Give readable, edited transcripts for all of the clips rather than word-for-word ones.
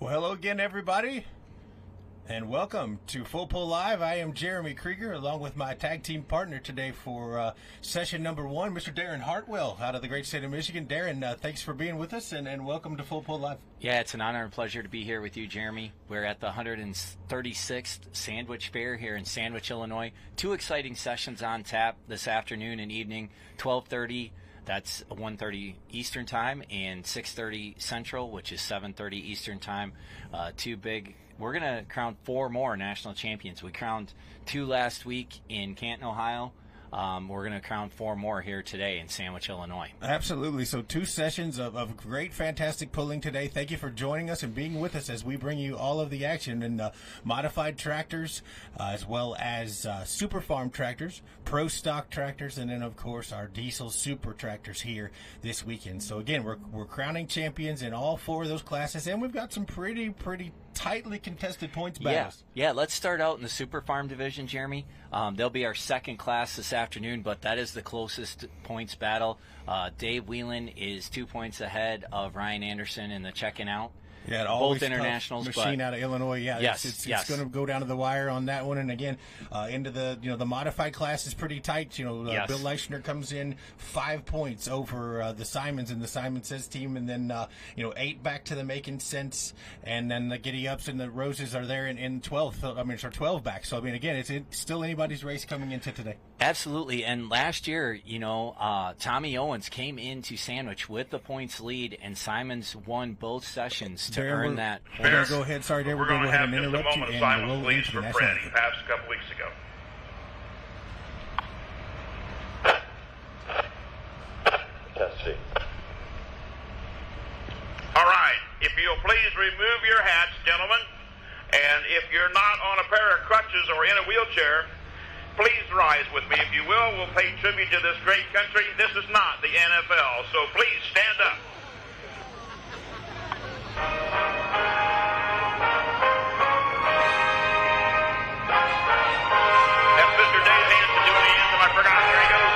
Well, hello again, everybody, and welcome to Full Pull Live. I am Jeremy Krieger, along with my tag team partner today for session number 1, Mr. Darren Hartwell, out of the great state of Michigan. Darren, thanks for being with us, and welcome to Full Pull Live. Yeah, it's an honor and pleasure to be here with you, Jeremy. We're at the 136th Sandwich Fair here in Sandwich, Illinois. 2 exciting sessions on tap this afternoon and evening, 12:30. That's 1:30 Eastern Time, and 6:30 Central, which is 7:30 Eastern Time. Two big. We're going to crown 4 more national champions. We crowned 2 last week in Canton, Ohio. We're going to crown 4 more here today in Sandwich, Illinois. Absolutely. So 2 sessions of great, fantastic pulling today. Thank you for joining us and being with us as we bring you all of the action in modified tractors, as well as super farm tractors, pro stock tractors, and then, of course, our diesel super tractors here this weekend. So, again, we're crowning champions in all 4 of those classes, and we've got some pretty tightly contested points battles. Yeah, let's start out in the super farm division, Jeremy. They'll be our second class this afternoon, but that is the closest points battle. Dave Whelan is 2 points ahead of Ryan Anderson in the checking out. Yeah, both internationals. Machine out of Illinois. Yeah, yes, it's going to go down to the wire on that one. And again, into the the modified class is pretty tight. Bill Leichner comes in 5 points over the Simons and the Simon Says team, and then 8 back to the Making Sense, and then the Giddy Ups and the Roses are there in 12th. 12 back. So again, it's still anybody's race coming into today. Absolutely. And last year, Tommy Owens came into Sandwich with the points lead, and Simons won both sessions to earn that. We're going to go ahead. Sorry, Darren, we're going to go ahead and interrupt you, and we'll please, for Fred. He passed a couple weeks ago. Testing. All right. If you'll please remove your hats, gentlemen, and if you're not on a pair of crutches or in a wheelchair, please rise with me, if you will. We'll pay tribute to this great country. This is not the NFL, so please stand up. That's Mr. Dave Hanson doing the anthem. I forgot. There he goes.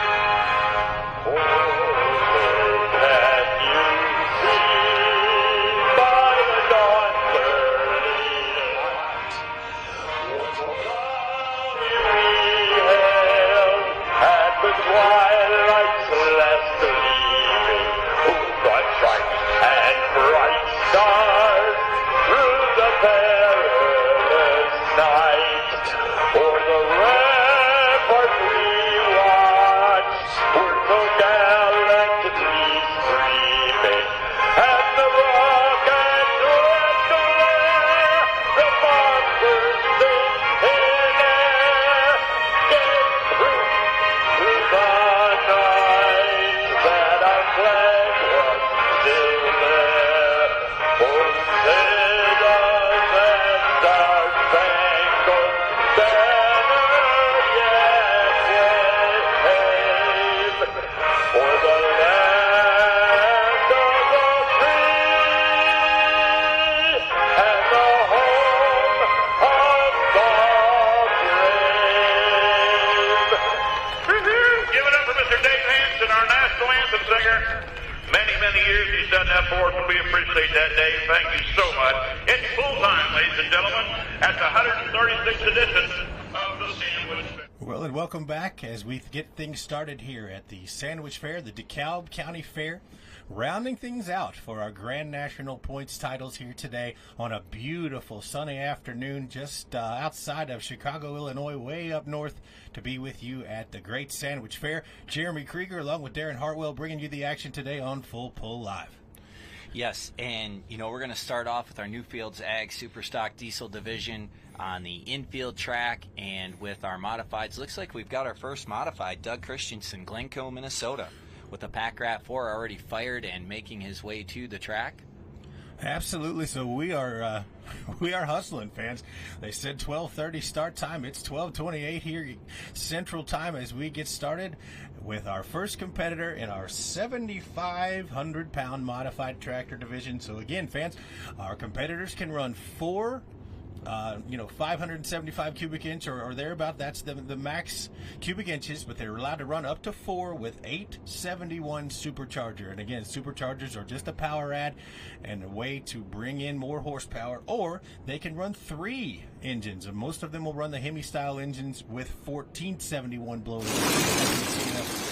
Welcome back as we get things started here at the Sandwich Fair, the DeKalb County Fair, rounding things out for our Grand National Points titles here today on a beautiful sunny afternoon just outside of Chicago, Illinois, way up north to be with you at the Great Sandwich Fair. Jeremy Krieger along with Darren Hartwell bringing you the action today on Full Pull Live. Yes, and we're going to start off with our Newfields Ag Superstock Diesel Division on the infield track, and with our modifieds. Looks like we've got our first modified, Doug Christensen, Glencoe, Minnesota, with a Pack Rat 4 already fired and making his way to the track. Absolutely. So we are hustling, fans. They said 12:30 start time. It's 12:28 here Central Time as we get started with our first competitor in our 7,500-pound modified tractor division. So again, fans, our competitors can run 4 575 cubic inch or thereabout. That's the max cubic inches, but they're allowed to run up to 4 with 871 supercharger. And again, superchargers are just a power add and a way to bring in more horsepower, or they can run 3 engines. And most of them will run the Hemi style engines with 1471 blowers.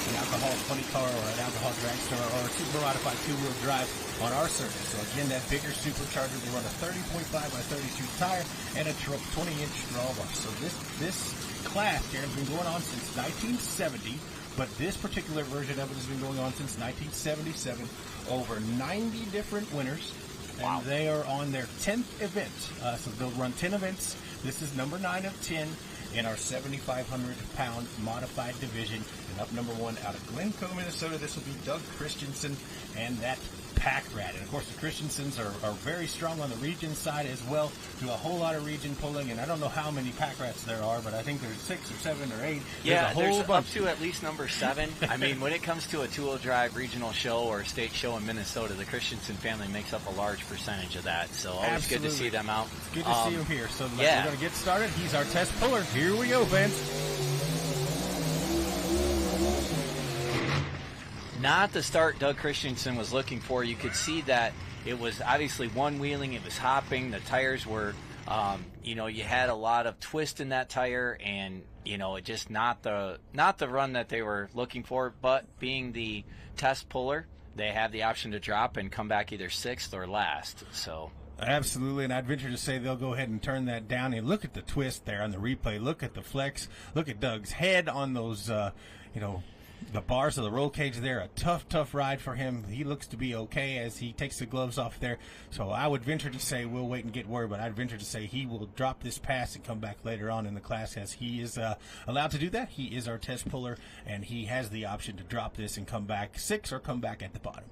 An alcohol funny car or an alcohol dragster or a super modified 2-wheel drive on our surface. So again, that bigger supercharger, they run a 30.5 by 32 tire and a 20-inch straw bar. So this class, Darren, has been going on since 1970, but this particular version of it has been going on since 1977. Over 90 different winners, and they are on their 10th event. So they'll run 10 events. This is number 9 of 10 in our 7,500-pound modified division. And up number 1 out of Glencoe, Minnesota, this will be Doug Christensen and that Pack Rat. And of course, the Christensens are very strong on the region side as well. Do a whole lot of region pulling, and I don't know how many Pack Rats there are, but I think there's 6 or 7 or 8. Yeah, there's up to at least number 7. I mean, when it comes to a 2-wheel drive regional show or a state show in Minnesota, the Christensen family makes up a large percentage of that. So always Absolutely. Good to see them out. It's good to see him here. So we're going to get started. He's our test puller. Here we go, fans. Not the start Doug Christensen was looking for. You could see that it was obviously one-wheeling. It was hopping. The tires were, you had a lot of twist in that tire, and just not the run that they were looking for. But being the test puller, they have the option to drop and come back either 6th or last. So. Absolutely, and I'd venture to say they'll go ahead and turn that down. And look at the twist there on the replay. Look at the flex. Look at Doug's head on those, the bars of the roll cage there. A tough ride for him. He looks to be okay as he takes the gloves off there. So I would venture to say we'll wait and get word, but I'd venture to say he will drop this pass and come back later on in the class as he is allowed to do that. He is our test puller, and he has the option to drop this and come back 6 or come back at the bottom.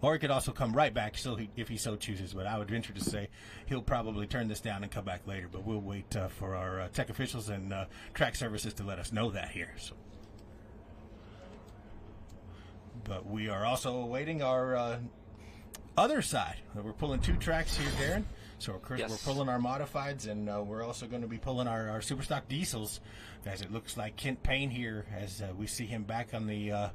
Or he could also come right back if he so chooses. But I would venture to say he'll probably turn this down and come back later. But we'll wait for our tech officials and track services to let us know that here. So. But we are also awaiting our other side. We're pulling 2 tracks here, Darren. So we're pulling our modifieds, and we're also going to be pulling our super stock diesels. As it looks like Kent Payne here, as we see him back on the,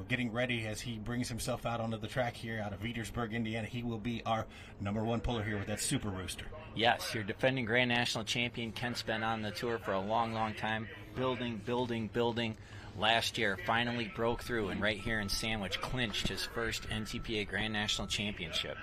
getting ready as he brings himself out onto the track here out of Petersburg, Indiana. He will be our number 1 puller here with that Super Rooster. Yes, your defending Grand National champion. Kent's been on the tour for a long time, building. Last year, finally broke through, and right here in Sandwich, clinched his first NTPA Grand National Championship.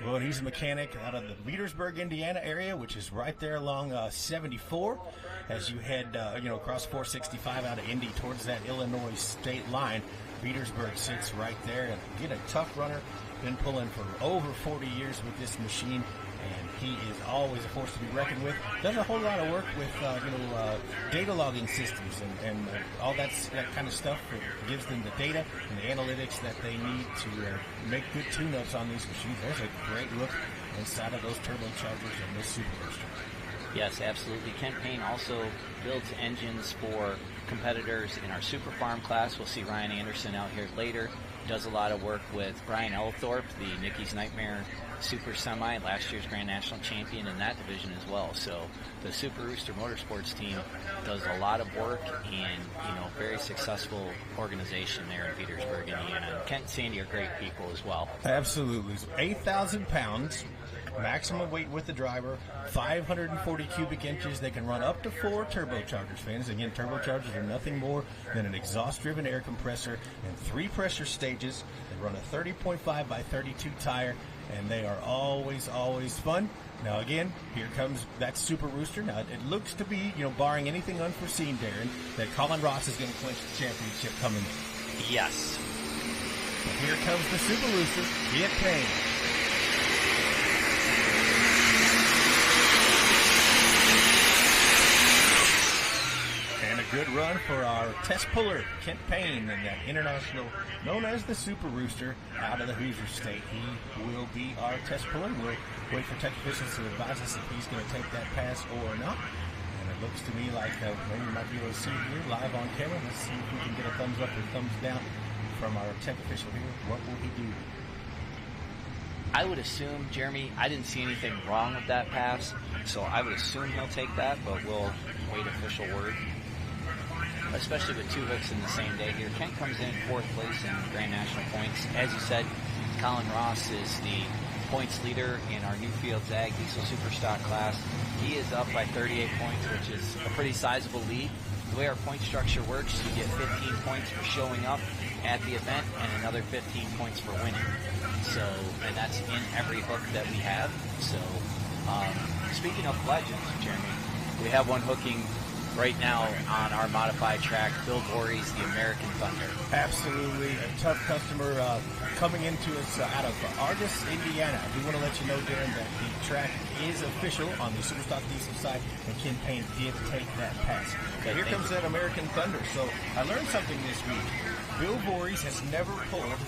Well, he's a mechanic out of the Petersburg, Indiana area, which is right there along 74 as you head, across 465 out of Indy towards that Illinois state line. Petersburg sits right there, and again, a tough runner. Been pulling for over 40 years with this machine, and he is always a force to be reckoned with. Does a whole lot of work with data logging systems and all that kind of stuff. It gives them the data and the analytics that they need to make good tune-ups on these machines. There's a great look inside of those turbochargers and this Super Rooster. Yes, absolutely. Kent Payne also builds engines for competitors in our Super Farm class. We'll see Ryan Anderson out here later. Does a lot of work with Brian Elthorpe, the Nicky's Nightmare Super Semi, last year's Grand National Champion in that division as well. So the Super Rooster Motorsports team does a lot of work and, very successful organization there in Petersburg, Indiana. And Kent and Sandy are great people as well. Absolutely. 8,000 pounds. Maximum weight with the driver, 540 cubic inches. They can run up to 4 turbochargers, fans. Again, turbochargers are nothing more than an exhaust-driven air compressor and 3 pressure stages. They run a 30.5 by 32 tire, and they are always fun. Now, again, here comes that Super Rooster. Now, it looks to be, barring anything unforeseen, Darren, that Colin Ross is going to clinch the championship coming in. Yes. But here comes the Super Rooster, Kent Payne. Good run for our test puller, Kent Payne, and that international known as the Super Rooster out of the Hoosier State. He will be our test puller. We'll wait for tech officials to advise us if he's going to take that pass or not. And it looks to me like maybe we might be able to see it here live on camera. Let's see if we can get a thumbs up or thumbs down from our tech official here. What will he do? I would assume, Jeremy, I didn't see anything wrong with that pass, so I would assume he'll take that, but we'll wait official word. Especially with 2 hooks in the same day here. Kent comes in 4th place in Grand National points. As you said, Colin Ross is the points leader in our Newfields Ag Diesel Superstock class. He is up by 38 points, which is a pretty sizable lead. The way our point structure works, you get 15 points for showing up at the event and another 15 points for winning. So, and that's in every hook that we have. So, speaking of legends, Jeremy, we have one hooking right now on our modified track, Bill Voorhees, the American Thunder. Absolutely a tough customer coming into us out of Argus, Indiana. I do want to let you know, Darren, that the track is official on the Superstock Diesel side, and Ken Payne did take that pass. Okay, here comes that American Thunder. So I learned something this week. Bill Voorhees has never pulled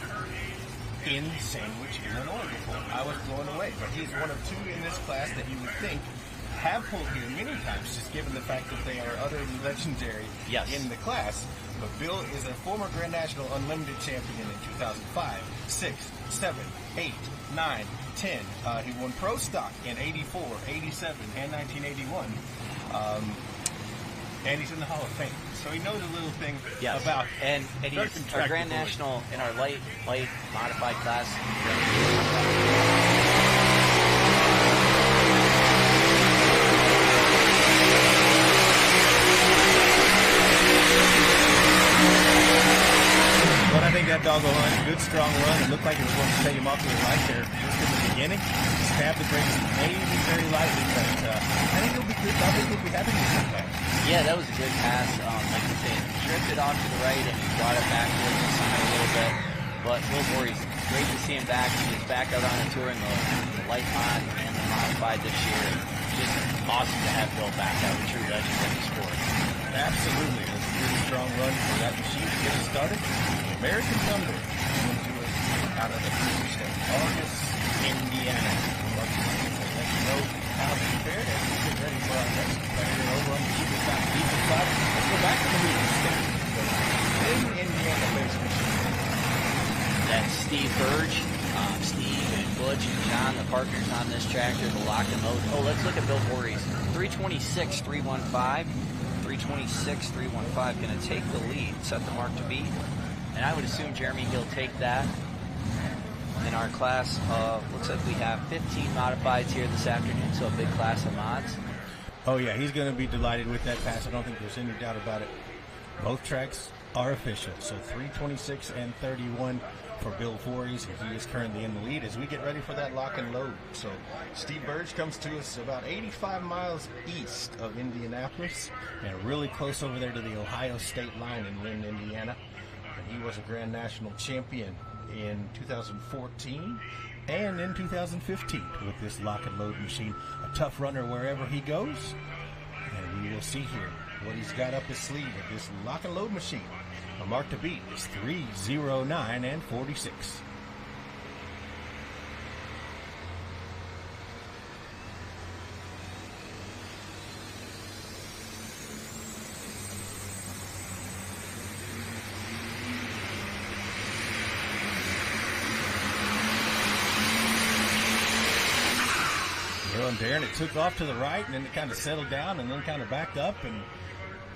in Sandwich, Illinois before. I was blown away, but he's one of 2 in this class that you would think have pulled here many times, just given the fact that they are utterly legendary in the class. But Bill is a former Grand National Unlimited champion in 2005, 6, 7, 8, 9, 10. He won Pro Stock in 84, 87, and 1981. And he's in the Hall of Fame. So he knows a little thing about and he's our Grand National in our light modified class. But I think that dog will run. Good, strong run. It looked like it was going to take him off to the right there just in the beginning. Stabbed the brakes maybe very lightly, but I think he'll be good. I think he'll be happy with that pass. Yeah, that was a good pass. Like you said, drifted off to the right and he brought it back towards the side a little bit. But Bill Voorhees, great to see him back. He is back out on the tour in the light mod and the modified this year. Just awesome to have Bill back. That was a true legend in the sport. Absolutely. It was a really strong run for that machine to get us started. American Thunder coming to us out of the state, Argus, Indiana. We'd like to let you know how they fared as we get ready for our next competitor over on the Superstock Diesel side. Let's go back to the movie state. In Indiana-based machine. That's Steve Burge. Steve and Butch and John, the partners on this tractor, the lock and load. Oh, let's look at Bill Voorhees. 326.315. 326.315 going to take the lead, set the mark to beat. And I would assume, Jeremy, he'll take that. In our class, looks like we have 15 modifieds here this afternoon, so a big class of mods. Oh, yeah, he's going to be delighted with that pass. I don't think there's any doubt about it. Both tracks are official, so 326 and 31 for Bill Voorhees, and he is currently in the lead as we get ready for that lock and load. So Steve Burge comes to us about 85 miles east of Indianapolis and really close over there to the Ohio state line in Lynn, Indiana. And he was a Grand National champion in 2014 and in 2015 with this lock and load machine. A tough runner wherever he goes, and we will see here what he's got up his sleeve with this lock and load machine. A mark to beat is 309 and 46. Well, and Darren, it took off to the right, and then it kind of settled down, and then kind of backed up, and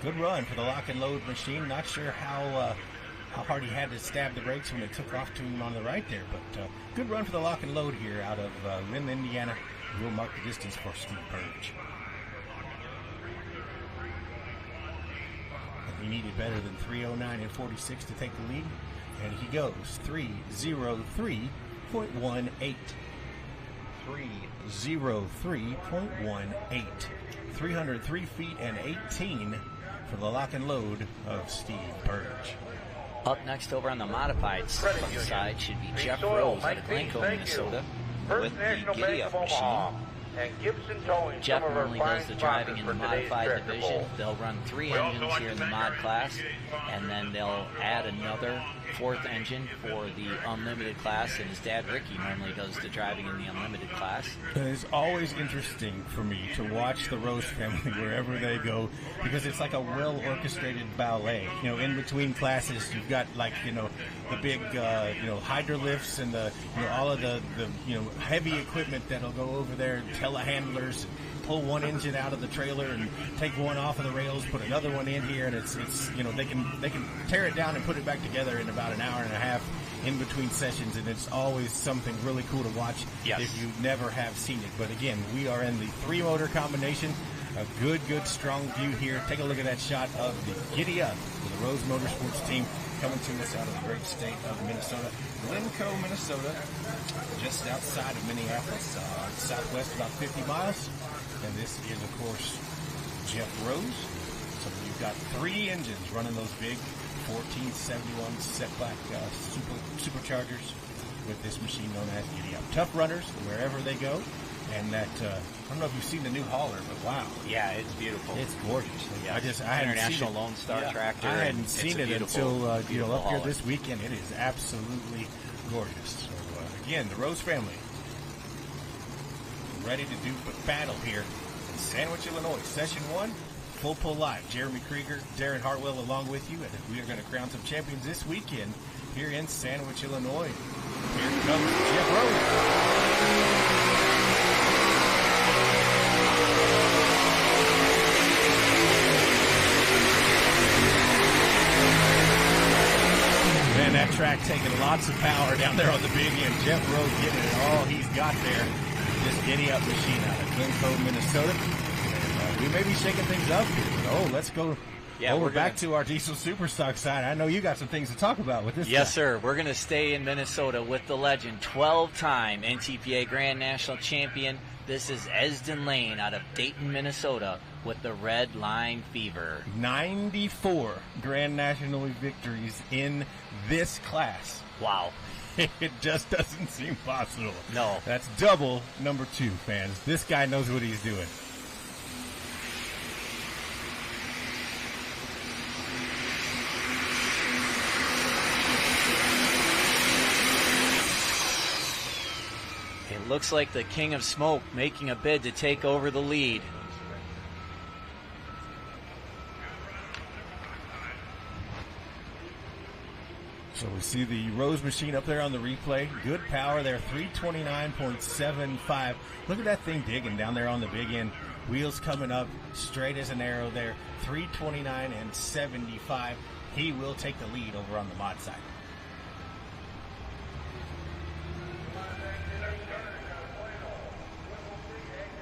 good run for the lock and load machine. Not sure how hard he had to stab the brakes when it took off to him on the right there, but good run for the lock and load here out of Lynn, Indiana. We'll mark the distance for Steve Burge. And he needed better than 309 and 46 to take the lead, and he goes 303.18. 303.18. 303 feet and 18 for the lock and load of Steve Burge. Up next over on the modified side should be Jeff Rose out of Glencoe, Minnesota, with the Giddy-Up machine. Jeff normally does the driving in the modified division. They'll run 3 engines here in the mod class, and then they'll add another fourth engine for the Unlimited class, and his dad, Ricky, normally does the driving in the Unlimited class. It's always interesting for me to watch the Rose family wherever they go, because it's like a well-orchestrated ballet. In between classes, you've got the big hydrolifts and all of the heavy equipment that'll go over there, telehandlers, pull one engine out of the trailer and take one off of the rails, put another one in here, and it's they can tear it down and put it back together in about an hour and a half in between sessions, and it's always something really cool to watch if you never have seen it. But again, we are in the 3-motor combination. A good strong view here. Take a look at that shot of the Giddy Up for the Rose Motorsports team coming to us out of the great state of Minnesota. Glencoe, Minnesota, just outside of Minneapolis, southwest about 50 miles. And this is, of course, Jeff Rose. So you've got 3 engines running those big 1471 setback superchargers with this machine known as Giddy Up. Tough runners wherever they go. And that, I don't know if you've seen the new hauler, but wow. Yeah, it's beautiful. It's gorgeous. Yeah. I hadn't International seen it. Lone Star tractor. I hadn't seen it until up here hauler. this weekend. It is absolutely gorgeous. So, again, the Rose family ready to do battle here in Sandwich, Illinois. Session 1, full pull live. Jeremy Krieger, Darren Hartwell along with you. And we are going to crown some champions this weekend here in Sandwich, Illinois. Here comes Jeff Rose. Man, that track taking lots of power down there on the big end. Jeff Rose getting it all he's got there. This Giddy Up machine out of Glencoe, Minnesota. And, we may be shaking things up here, but let's go over back to our diesel superstock side. I know you got some things to talk about with this. Yes, guy. sir. We're going to stay in Minnesota with the legend, 12-time NTPA Grand National Champion. This is Esden Lane out of Dayton, Minnesota, with the Red Line Fever. 94 Grand National victories in this class. Wow. It just doesn't seem possible. No. That's double number 2, fans. This guy knows what he's doing. It looks like the King of Smoke making a bid to take over the lead. So we see the Rose machine up there on the replay. Good power there, 329.75. Look at that thing digging down there on the big end. Wheels coming up straight as an arrow there, 329.75. He will take the lead over on the mod side.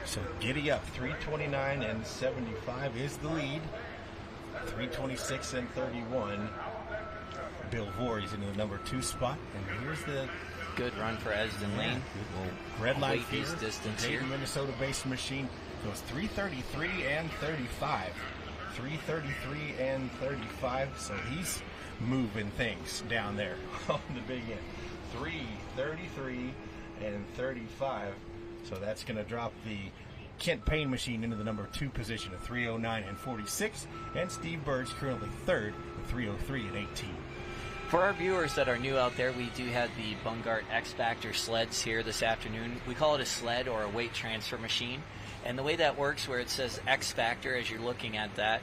So Giddy Up, 329.75 is the lead. 326.31. Bill Voorhees into the number 2 spot, and here's the good run for Esden Lane. Red Line Fever, distance here. Minnesota-based machine goes 333.35. 333.35. So he's moving things down there on the big end. 333.35. So that's going to drop the Kent Payne machine into the number 2 position of 309.46, and Steve Bird's currently 3rd at 303.18. For our viewers that are new out there, we do have the Bungart X-Factor sleds here this afternoon. We call it a sled or a weight transfer machine. And the way that works, where it says X-Factor as you're looking at that,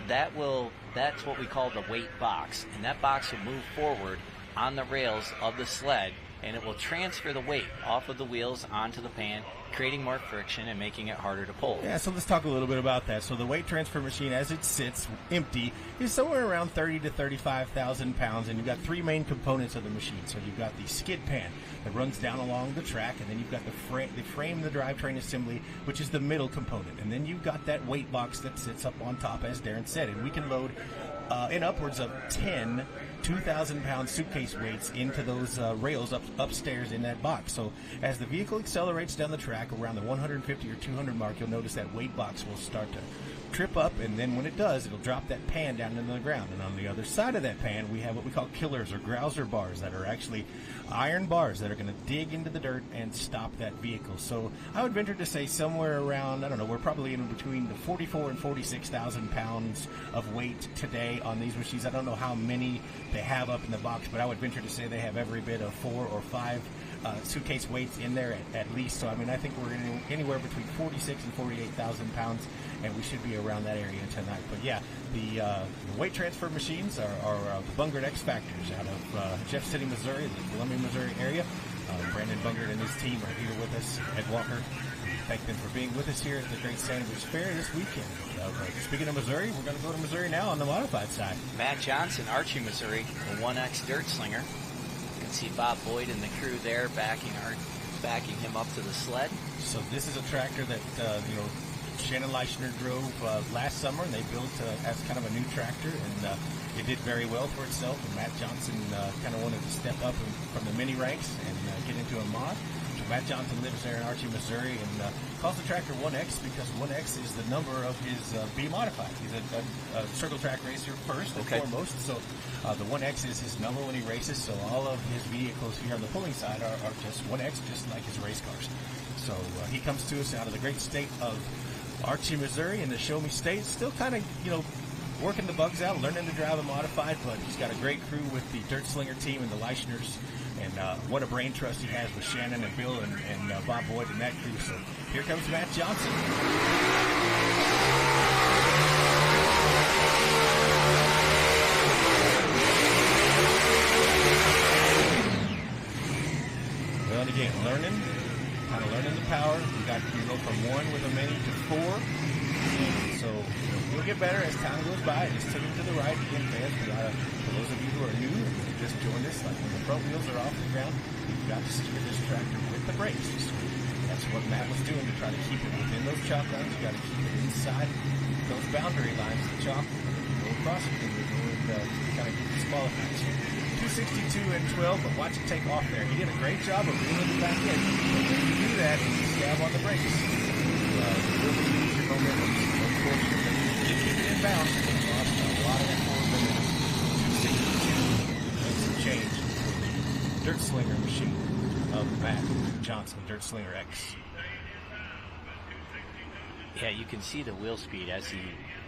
that's what we call the weight box. And that box will move forward on the rails of the sled, and it will transfer the weight off of the wheels onto the pan, creating more friction and making it harder to pull. Yeah, so let's talk a little bit about that. So the weight transfer machine, as it sits empty, is somewhere around 30 to 35,000 pounds, and you've got 3 main components of the machine. So you've got the skid pan that runs down along the track, and then you've got the frame, the drivetrain assembly, which is the middle component, and then you've got that weight box that sits up on top, as Darren said, and we can load in upwards of 10 2,000-pound suitcase weights into those rails upstairs in that box. So as the vehicle accelerates down the track around the 150 or 200 mark, you'll notice that weight box will start to trip up, and then when it does, it'll drop that pan down into the ground. And on the other side of that pan, we have what we call killers or grouser bars that are actually iron bars that are going to dig into the dirt and stop that vehicle. So I would venture to say somewhere around, I don't know, we're probably in between the 44 and 46,000 pounds of weight today on these machines. I don't know how many they have up in the box, but I would venture to say they have every bit of 4 or 5 suitcase weights in there at least. So, I mean, I think we're anywhere between 46 and 48,000 pounds, and we should be around that area tonight. But, yeah, the weight transfer machines are the Bungert X Factors out of Jeff City, Missouri, the Columbia, Missouri area. Brandon Bungert and his team are here with us. Ed Walker, thank them for being with us here at the Great Sandwich Fair this weekend. Speaking of Missouri, we're going to go to Missouri now on the modified side. Matt Johnson, Archie, Missouri, the 1X Dirt Slinger. You can see Bob Boyd and the crew there backing him up to the sled. So this is a tractor that Shannon Leichner drove last summer, and they built as kind of a new tractor, and it did very well for itself. And Matt Johnson kind of wanted to step up from the mini ranks and get into a mod. So Matt Johnson lives there in Archie, Missouri, and calls the tractor 1X because 1X is the number of his B modified. He's a circle track racer first and foremost. So the 1X is his number when he races. So all of his vehicles here on the pulling side are just 1X, just like his race cars. So he comes to us out of the great state of Archie, Missouri, in the Show Me State. Still kind of, working the bugs out, learning to drive a modified, but he's got a great crew with the Dirt Slinger team and the Leichners. And what a brain trust he has with Shannon and Bill and Bob Boyd and that crew. So here comes Matt Johnson. Well, and again, kind of learning the power. You go from 1 with a mini to 4. And so you'll get better as time goes by. Just take him to the right. Again, fans, for those of you who are new and just joined us, like when the front wheels are off the ground, you've got to steer this tractor with the brakes. So that's what Matt was doing to try to keep it within those chalk lines. You got to keep it inside those boundary lines, the chalk. You go across it, and kind of get disqualified. So 262 and 12, but watch it take off there. He did a great job of reeling it back in. But when you do that, you stab on the brakes. You really lose your momentum. Unfortunately, you keep it in bounds. You lost a lot of that forward momentum. 262 and some change for the Dirt Slinger machine of Matt Johnson, Dirt Slinger X. Yeah, you can see the wheel speed as he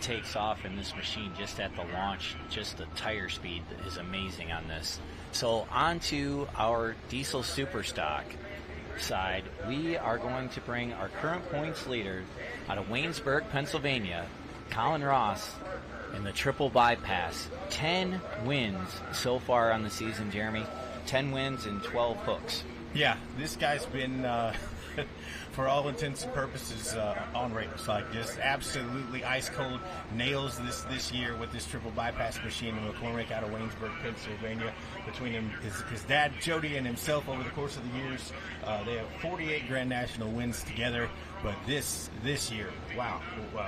takes off in this machine just at the launch. Just the tire speed is amazing on this. So on to our diesel super stock side. We are going to bring our current points leader out of Waynesburg, Pennsylvania, Colin Ross, in the triple bypass. 10 wins so far on the season, Jeremy. 10 wins and 12 hooks. Yeah, this guy's been, for all intents and purposes, on rails. Like, just absolutely ice cold. Nails this year with this triple bypass machine in McCormick out of Waynesburg, Pennsylvania. Between him, his dad, Jody, and himself over the course of the years, they have 48 Grand National wins together. But this year, wow.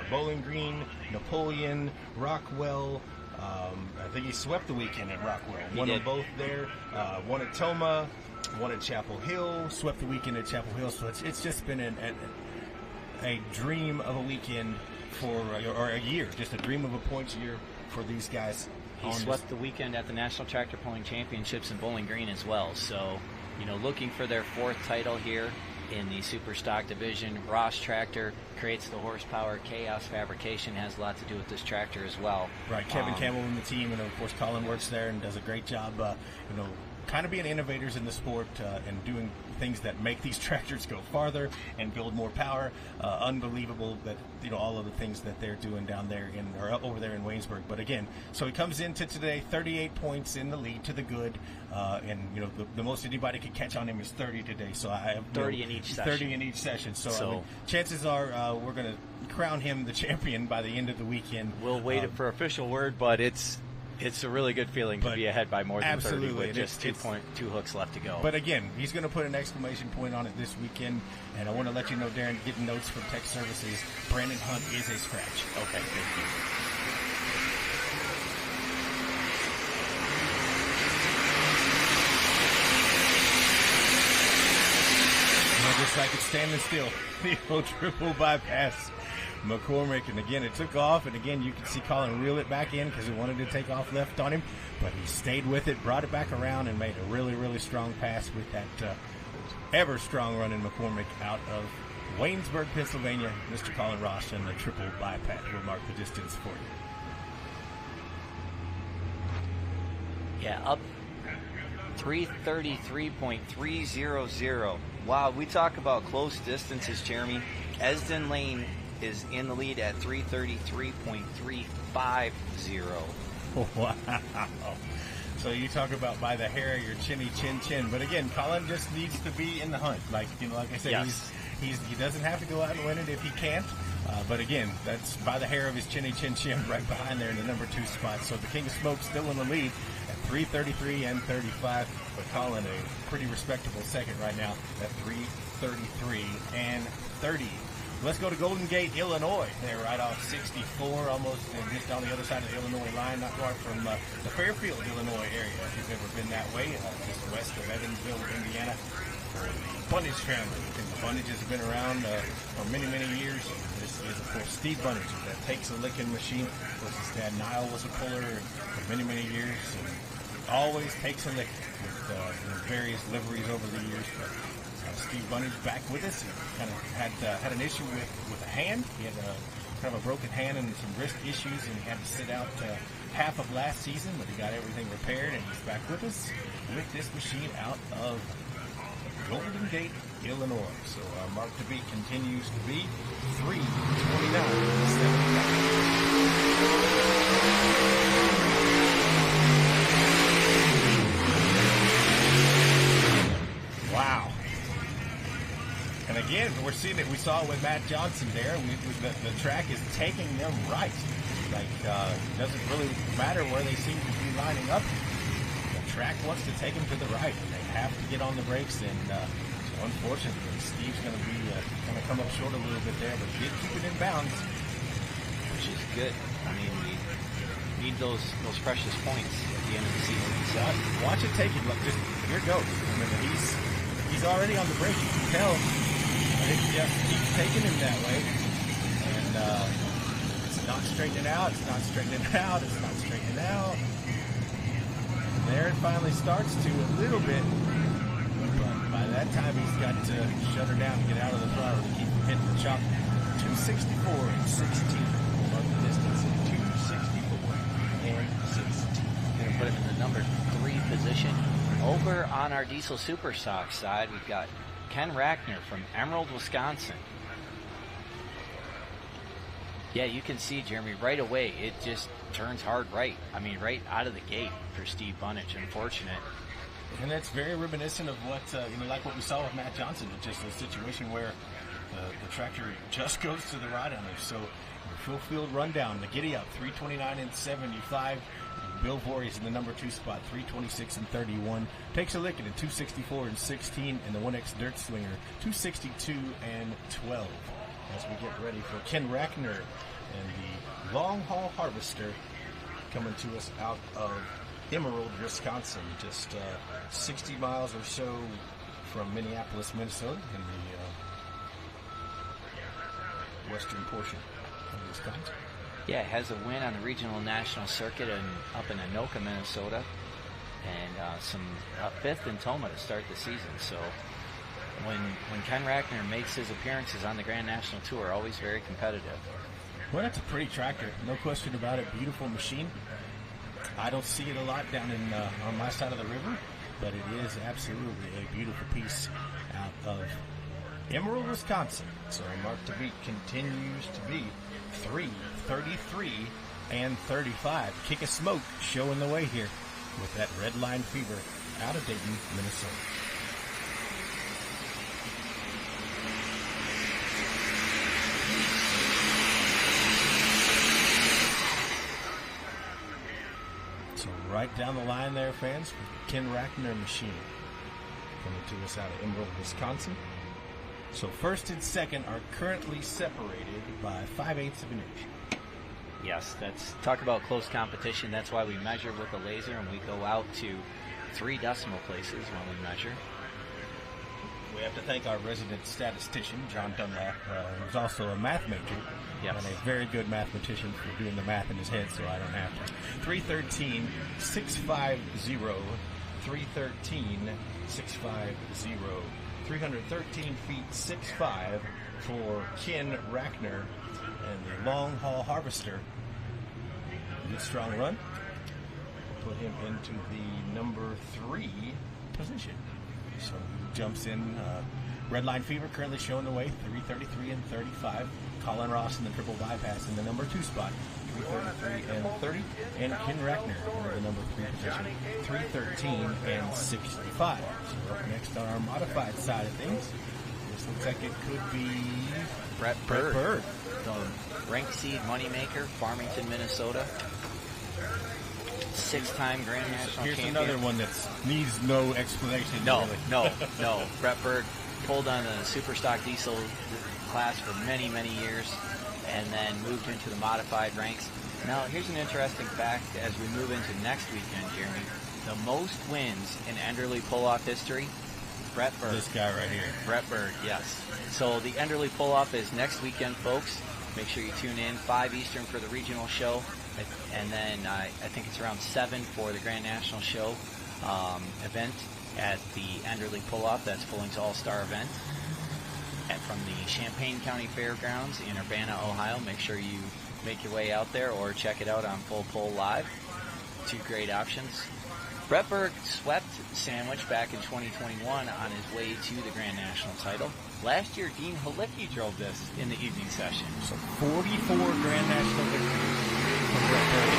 Bowling Green, Napoleon, Rockwell. I think he swept the weekend at Rockwell. Won them both there. Won at Toma. Won at Chapel Hill, swept the weekend at Chapel Hill. So it's just been a dream of a weekend or a year, just a dream of a points year for these guys. He swept the weekend at the National Tractor Pulling Championships in Bowling Green as well. So, looking for their 4th title here in the Super Stock division. Ross Tractor creates the horsepower. Chaos Fabrication has a lot to do with this tractor as well. Right, Kevin Campbell and the team, and of course Colin works there and does a great job, kind of being innovators in the sport and doing things that make these tractors go farther and build more power. Unbelievable that all of the things that they're doing down there over there in Waynesburg. But again, so he comes into today 38 points in the lead to the good, and the most anybody could catch on him is 30 today. So I have 30 in each session. 30 in each session. So I mean, chances are we're going to crown him the champion by the end of the weekend. We'll wait for official word, but it's a really good feeling to be ahead by more than 30 with just 2 hooks left to go. But again, he's going to put an exclamation point on it this weekend. And I want to let you know, Darren, getting notes from Tech Services, Brandon Hunt is a scratch. Okay, thank you. Just like it's standing still, the old triple bypass McCormick. And again, it took off, and again, you can see Colin reel it back in because he wanted to take off left on him, but he stayed with it, brought it back around, and made a really, really strong pass with that ever strong running McCormick out of Waynesburg, Pennsylvania. Mr. Colin Ross and the triple bypass will mark the distance for you. Yeah, up 333.300. Wow, we talk about close distances, Jeremy. Esden Lane is in the lead at 333.350. Wow. So you talk about by the hair of your chinny chin. But again, Colin just needs to be in the hunt. Like I said, yes. he doesn't have to go out and win it if he can't. But again, that's by the hair of his chinny chin right behind there in the number 2 spot. So the King of Smoke still in the lead at 333 and 35. But Colin, a pretty respectable second right now at 333 and 30. Let's go to Golden Gate, Illinois. They're right off 64, almost just on the other side of the Illinois line, not far from the Fairfield, Illinois area. If you've ever been that way, just west of Evansville, Indiana. For the Bunnage family. And the Bunnages have been around for many, many years. This is, of course, Steve Bunnage, that takes a licking machine. Of course, his dad, Niall, was a puller for many, many years. And always takes a licking with various liveries over the years. But Steve Bunnage back with us. He kind of had an issue with a hand. He had kind of a broken hand and some wrist issues, and he had to sit out half of last season, but he got everything repaired, and he's back with us with this machine out of Golden Gate, Illinois. So our mark to beat continues to be 3:29.75. Wow. And again, we're seeing it. We saw it with Matt Johnson there. The track is taking them right. Like, it doesn't really matter where they seem to be lining up. The track wants to take them to the right, and they have to get on the brakes. And so unfortunately, Steve's going to be going to come up short a little bit there, but he did keep it in bounds, Which is good. I mean, we need those precious points at the end of the season. So watch it take it. Look, just here it goes. I mean, he's already on the brake. You can tell. It just keeps taking him that way. And it's not straightening out. It's not straightening out. It's not straightening out. And there it finally starts to a little bit. But by that time, he's got to shut her down and get out of the throttle to keep from hitting the chop. 264 and 16. Mark the distance at 264 and 16. Going to put him in the number 3 position. Over on our Diesel Super Stock side, we've got Ken Rackner from Emerald, Wisconsin. Yeah, you can see, Jeremy, right away, it just turns hard right. I mean, right out of the gate for Steve Bunnage. Unfortunate. And that's very reminiscent of what, like what we saw with Matt Johnson. It's just a situation where the tractor just goes to the right on it. So the full field rundown, the giddy up, 329 and 75. Bill Voorhees in the number 2 spot, 326 and 31. Takes a licking at 264 and 16, and the 1X Dirt Slinger, 262 and 12. As we get ready for Ken Rackner and the Long Haul Harvester coming to us out of Emerald, Wisconsin, just 60 miles or so from Minneapolis, Minnesota, in the western portion of Wisconsin. Yeah, it has a win on the regional national circuit up in Anoka, Minnesota, and some 5th in Toma to start the season. So when Ken Rackner makes his appearances on the Grand National Tour, always very competitive. Well, that's a pretty tractor, no question about it. Beautiful machine. I don't see it a lot down in on my side of the river, but it is absolutely a beautiful piece out of Emerald, Wisconsin. So our mark to beat continues to be 3:33 and 35. Kick of Smoke showing the way here with that Red Line Fever out of Dayton, Minnesota. So right down the line there, fans, with Ken Rackner machine coming to us out of Emerald, Wisconsin. So first and second are currently separated by 5/8 of an inch. Yes, talk about close competition. That's why we measure with a laser, and we go out to 3 decimal places when we measure. We have to thank our resident statistician, John Dunlap, who's also a math major. Yes. And a very good mathematician for doing the math in his head, so I don't have to. 313-650. 313-650. 313 feet 6'5" for Ken Rackner and the long haul harvester. Good strong run. We'll put him into the number 3 position. So he jumps in. Red Line Fever currently showing the way, 333 and 35. Colin Ross in the triple bypass in the number 2 spot, 333 and 30. And Ken Rackner in the number 3 position, 313 and 65. So up next on our modified side of things, this looks like it could be Brett Bird. The Ranked seed moneymaker, Farmington, Minnesota. 6-time Grand National Here's champion. another one that needs no explanation. No, really. no. Brett Bird pulled on the Superstock diesel class for many, many years and then moved into the modified ranks. Now, here's an interesting fact as we move into next weekend, Jeremy. The most wins in Enderley pull-off history, Brett Bird. This guy right here. Brett Bird, yes. So the Enderley pull-off is next weekend, folks. Make sure you tune in, 5 Eastern for the regional show. And then I think it's around 7 for the Grand National Show event at the Enderley Pull-Off. That's Pulling's All-Star event. And from the Champaign County Fairgrounds in Urbana, Ohio. Make sure you make your way out there or check it out on Full Pull Live. 2 great options. Brett Berg swept Sandwich back in 2021 on his way to the Grand National title. Last year, Dean Halicki drove this in the evening session. So 44 Grand National victories for Brett Berg.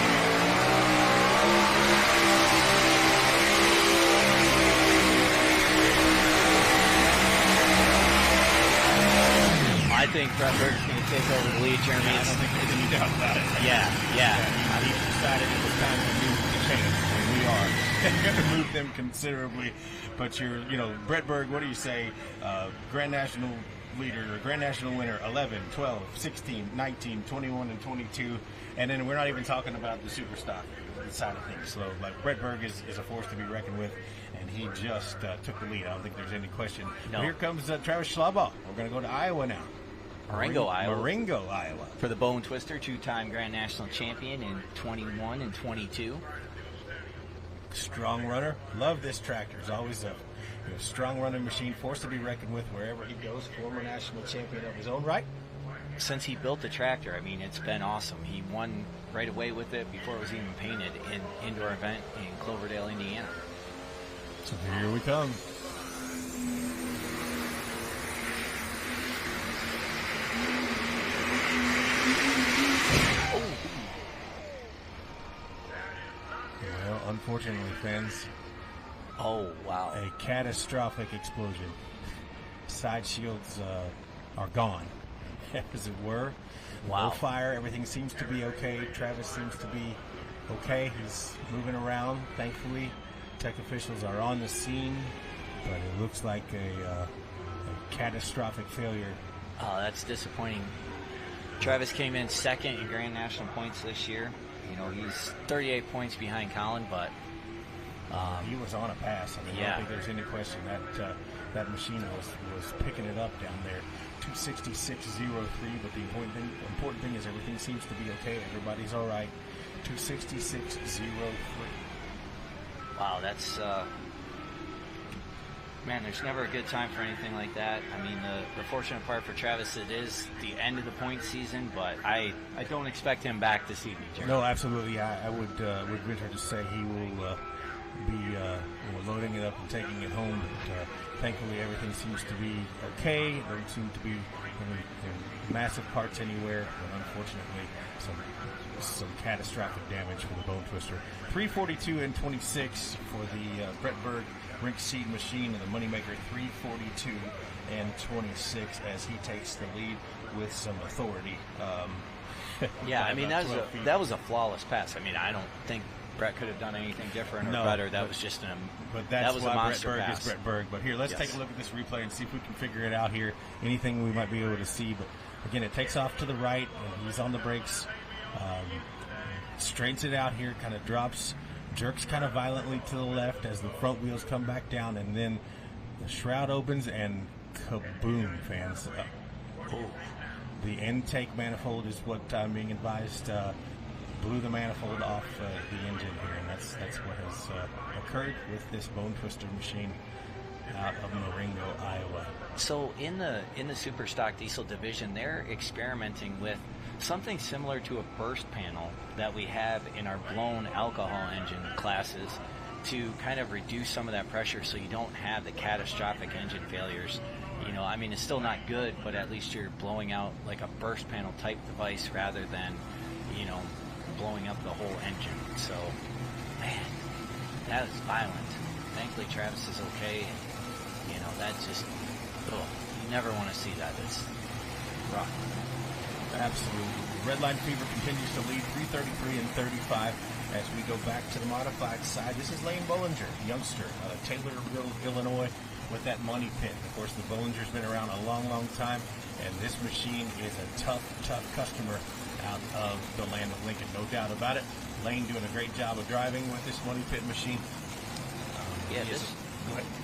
I think Brett Berg's going to take over the lead, Jeremy. I don't think there's any doubt about it. Yeah. He decided it was time to move the chains, and we are. Going to move them considerably. But Brett Berg, what do you say? Grand National leader, Grand National winner, 11, 12, 16, 19, 21, and 22. And then we're not even talking about the super stock side of things. So, Brett Berg is a force to be reckoned with, and he just took the lead. I don't think there's any question. No. Well, here comes Travis Schlabach. We're going to go to Iowa now. Marengo, Iowa. For the Bone Twister, 2-time Grand National champion in 21 and 22. Strong runner. Love this tractor. It's always a strong running machine, force to be reckoned with wherever he goes. Former national champion of his own right. Since he built the tractor, it's been awesome. He won right away with it before it was even painted in indoor event in Cloverdale, Indiana. So here we come. Well, unfortunately, fans. Oh, wow. A catastrophic explosion. Side shields are gone, as it were. Wow. No fire. Everything seems to be okay. Travis seems to be okay. He's moving around, thankfully. Tech officials are on the scene, but it looks like a catastrophic failure. Oh, that's disappointing. Travis came in second in Grand National points this year. He's 38 points behind Colin, but he was on a pass. I don't think there's any question that machine was picking it up down there. 266.03, but the important thing is everything seems to be okay. Everybody's all right. 266.03. Wow, that's man, there's never a good time for anything like that. The fortunate part for Travis, it is the end of the point season, but I don't expect him back this evening, Jeremy. No, absolutely. I would venture to say he will be loading it up and taking it home. But thankfully, everything seems to be okay. There don't seem to be any massive parts anywhere, but unfortunately, some catastrophic damage for the Bone Twister. 342 and 26 for the Brett Berg Rink Seed machine and the Moneymaker. 342 and 26 as he takes the lead with some authority. That was a flawless pass. I don't think Brett could have done anything different or better. That was just that was a monster Brett Berg pass. is Brett Berg. But here, let's take a look at this replay and see if we can figure it out here. Anything we might be able to see. But again, it takes off to the right, and he's on the brakes. Straightens it out here, kind of drops, jerks kind of violently to the left as the front wheels come back down, and then The shroud opens and kaboom, fans. The intake manifold is what I'm being advised blew the manifold off the engine here, and that's what has occurred with this bone twister machine out of Marengo, Iowa. So in the super stock diesel division, they're experimenting with something similar to a burst panel that we have in our blown alcohol engine classes to kind of reduce some of that pressure so you don't have the catastrophic engine failures. I mean, it's still not good, but at least you're blowing out like a burst panel type device rather than, blowing up the whole engine. So, man, that is violent. Thankfully, Travis is okay. And, that just, you never want to see that. It's rough. Absolutely. Redline Fever continues to lead 333 and 35 as we go back to the modified side. This is Lane Bollinger, youngster out of Taylorville, Illinois, with that money pit. Of course, the Bollinger's been around a long, long time, and this machine is a tough customer out of the land of Lincoln, no doubt about it. Lane doing a great job of driving with this money pit machine.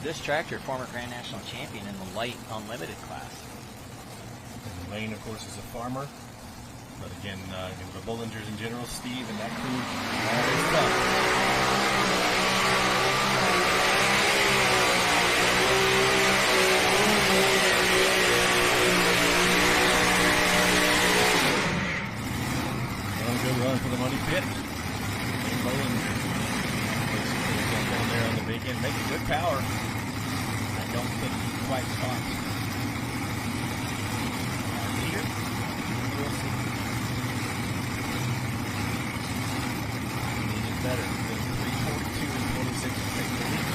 This tractor, former Grand National Champion in the light unlimited class. And Lane, of course, is a farmer. But again, the Bollingers in general, Steve and that crew, always tough. Good run for the money pit. Lane Bollinger down there on the big end, making good power. I don't think he quite caught. Here, we'll see. Needed better than 342 and 26 to take the lead.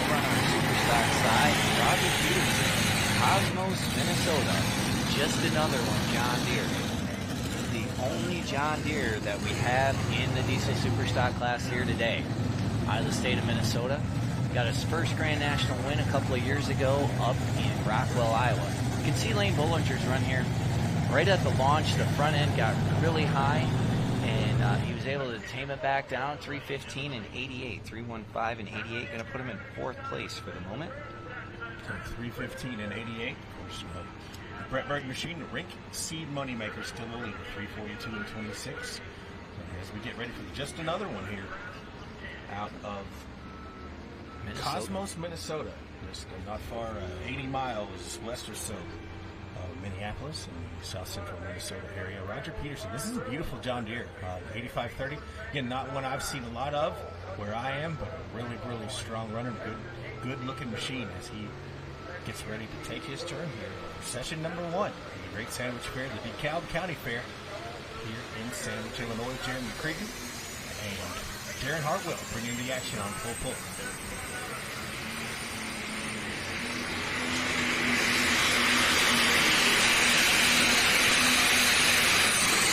Over on our super stock side, Roger Peterson, Cosmos, Minnesota. Just another one, John Deere. The only John Deere that we have in the diesel superstock class here today. Out of the state of Minnesota. Got his first Grand National win a couple of years ago up in Rockwell, Iowa. You can see Lane Bollinger's run here. Right at the launch, the front end got really high, and he was able to tame it back down. 315 and 88. 315 and 88. Going to put him in fourth place for the moment. 315 and 88. Of course, Brett Berg machine, Rink Seed Moneymaker still the leader, 342 and 26. As we get ready for just another one here out of Minnesota. Cosmos, Minnesota. Just not far, 80 miles west or so of Minneapolis in the south central Minnesota area. Roger Peterson. This is a beautiful John Deere, 8530. Again, not one I've seen a lot of where I am, but a really, really strong runner. Good looking machine as he gets ready to take his turn here. Session number 1 of the Great Sandwich Fair, the DeKalb County Fair, here in Sandwich, Illinois. Jeremy Cregan and Darren Hartwell bringing the action on full pull.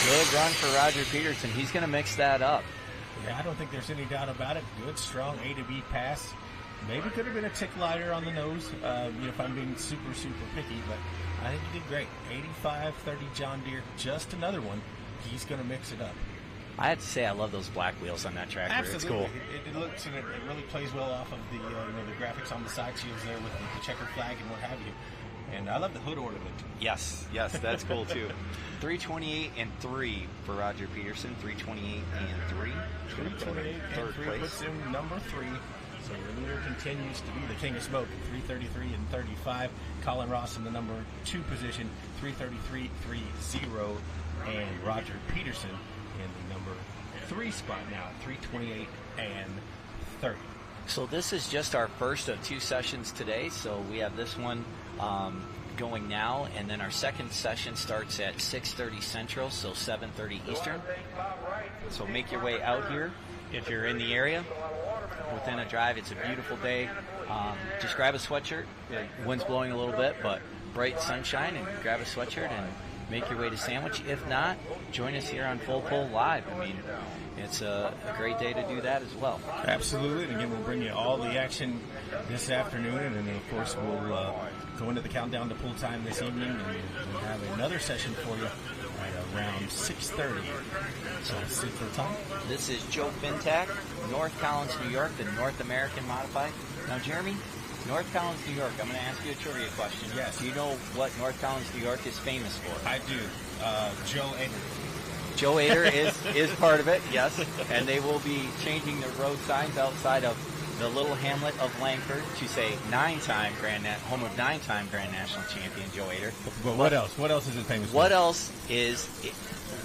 Good run for Roger Peterson. He's going to mix that up. Yeah, I don't think there's any doubt about it. Good, strong A to B pass. Maybe could have been a tick lighter on the nose, if I'm being super picky, but I think he did great. 85-30 John Deere, just another one. He's going to mix it up. I have to say, I love those black wheels on that tractor. Absolutely. It's cool. It looks and it really plays well off of the the graphics on the side shields there with the checker flag and what have you. And I love the hood ornament. Yes, that's cool too. 328 and 3 for Roger Peterson. 328 and 3. 328 and 3 puts him number 3. So your leader continues to be the king of smoke at 333 and 35. Colin Ross in the number 2 position, 333.30, and Roger Peterson in the number 3 spot now, 328 and 30. So this is just our first of 2 sessions today. So we have this one going now, and then our second session starts at 6:30 Central, so 7:30 Eastern. So make your way out here if you're in the area. Within a drive, it's a beautiful day. Just grab a sweatshirt. The wind's blowing a little bit, but bright sunshine, and grab a sweatshirt and make your way to Sandwich. If not, join us here on Full Pull Live. I mean, it's a great day to do that as well. Absolutely. And again, we'll bring you all the action this afternoon, and then, of course, we'll go into the countdown to pull time this evening, and we'll have another session for you at around 6:30. So let's see for the time. This is Joe Fintak, North Collins, New York, the North American Modified. Now, Jeremy, North Collins, New York, I'm going to ask you a trivia question. Yes. Do you know what North Collins, New York is famous for? I do. Joe Ader. Joe Ader is part of it, yes. And they will be changing the road signs outside of the little hamlet of Langford to say home of 9-time Grand National Champion Joe Ader. But what else? What else is it famous for? What else is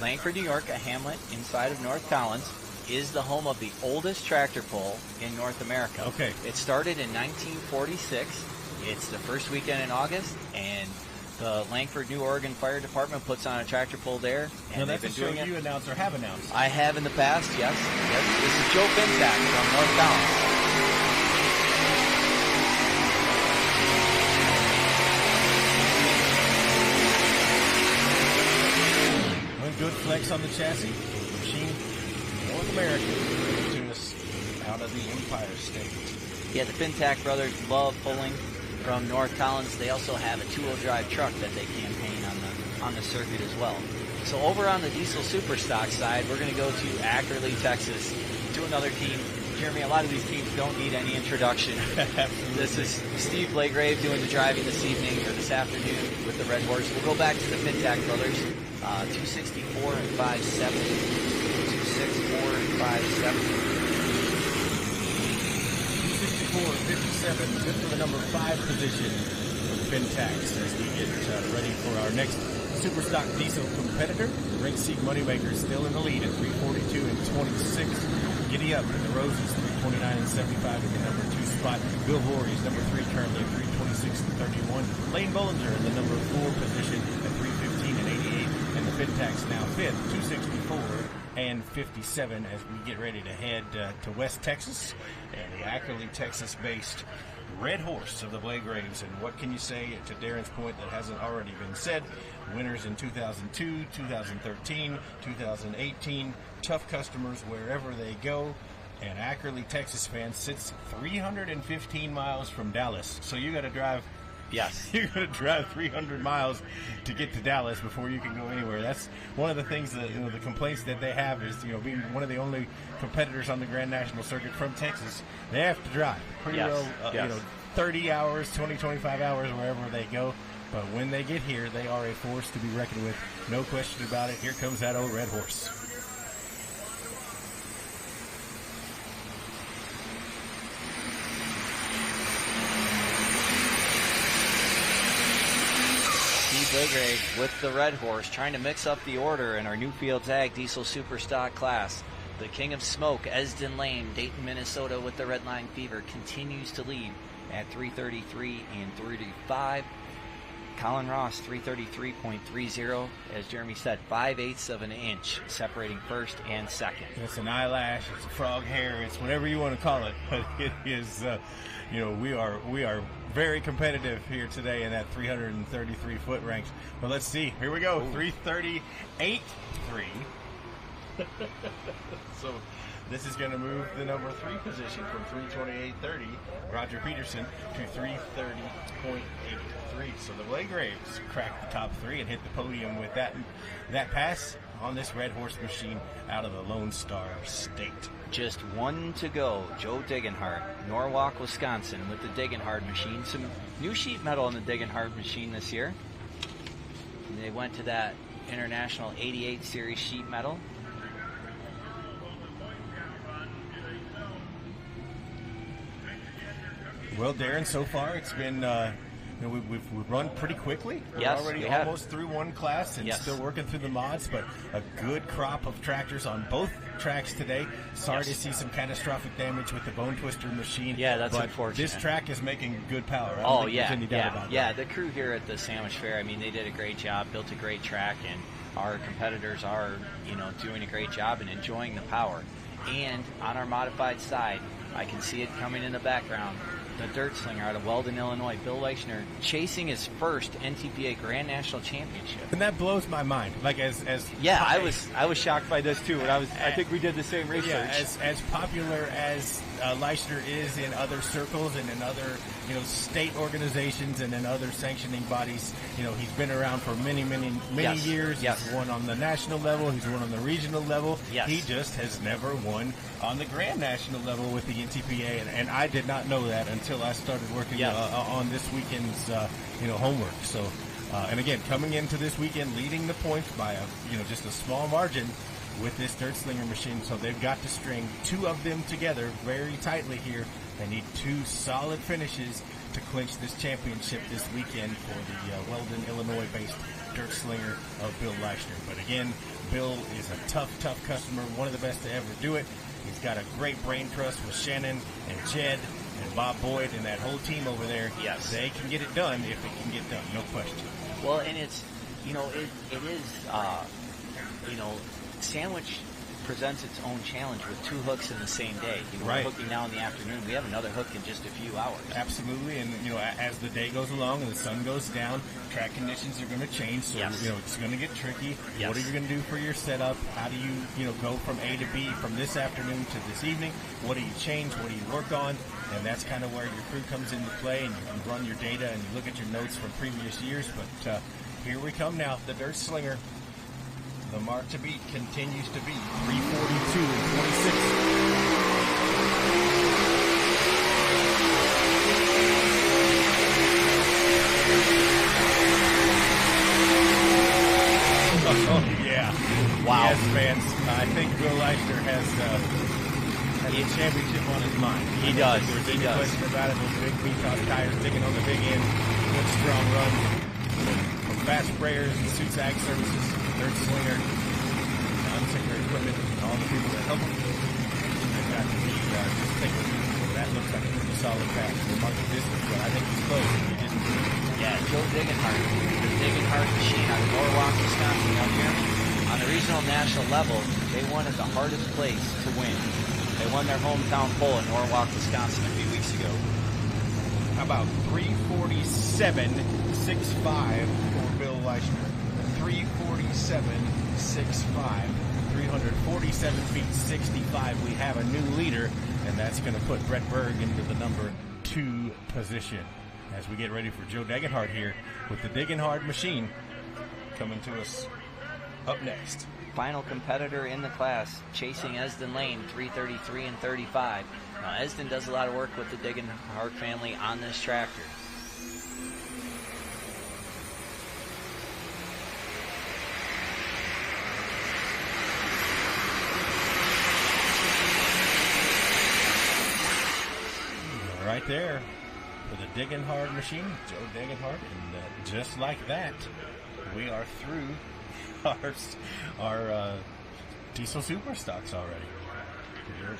Langford, New York, a hamlet inside of North Collins, is the home of the oldest tractor pull in North America. Okay. It started in 1946. It's the first weekend in August, and the Langford, New Oregon Fire Department puts on a tractor pull there, and Now, they've that's been a show doing it. you announce or have announced. I have in the past, yes. This is Joe Fintak from North Collins. One good flex on the chassis. Machine, North American, to us out of the Empire State. Yeah, the Fintak brothers love pulling from North Collins. They also have a two-wheel drive truck that they campaign on the circuit as well. So over on the diesel superstock side, we're going to go to Ackerley, Texas, to another team. Jeremy, a lot of these teams don't need any introduction. This is Steve Blagrave doing the driving this evening or this afternoon with the Red Horse. We'll go back to the Fintak brothers, 264 and 570, 264 and 570. 264-57, good for the number 5 position for the Fintax as we get ready for our next Superstock diesel competitor. The Ring Seat Moneymaker is still in the lead at 342 and 26. Giddy Up in the Roses, 329 and 75 in the number 2 spot. Bill Voorhees, number 3, currently at 326 and 31. Lane Bollinger in the number 4 position at 315 and 88. And the Fintax now 5th, 264 and 57 as we get ready to head to West Texas and the Ackerley, Texas-based Red Horse of the Blagraves. And what can you say, to Darren's point that hasn't already been said? Winners in 2002, 2013, 2018, tough customers wherever they go. And Ackerley, Texas fan sits 315 miles from Dallas. So you got to drive. Yes. You're going to drive 300 miles to get to Dallas before you can go anywhere. That's one of the things that, the complaints that they have is, being one of the only competitors on the Grand National Circuit from Texas, they have to drive pretty well, 30 hours, 20, 25 hours wherever they go. But when they get here, they are a force to be reckoned with. No question about it. Here comes that old Red Horse. Blagrave with the Red Horse, trying to mix up the order in our Newfields Ag Diesel Superstock class. The King of Smoke, Esden Lane, Dayton, Minnesota, with the Red Line Fever, continues to lead at 333 and 35. Colin Ross, 333.30. As Jeremy said, 5/8 of an inch separating first and second. It's an eyelash, it's a frog hair, it's whatever you want to call it. But it is, we are very competitive here today in that 333 foot ranks. But let's see. Here we go. 338.3. So this is going to move the number 3 position from 328.30, Roger Peterson, to 330.83. So the Blagraves cracked the top 3 and hit the podium with that pass on this Red Horse machine out of the Lone Star State. Just one to go. Joe Degenhardt, Norwalk, Wisconsin, with the Degenhardt machine. Some new sheet metal on the Degenhardt machine this year. And they went to that International 88 Series sheet metal. Well, Darren, so far it's been we've run pretty quickly. Yes, We're already we have. almost through one class and still working through the mods, but a good crop of tractors on both tracks today. Sorry to see some catastrophic damage with the Bone Twister machine. Yeah, that's but unfortunate. This track is making good power. I don't Oh, think there's any doubt about that. The crew here at the Sandwich Fair, I mean, they did a great job, built a great track, and our competitors are, doing a great job and enjoying the power. And on our modified side, I can see it coming in the background. The Dirt Slinger out of Weldon, Illinois, Bill Leichner, chasing his first NTPA Grand National Championship. And that blows my mind. Like I was shocked by this too. I think we did the same research. Yeah, as popular as Leichner is in other circles and in other state organizations and in other sanctioning bodies, he's been around for many years. Yes. He's won on the national level. He's won on the regional level. Yes. He just has never won on the grand national level with the NTPA, and I did not know that until I started working on this weekend's homework. So, and again, coming into this weekend, leading the points by just a small margin with this Dirt Slinger machine. So they've got to string two of them together very tightly here. They need two solid finishes to clinch this championship this weekend for the Weldon, Illinois-based Dirt Slinger of Bill Leichner. But again, Bill is a tough customer, one of the best to ever do it. He's got a great brain trust with Shannon and Jed and Bob Boyd and that whole team over there. Yes. They can get it done if it can get done, no question. Well, and it's, it is, Sandwich presents its own challenge with two hooks in the same day. Right. We're hooking now in the afternoon. We have another hook in just a few hours. Absolutely, and as the day goes along and the sun goes down, track conditions are going to change. So Yes. It's going to get tricky. Yes. What are you going to do for your setup? How do you go from A to B from this afternoon to this evening? What do you change? What do you work on? And that's kind of where your crew comes into play, and you can run your data and you look at your notes from previous years. But here we come now, the Dirt Slinger. The mark to beat continues to be 3:42 and 26. Oh, yeah. Wow. Yes, fans. I think Bill Leichner has a championship on his mind. He does. There's He any does. question about it. Those big V-top tires digging on the big end. Good, strong run. From Fast Sprayers and Suits Ag Services, Dirt Slinger, non-secondary equipment, and all the people that help them. They've got to be, just take a look at what that looks like. A pretty solid pass. They mark the distance, but I think he's close. He didn't. Yeah, Joe Degenhardt, the Degenhardt machine out of Norwalk, Wisconsin. Now, Jeremy, on the regional national level, they won at the hardest place to win. They won their hometown pole in Norwalk, Wisconsin a few weeks ago. How about 347.65 for Bill Leichner? 347.65. 347 feet 65. We have a new leader, and that's going to put Brett Berg into the number 2 position. As we get ready for Joe Degenhardt here with the Degenhardt machine coming to us up next. Final competitor in the class, chasing Esden Lane, 333 and 35. Now, Esden does a lot of work with the Degenhardt family on this tractor. Right there for the Degenhardt machine, Joe Degenhardt, and just like that, we are through our diesel super stocks already.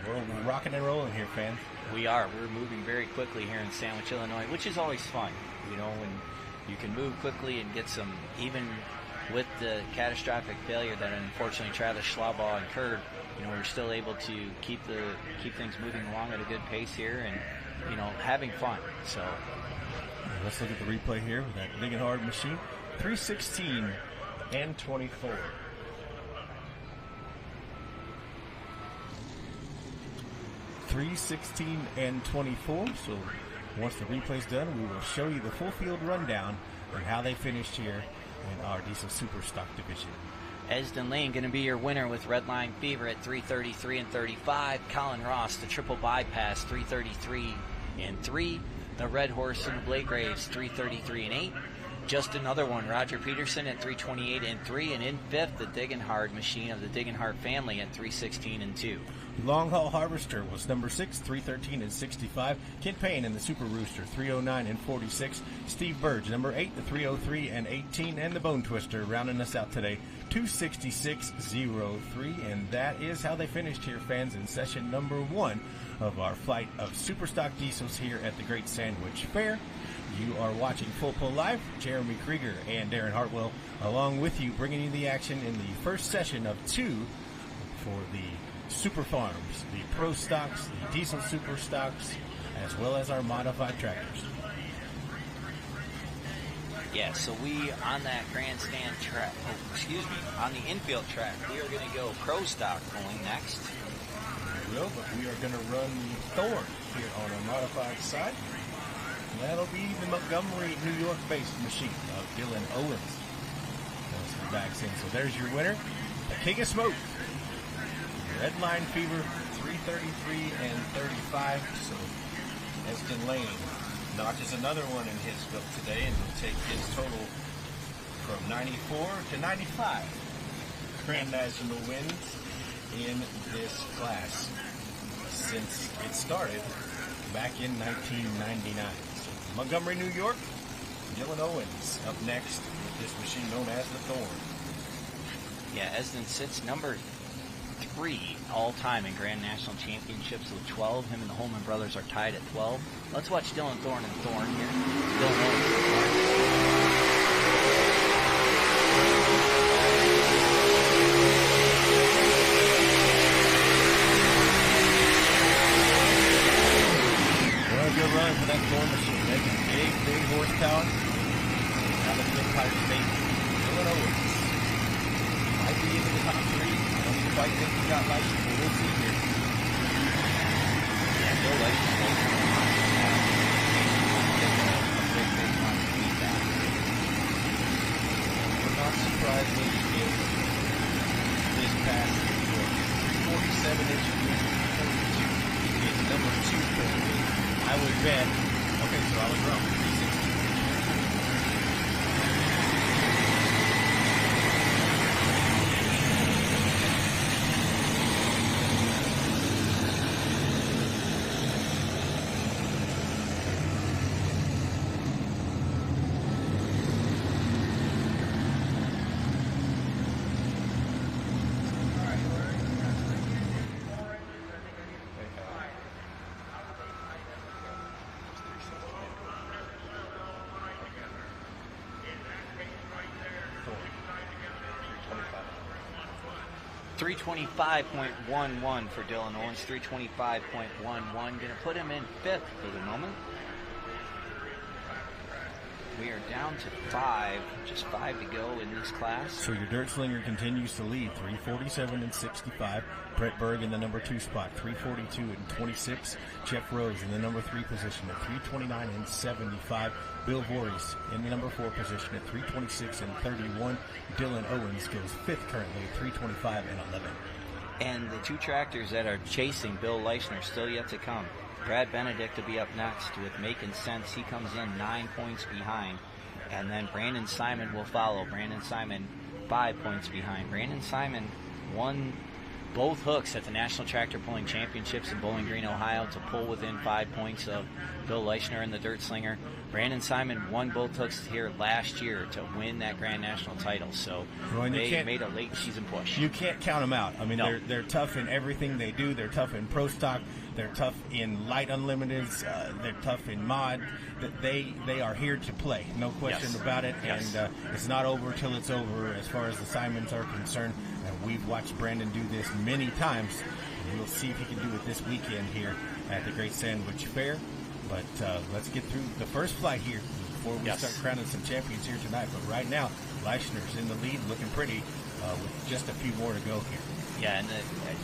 We're rocking and rolling here, fans. We are. We're moving very quickly here in Sandwich, Illinois, which is always fun. When you can move quickly and get some, even with the catastrophic failure that unfortunately Travis Schlaubaugh incurred, we're still able to keep things moving along at a good pace here and, having fun. So let's look at the replay here with that Degenhardt machine. 316 and 24. .316 and 24. So once the replay's done, we will show you the full field rundown and how they finished here in our diesel super stock division. Esden Lane going to be your winner with Redline Fever at 333 and 35. Colin Ross, the triple bypass, 333 and 3. The Red Horse and the Blake Graves, 333 and 8. Just another one, Roger Peterson at 328 and 3. And in fifth, the Degenhardt machine of the Degenhardt family at 316 and 2. Long Haul Harvester was number 6, 313 and 65. Kent Payne in the Super Rooster, 309 and 46. Steve Burge, number 8, the 303 and 18. And the Bone Twister rounding us out today, 266.03. And that is how they finished here, fans, in session number 1 of our flight of Superstock Diesels here at the Great Sandwich Fair. You are watching Full Pull Live. Jeremy Krieger and Darren Hartwell along with you, bringing you the action in the first session of 2 for the super farms, the pro stocks, the diesel super stocks, as well as our modified tractors. Yeah, so we, on that grandstand track, on the infield track, we are going to go pro stock pulling next. We will, but we are going to run the Thorn here on our modified side. And that'll be the Montgomery, New York-based machine of Dylan Owens. That's the backs in. So there's your winner, the King of Smoke. Red Line Fever, 333 and 35. So Eston Lane notches another one in his book today and will take his total from 94 to 95 Grand National wins in this class since it started back in 1999. So Montgomery, New York, Dylan Owens up next with this machine known as the Thorn. Yeah, Esden sits number 3 all-time in Grand National Championships with 12. Him and the Holman brothers are tied at 12. Let's watch Dylan Thorn and Thorn here. Dylan Well, good run for that Thorn machine. Making big horsepower out of the Empire State. Dylan Owens might be into the top 3. I don't quite think he got licensed, but we'll see here. Yeah, Bill Leishman. Would not surprise me if this pass 47-inch wheel 42 is number 2 currently. I would bet. Okay, so I was wrong. 360. 325.11 for Dylan Owens, 325.11. Going to put him in 5th for the moment. We are down to 5, just 5 to go in this class. So your dirt slinger continues to lead, 347 and 65. Brett Berg in the number 2 spot, 342 and 26. Jeff Rose in the number 3 position at 329 and 75. Bill Voorhees in the number 4 position at 326 and 31. Dylan Owens goes 5th currently at 325 and 11. And the 2 tractors that are chasing Bill Leishner still yet to come. Brad Benedict will be up next with Making Sense. He comes in 9 points behind. And then Brandon Simon will follow. Brandon Simon 5 points behind. Brandon Simon won both hooks at the National Tractor Pulling Championships in Bowling Green, Ohio, to pull within 5 points of Bill Leishner and the Dirt Slinger. Brandon Simon won both hooks here last year to win that Grand National title. So they made a late season push. You can't count them out. I mean, No. they're tough in everything they do. They're tough in pro stock. They're tough in light unlimiteds. They're tough in mod. They are here to play, no question about it. Yes. And it's not over till it's over as far as the Simons are concerned. And we've watched Brandon do this many times. And we'll see if he can do it this weekend here at the Great Sandwich Fair. But let's get through the first flight here before we start crowning some champions here tonight. But right now, Leishner's in the lead, looking pretty, with just a few more to go here. Yeah, and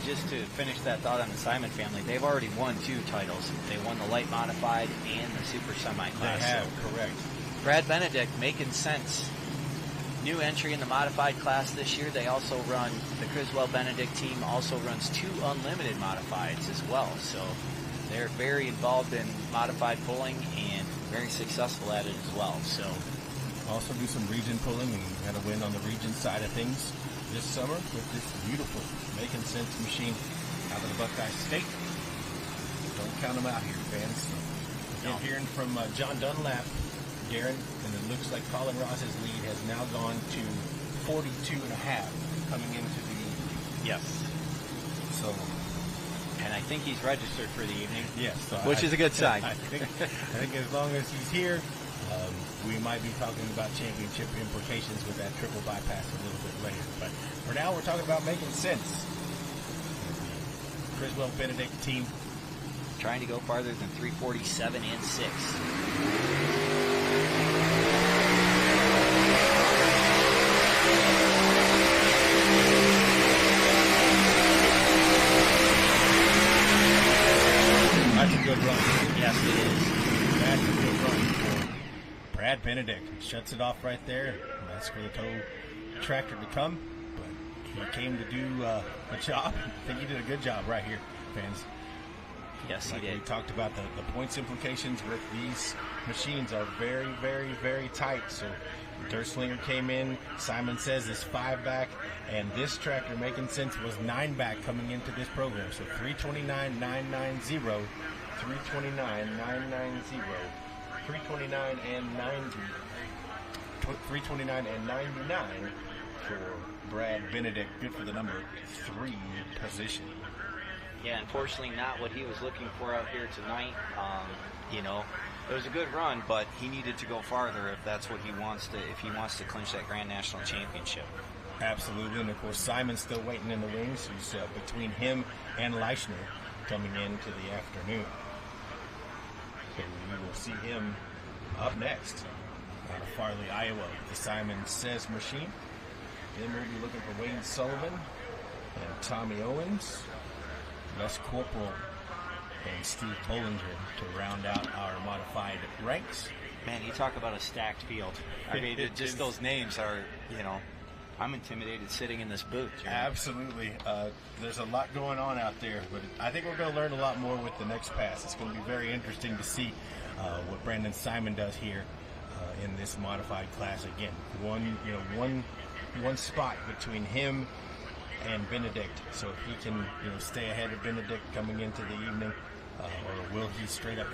just to finish that thought on the Simon family, they've already won 2 titles. They won the light modified and the super semi class. They have, correct. Brad Benedict, Making Sense. New entry in the modified class this year. They also run, the Criswell Benedict team also runs 2 unlimited modifieds as well. So they're very involved in modified pulling and very successful at it as well. So also do some region pulling and had a win on the region side of things this summer with this beautiful Making Sense machine out of the Buckeye State. Don't count them out here, fans. So, again, hearing from John Dunlap, Darren, and it looks like Colin Ross's lead has now gone to 42.5 coming into the evening. yes. So, And I think he's registered for the evening. yes. So Which is a good sign. I think as long as he's here, we might be talking about championship implications with that triple bypass a little bit later. But for now, we're talking about Making Sense. Criswell Benedict team. Trying to go farther than 3:47 and 6. That's a good run. Yes, it is. That's a good run for Brad Benedict. Shuts it off right there. That's for the tow tractor to come. But he came to do a job. I think he did a good job right here, fans. Yes, like he did. We talked about the points implications with these machines are very, very, very tight. So Derslinger came in. Simon says is 5 back, and this tractor, making sense, was 9 back coming into this program. So 329.990, 329.990, 329 and 90, 329 and 99 for Brad Benedict. Good for the number 3 position. Yeah, unfortunately not what he was looking for out here tonight. It was a good run, but he needed to go farther if that's what he wants to, if he wants to clinch that Grand National Championship. Absolutely, and of course Simon's still waiting in the wings. He's between him and Leichner coming into the afternoon. So we will see him up next out of Farley, Iowa, with the Simon Says machine. Then we'll be looking for Wayne Sullivan and Tommy Owens, Les Corporal, and Steve Bollinger to round out our modified ranks. Man, you talk about a stacked field. I mean, just those names are, I'm intimidated sitting in this booth. Absolutely. There's a lot going on out there, but I think we're going to learn a lot more with the next pass. It's going to be very interesting to see what Brandon Simon does here in this modified class. Again, one spot between him and Benedict. So if he can, stay ahead of Benedict coming into the evening, or will he straight up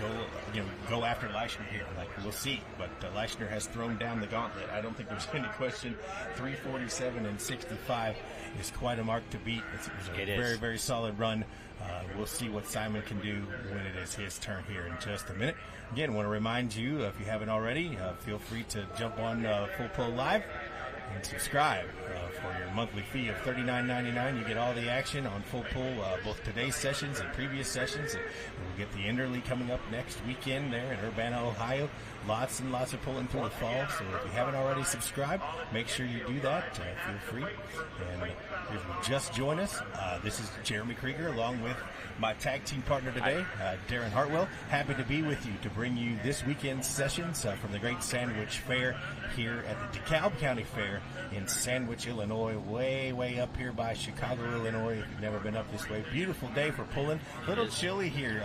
go after Leichner here? We'll see. But Leichner has thrown down the gauntlet. I don't think there's any question. 3:47 and 65 is quite a mark to beat. It was a very, very solid run. We'll see what Simon can do when it is his turn here in just a minute. Again, I want to remind you, if you haven't already, feel free to jump on Full Pull Live and subscribe for your monthly fee of $39.99. You get all the action on Full Pull, both today's sessions and previous sessions. And we'll get the Interly coming up next weekend there in Urbana, Ohio. Lots and lots of pulling through the fall. So if you haven't already subscribed, make sure you do that. Feel free. And if you just join us, this is Jeremy Krieger along with my tag team partner today, Darren Hartwell. Happy to be with you to bring you this weekend's sessions from the Great Sandwich Fair here at the DeKalb County Fair in Sandwich, Illinois, way up here by Chicago, Illinois. If you've never been up this way, beautiful day for pulling. A little chilly here,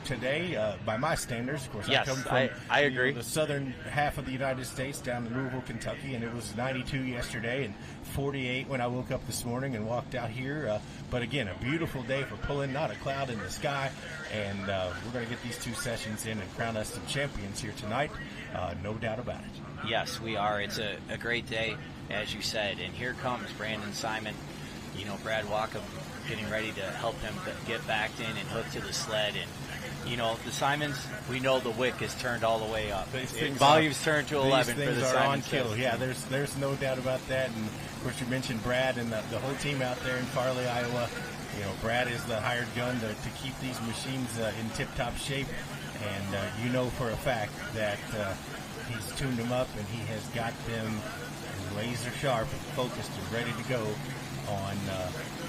today by my standards. Of course, yes, I come from I agree. The southern half of the United States down in Louisville, Kentucky, and it was 92 yesterday and 48 when I woke up this morning and walked out here. But again, a beautiful day for pulling, not a cloud in the sky, and we're going to get these 2 sessions in and crown us some champions here tonight, no doubt about it. Yes, we are. It's a great day, as you said, and here comes Brandon Simon. Brad Wackham getting ready to help him get backed in and hooked to the sled. And the Simons, we know the wick is turned all the way up. Volume's turned to 11 for the Simons. Yeah, there's no doubt about that. And of course, you mentioned Brad and the whole team out there in Farley, Iowa. Brad is the hired gun to keep these machines in tip-top shape. And for a fact that he's tuned them up and he has got them laser sharp and focused and ready to go on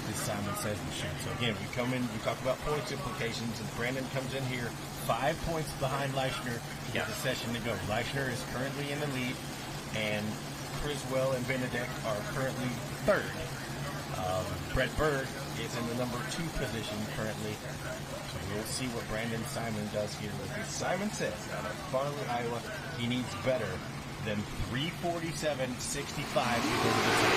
this Simon Says machine. So again, we come in, we talk about points implications, and Brandon comes in here 5 points behind Leichner with a session to go. Leichner is currently in the lead, and Criswell and Benedict are currently third. Brett Berg is in the number 2 position currently. So we'll see what Brandon Simon does here with this. Simon Says out of Farley, Iowa, he needs better than 3:47.65 to go to the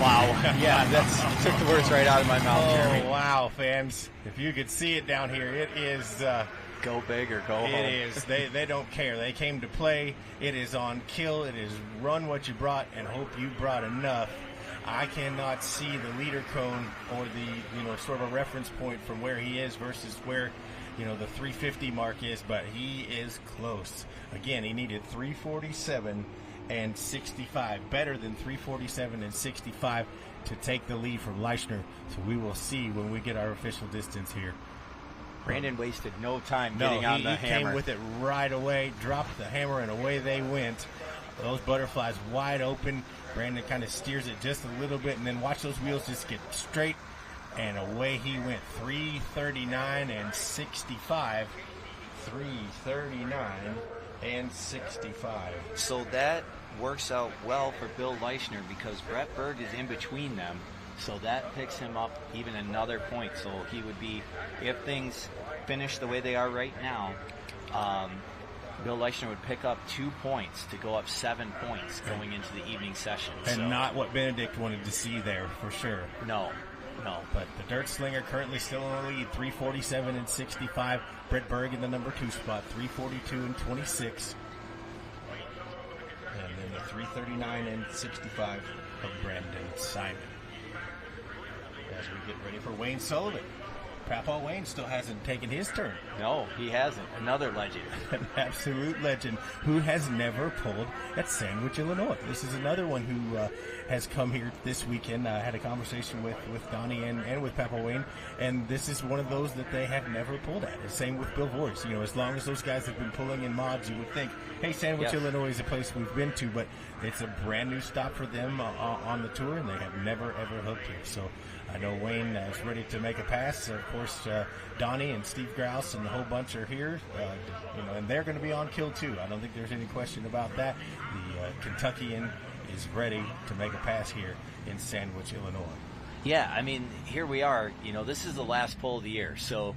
Wow. Yeah, that took the words right out of my mouth, Jeremy. Oh, wow, fans. If you could see it down here, it is... go big or go home. It is. They don't care. They came to play. It is on kill. It is run what you brought and hope you brought enough. I cannot see the leader cone or the, sort of a reference point from where he is versus where the 350 mark is, but he is close. Again, he needed 347 and 65, better than 347 and 65 to take the lead from Leischner. So we will see when we get our official distance here. Brandon wasted no time getting on the hammer. He came with it right away, dropped the hammer, and away they went. Those butterflies wide open. Brandon kind of steers it just a little bit, and then watch those wheels just get straight, and away he went. 339 and 65. 339 and 65. So that works out well for Bill Leischner because Brett Berg is in between them. So that picks him up even another point. So he would be, if things finish the way they are right now, Bill Leischner would pick up 2 points to go up 7 points going into the evening session. And not what Benedict wanted to see there, for sure. No. But the Dirt Slinger currently still in the lead, 347 and 65. Brett Berg in the number 2 spot, 342 and 26. And then the 339 and 65 of Brandon Simon. As we get ready for Wayne Sullivan. Papa Wayne still hasn't taken his turn. No, he hasn't. Another legend. An absolute legend who has never pulled at Sandwich, Illinois. This is another one who has come here this weekend. I had a conversation with Donnie and with Papa Wayne, and this is one of those that they have never pulled at. The same with Bill Voice. As long as those guys have been pulling in mods, you would think, hey, Sandwich, Illinois is a place we've been to, but it's a brand new stop for them on the tour, and they have never, ever hooked here. So I know Wayne is ready to make a pass. Of course, Donnie and Steve Grouse and the whole bunch are here, and they're going to be on kill too. I don't think there's any question about that. The Kentuckian is ready to make a pass here in Sandwich, Illinois. Yeah, I mean, here we are. This is the last pull of the year. So,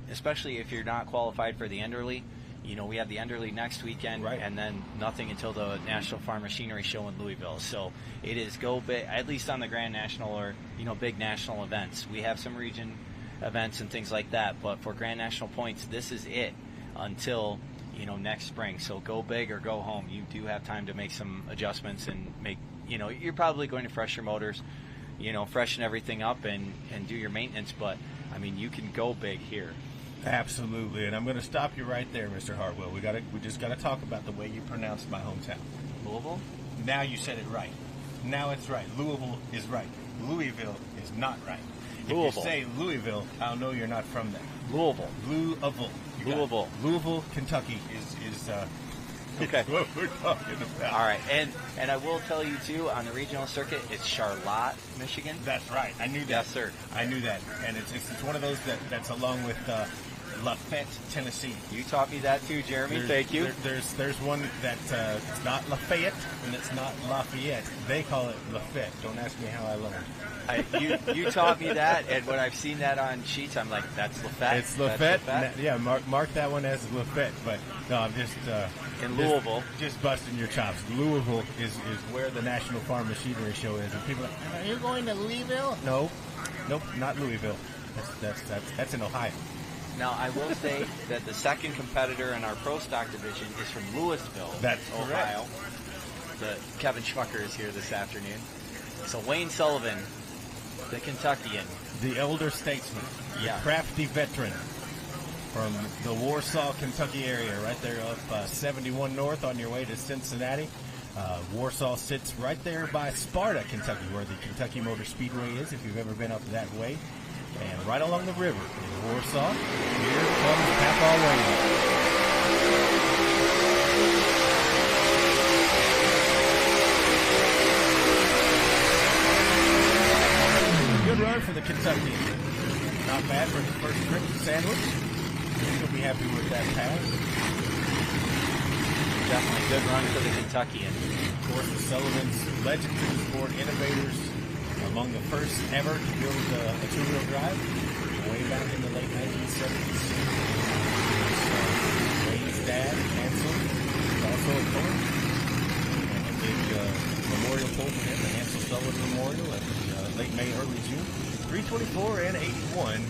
especially if you're not qualified for the Enderley, we have the Enderley next weekend, right, and then nothing until the National Farm Machinery Show in Louisville. So it is go big, at least on the Grand National or, big national events. We have some region events and things like that, but for Grand National points, this is it until, next spring. So go big or go home. You do have time to make some adjustments and make, you're probably going to fresh your motors, freshen everything up and do your maintenance, but, I mean, you can go big here. Absolutely, and I'm going to stop you right there, Mr. Hartwell. We just got to talk about the way you pronounced my hometown. Louisville? Now you said it right. Now it's right. Louisville is right. Louisville is not right. Louisville. If you say Louisville, I'll know you're not from there. Louisville. Louisville. Louisville, Kentucky is okay. what we're talking about. All right, and I will tell you too, on the regional circuit, it's Charlotte, Michigan. That's right. I knew that. Yes, sir. I knew that, and it's one of those that's along with Lafayette, Tennessee. You taught me that too, Jeremy. Thank you. There's one that it's not Lafayette and it's not Lafayette. They call it Lafayette. Don't ask me how I learned. You taught me that, and when I've seen that on sheets, I'm like, that's Lafayette. It's Lafayette. Yeah, mark that one as Lafayette. But no, I'm just in Louisville. Just busting your chops. Louisville is where the National Farm Machinery Show is, and people are like, are you going to Louisville? No, nope, not Louisville. That's in Ohio. Now, I will say that the second competitor in our Pro Stock division is from Louisville, Ohio. Kevin Schmucker is here this afternoon. So Wayne Sullivan, the Kentuckian. The elder statesman, the crafty veteran from the Warsaw, Kentucky area, right there up 71 North on your way to Cincinnati. Warsaw sits right there by Sparta, Kentucky, where the Kentucky Motor Speedway is, if you've ever been up that way. And right along the river in Warsaw, here comes Papa Wayne. Good run for the Kentuckian. Not bad for his first trip to Sandwich. He'll be happy with that pass. Definitely good run for the Kentuckian. Of course, the Sullivan's legends in the sport, innovators, among the first ever to build a two-wheel drive way back in the late 1970s. Wayne's dad, Hansel, is also a puller. And a big memorial pull for him, the Hansel Sullivan Memorial at the late May, early June. 324 and 81.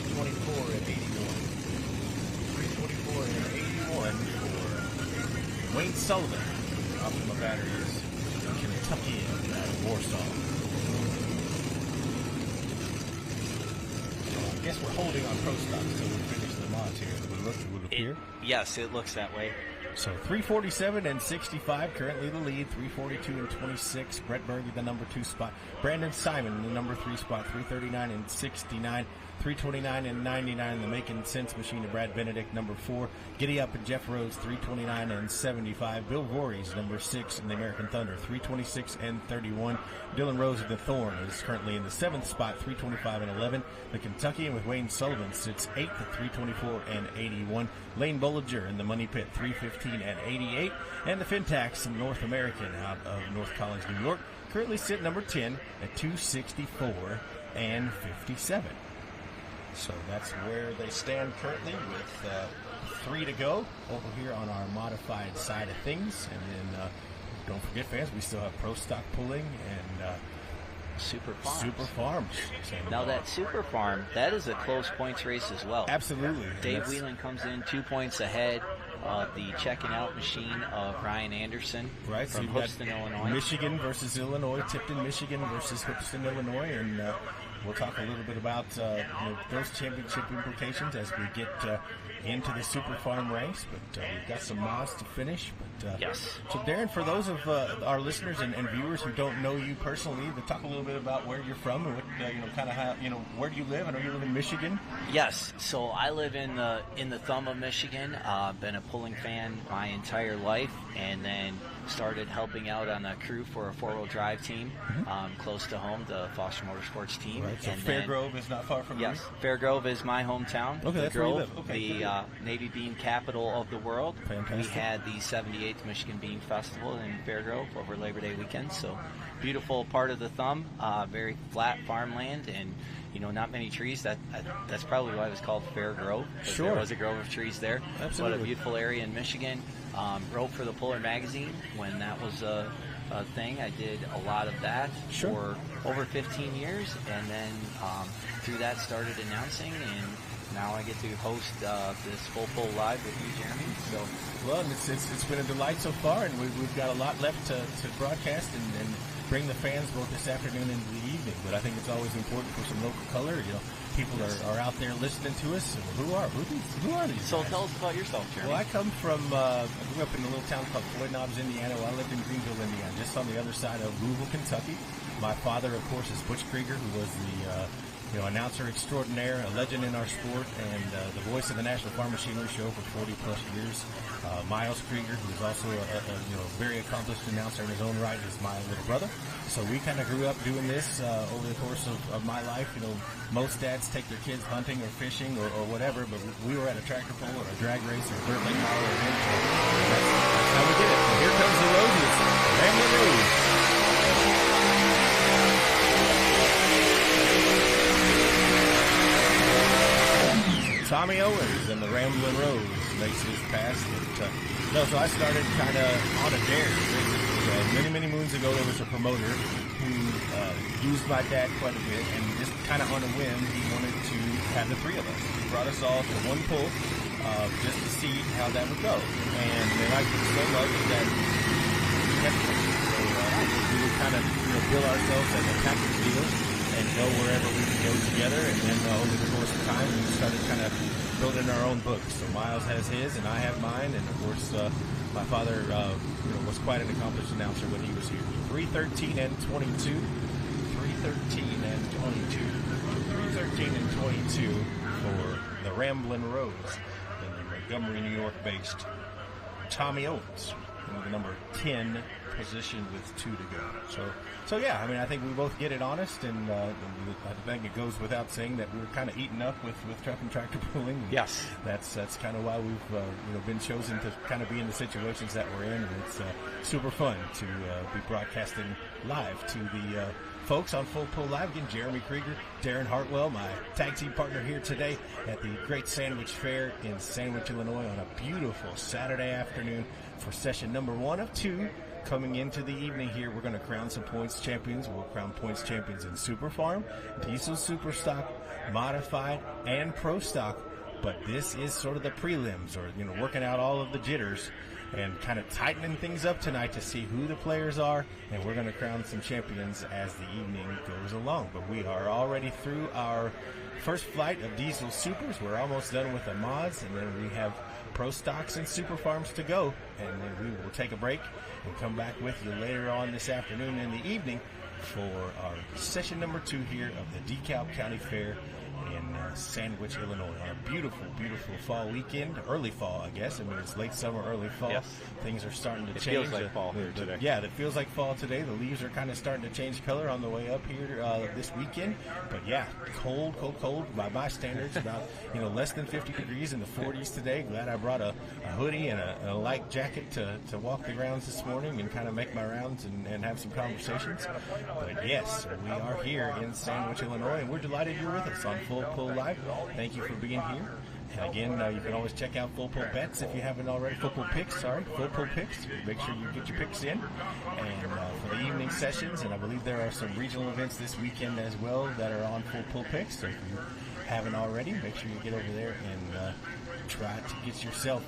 324 and 81. 324 and 81 for Wayne Sullivan. Optima Batteries, Kentucky and Warsaw. guess we're holding on pro stock until we finish the mods here. It would appear. Yes, it looks that way. So 347 and 65, currently the lead. 342 and 26, Brett Berge, the number 2 spot. Brandon Simon, the number 3 spot. 339 and 69. 329 and 99, the Making Sense Machine of Brad Benedict, number 4. Giddy Up and Jeff Rose, 329 and 75. Bill Voorhees, number 6 in the American Thunder, 326 and 31. Dylan Rose of the Thorn is currently in the 7th spot, 325 and 11. The Kentuckian with Wayne Sullivan sits 8th at 324 and 81. Lane Bollinger in the Money Pit, 315 and 88. And the Fintax North American out of North College, New York, currently sit number 10 at 264 and 57. So that's where they stand currently with 3 to go over here on our modified side of things. And then don't forget, fans, we still have pro stock pulling and Super Farms. Super Farms. Now that Super Farm, that is a close points race as well. Absolutely. Dave Whelan comes in 2 points ahead of the checking out machine of Ryan Anderson right, from so Hoopston, Illinois. Michigan versus Illinois, Tipton, Michigan versus Hoopston, Illinois, and we'll talk a little bit about those championship implications as we get into the Super Farm race. But we've got some mods to finish. But yes. So Darren, for those of our listeners and viewers who don't know you personally, but talk a little bit about where you're from and what kind of how where do you live? I know you live in Michigan. Yes. So I live in the thumb of Michigan. Been a pulling fan my entire life, and then started helping out on a crew for a 4-wheel drive team close to home, the Foster Motorsports team. Right, so Fairgrove is not far from you? Yes, Fairgrove is my hometown. Okay, that's where you live. Okay, the Navy Bean capital of the world. Fantastic. We had the 78th Michigan Bean Festival in Fairgrove over Labor Day weekend, so beautiful part of the thumb, very flat farmland, and not many trees. That's probably why it was called Fairgrove. Sure. There was a grove of trees there. Absolutely. What a beautiful area in Michigan. Wrote for the Puller magazine when that was a thing. I did a lot of that for over 15 years, and then through that started announcing, and now I get to host this Full Pull Live with you, Jeremy. So, well, it's been a delight so far, and we've got a lot left to broadcast and bring the fans both this afternoon and the evening. But I think it's always important for some local color. People are out there listening to us. Who are these? So guys? tell us about yourself, Jeremy. Well, I come from, I grew up in a little town called Floyd Knobs, Indiana. Well, I lived in Greenville, Indiana, just on the other side of Louisville, Kentucky. My father, of course, is Butch Krieger, who was the announcer extraordinaire, a legend in our sport, and the voice of the National Farm Machinery Show for 40-plus years. Miles Krieger, who is also a very accomplished announcer in his own right, is my little brother. So we kind of grew up doing this over the course of my life. Most dads take their kids hunting or fishing or whatever, but we were at a tractor pull or a drag race or a dirt lake mile event. That's how we did it. So here comes the Roses, Ramblin' Rose. Tommy Owens and the Ramblin' Rose makes his pass. So I started kind of on a dare. Many moons ago, there was a promoter who used my dad quite a bit, and just kind of on a whim, he wanted to have the 3 of us. He brought us all to one pull just to see how that would go. And they liked it so much that we kept it. So we would kind of bill ourselves as a package deal and go wherever we could go together. And then over the course of time, we started kind of building our own books. So Miles has his, and I have mine. And of course, my father was quite an accomplished announcer when he was here. 313 and 22. 313 and 22. 313 and 22 for the Ramblin' Rose in the Montgomery, New York-based Tommy Owens in the number 10 position with 2 to go. So yeah, I think we both get it honest, and I think it goes without saying that we were kind of eaten up with truck and tractor pulling. Yes, that's kind of why we've been chosen to kind of be in the situations that we're in, and it's super fun to be broadcasting live to the folks on Full Pull Live. Again, Jeremy Krieger, Darren Hartwell, my tag team partner here today at the Great Sandwich Fair in Sandwich, Illinois, on a beautiful Saturday afternoon for session number 1 of 2. Coming into the evening here, we're going to crown some points champions. We'll crown points champions in Super Farm, Diesel Super Stock, Modified, and Pro Stock. But this is sort of the prelims, or working out all of the jitters and kind of tightening things up tonight to see who the players are, and we're going to crown some champions as the evening goes along. But we are already through our first flight of diesel supers. We're almost done with the mods, and then we have pro stocks and super farms to go, and then we will take a break and come back with you later on this afternoon and the evening for our session number 2 here of the DeKalb County Fair in Sandwich, Illinois, on a beautiful, beautiful fall weekend. Early fall, I guess. I mean, it's late summer, early fall. Yes. Things are starting to change. It feels like fall here today. Yeah, it feels like fall today. The leaves are kind of starting to change color on the way up here this weekend. But yeah, cold, cold, cold by my standards. About less than 50 degrees in the 40s today. Glad I brought a hoodie and a light jacket to walk the grounds this morning and kind of make my rounds and have some conversations. But yes, we are here in Sandwich, Illinois, and we're delighted you're with us on Full Pull Live. Thank you for being here. And again, you can always check out Full Pull Bets if you haven't already. Full Pull Picks. Make sure you get your picks in. And for the evening sessions, and I believe there are some regional events this weekend as well that are on Full Pull Picks. So if you haven't already, make sure you get over there and try to get yourself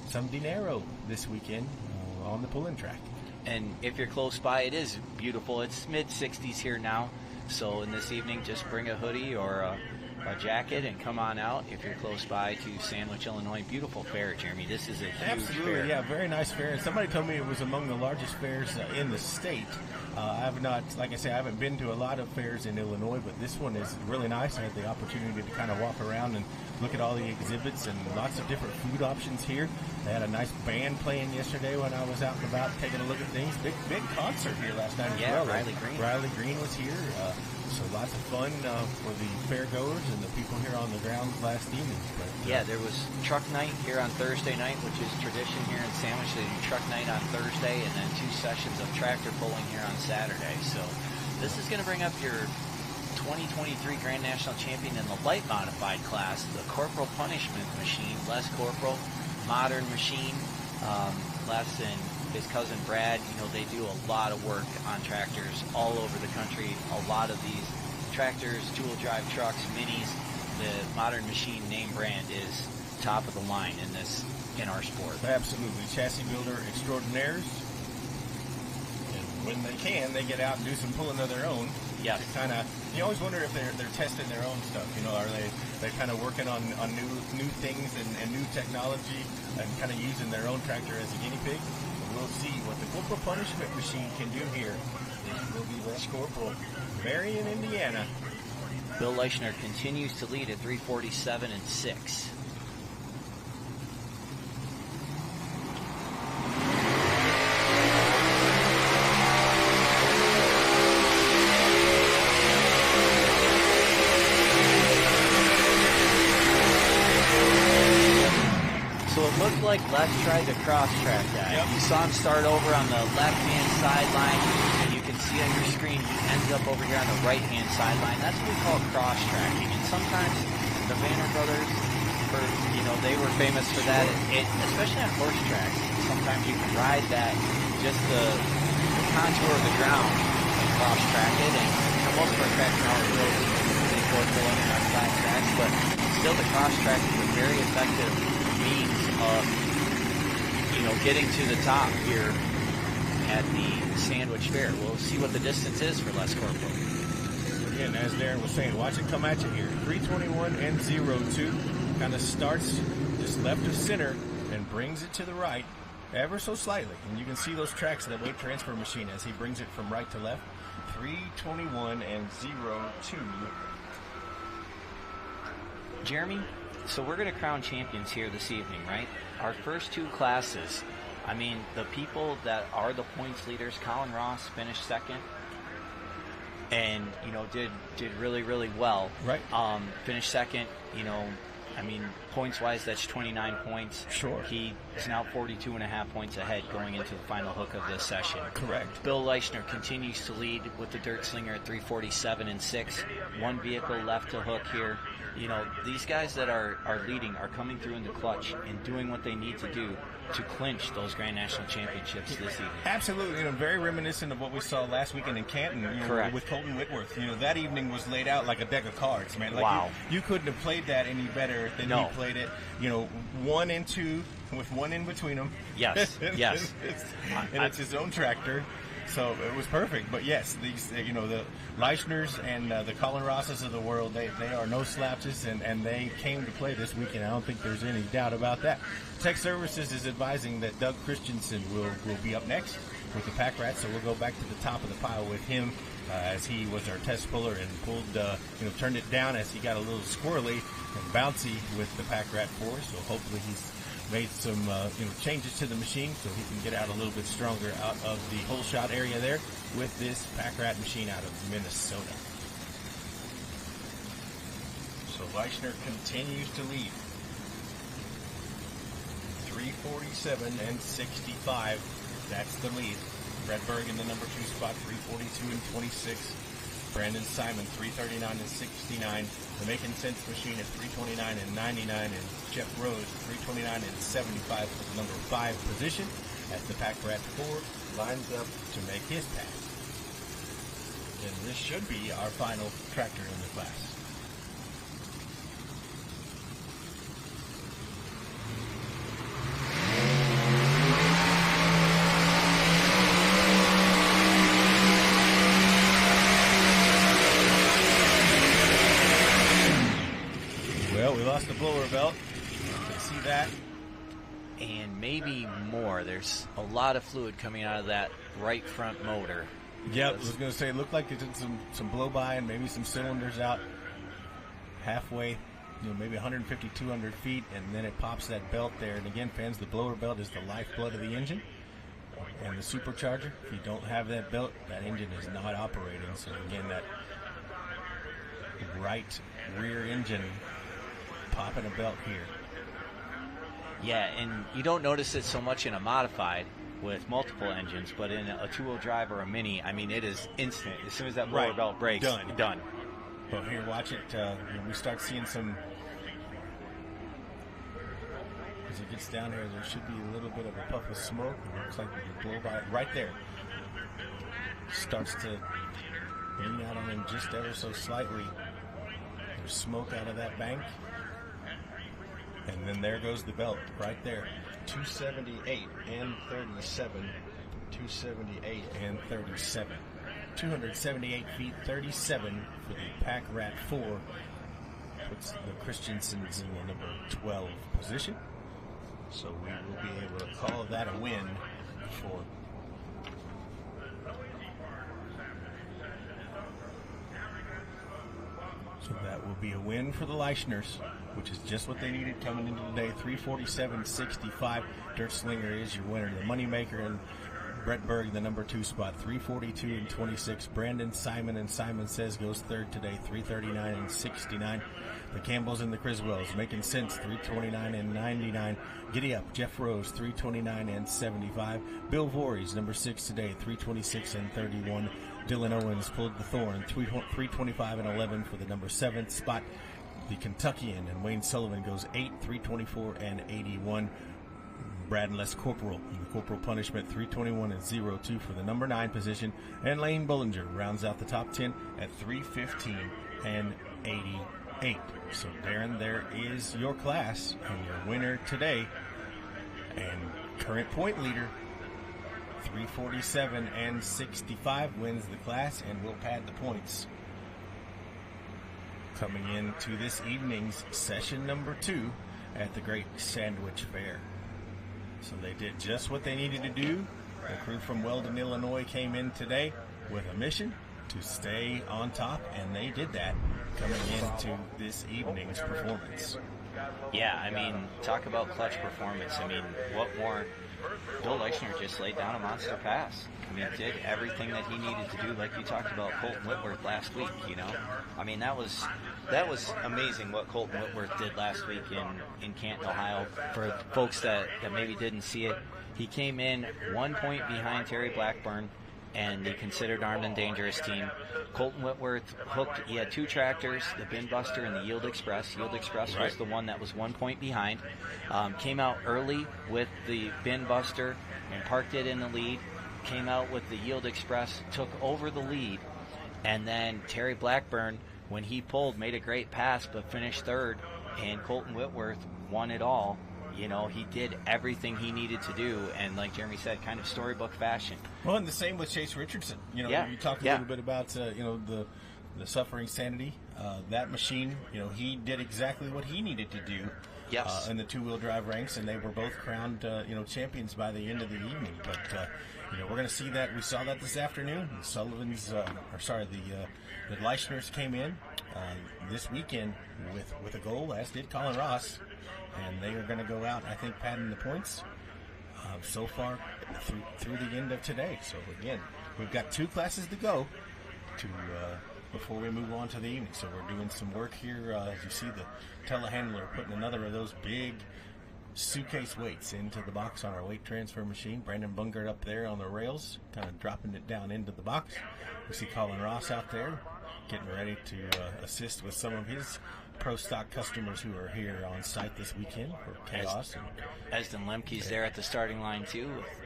some dinero this weekend on the pulling track. And if you're close by, it is beautiful. It's mid-60s here now. So in this evening, just bring a hoodie or a jacket and come on out if you're close by to Sandwich, Illinois. Beautiful fair, Jeremy. This is a huge Absolutely, fair. Yeah, very nice fair. And somebody told me it was among the largest fairs in the state. I have not, like I say, I haven't been to a lot of fairs in Illinois, but this one is really nice. I had the opportunity to kind of walk around and look at all the exhibits and lots of different food options here. They had a nice band playing yesterday when I was out and about taking a look at things. Big concert here last night as well. Riley Green. Riley Green was here. So lots of fun for the fairgoers and the people here on the grounds last evening. But, yeah, there was truck night here on Thursday night, which is tradition here in Sandwich. They do truck night on Thursday and then 2 sessions of tractor pulling here on Saturday. So this is going to bring up your 2023 Grand National Champion in the light modified class, the Corporal Punishment Machine, Les Corporal, modern machine. Les and his cousin Brad, they do a lot of work on tractors all over the country. A lot of these tractors, dual drive trucks, minis, the modern machine name brand is top of the line in our sport. Absolutely. Chassis builder extraordinaires. And when they can, they get out and do some pulling of their own. Yes. You always wonder if they're testing their own stuff. Are they kind of working on new things and new technology and kind of using their own tractor as a guinea pig? We'll see what the Corporal Punishment Machine can do here. This will be Les Corporal, Marion, Indiana. Bill Leichner continues to lead at 347 and 6. Looked like Les tried to cross-track that. Yep. You saw him start over on the left-hand sideline, and you can see on your screen he ends up over here on the right-hand sideline. That's what we call cross-tracking. And sometimes the Vanner brothers, they were famous for that, especially on horse tracks. Sometimes you can ride that, just the contour of the ground, and cross-track it. And most of our tracks now are really pulling on flat tracks, but still the cross-track is a very effective means of getting to the top here at the Sandwich Fair. We'll see what the distance is for Les Corporal. Again, as Darren was saying, watch it come at you here. 321 and 02 kind of starts just left of center and brings it to the right ever so slightly. And you can see those tracks of the weight transfer machine as he brings it from right to left. 321 and 02. Jeremy, so we're going to crown champions here this evening, right? Our first 2 classes, the people that are the points leaders, Colin Ross finished second and, did really, really well. Right. Finished second, points-wise, that's 29 points. Sure. He is now 42.5 points ahead going into the final hook of this session. Correct. Bill Leichner continues to lead with the Dirt Slinger at 347 and 6. 1 vehicle left to hook here. These guys that are leading are coming through in the clutch and doing what they need to do to clinch those Grand National Championships this evening. Absolutely, very reminiscent of what we saw last weekend in Canton. Correct. With Colton Whitworth. That evening was laid out like a deck of cards, man. Like wow. You couldn't have played that any better than he played it. 1 and 2 with one in between them. Yes, yes. And it's his own tractor, so it was perfect. But yes, these the Leichners and the Colin Rosses of the world, they are no slouches, and they came to play this weekend. I don't think there's any doubt about that. Tech Services is advising that Doug Christensen will be up next with the Pack Rat, so we'll go back to the top of the pile with him as he was our test puller and pulled, turned it down as he got a little squirrely and bouncy with the Pack Rat 4. So hopefully he's made some changes to the machine so he can get out a little bit stronger out of the hole shot area there with this Pack Rat machine out of Minnesota. So Leichner continues to lead. 347 and 65. That's the lead. Redberg in the number 2 spot, 342 and 26. Brandon Simon, 339 and 69. The Making Sense machine at 329 and 99. And Jeff Rose, 329 and 75 for the number 5 position as the Pack Rat 4 lines up to make his pass. And this should be our final tractor in the class. Lost the blower belt. You can see that. And maybe more. There's a lot of fluid coming out of that right front motor. Yep, I was going to say, it looked like it did some blow by and maybe some cylinders out halfway, maybe 150, 200 feet, and then it pops that belt there. And again, fans, the blower belt is the lifeblood of the engine and the supercharger. If you don't have that belt, that engine is not operating. So again, that right rear engine popping a belt here. Yeah, and you don't notice it so much in a modified with multiple engines, but in a two-wheel drive or a Mini, I mean, it is instant. As soon as that blower belt breaks, done. But here, watch it. We start seeing some. As it gets down here, there should be a little bit of a puff of smoke. It looks like we blow by it right there. Starts to lean out on him just ever so slightly. There's smoke out of that bank. And then there goes the belt right there. 278 and 37. 278 and 37. 278 feet, 37 for the Pack Rat 4. Puts the Christensens in the number 12 position. So we will be able to call that a win for So that will be a win for the Leichners, which is just what they needed coming into today. 347.65. Dirt Slinger is your winner. The Moneymaker and Brett Berg, the number 2 spot. 342 and 26. Brandon Simon and Simon Says goes third today. 339 and 69. The Campbells and the Criswells Making Sense. 329 and 99. Giddy Up, Jeff Rose, 329 and 75. Bill Voorhees, number 6 today. 326 and 31. Dylan Owens pulled the Thorn, 325 and 11 for the number 7th spot. The Kentuckian and Wayne Sullivan goes 8, 324 and 81. Brad and Les Corporal in the Corporal Punishment, 321 and 02 for the number 9 position. And Lane Bullinger rounds out the top 10 at 315 and 88. So Darren, there is your class and your winner today and current point leader. 347 and 65 wins the class and will pad the points. Coming into this evening's session number 2 at the Great Sandwich Fair. So they did just what they needed to do. The crew from Weldon, Illinois came in today with a mission to stay on top, and they did that coming into this evening's performance. Yeah, I mean, talk about clutch performance. I mean, what more? Bill Leichner just laid down a monster pass. I mean, did everything that he needed to do, like you talked about Colton Whitworth last week, I mean, that was amazing what Colton Whitworth did last week in Canton, Ohio. For folks that maybe didn't see it, he came in 1 point behind Terry Blackburn and the considered armed and dangerous team. Colton Whitworth hooked, he had 2 tractors, the Bin Buster and the Yield Express. Yield Express was the one that was 1 point behind. Came out early with the Bin Buster and parked it in the lead. Came out with the Yield Express, took over the lead. And then Terry Blackburn, when he pulled, made a great pass but finished third. And Colton Whitworth won it all You know, he did everything he needed to do, and like Jeremy said, kind of storybook fashion. Well, and the same with Chase Richardson. You know, you talked a little bit about the suffering sanity. That machine, he did exactly what he needed to do. Yes. In the two-wheel drive ranks, and they were both crowned, champions by the end of the evening. But we're going to see that. We saw that this afternoon. The Leichners came in this weekend with a goal, as did Colin Ross, and they are going to go out, I think, padding the points so far through the end of today. So again, we've got 2 classes to go before we move on to the evening. So we're doing some work here. As you see, the telehandler putting another of those big suitcase weights into the box on our weight transfer machine. Brandon Bungert up there on the rails, kind of dropping it down into the box. We see Colin Ross out there getting ready to assist with some of his pro stock customers who are here on site this weekend for Chaos. Esden Lemke's there at the starting line too, with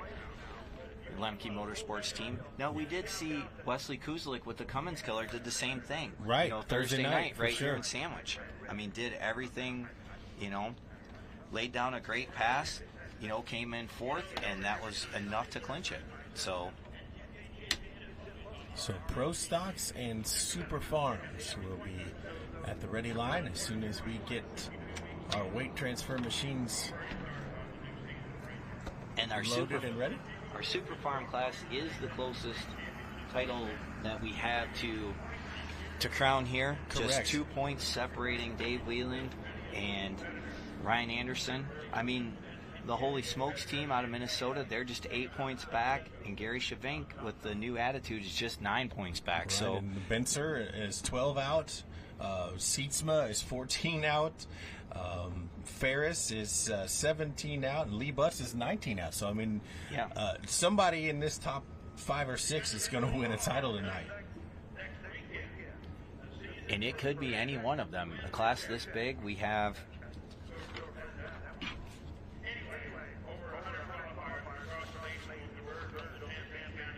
the Lemke Motorsports team. Now, we did see Wesley Kuzlik with the Cummins Killer did the same thing. Right. Thursday night right sure. here in Sandwich. I mean, did everything, laid down a great pass, came in 4th, and that was enough to clinch it. So Pro Stocks and Super Farms will be at the ready line as soon as we get our weight transfer machines and our loaded and ready. Our Super Farm class is the closest title that we have to crown here. Correct. Just 2 points separating Dave Wheeland and Ryan Anderson. I mean, the Holy Smokes team out of Minnesota, they're just 8 points back, and Gary Shavink with the new attitude is just 9 points back. Right, So and Benser is 12 out. Sietsma is 14 out. Ferris is 17 out, and Lee Butts is 19 out. So, I mean, somebody in this top 5 or 6 is going to win a title tonight. And it could be any one of them. A class this big, we have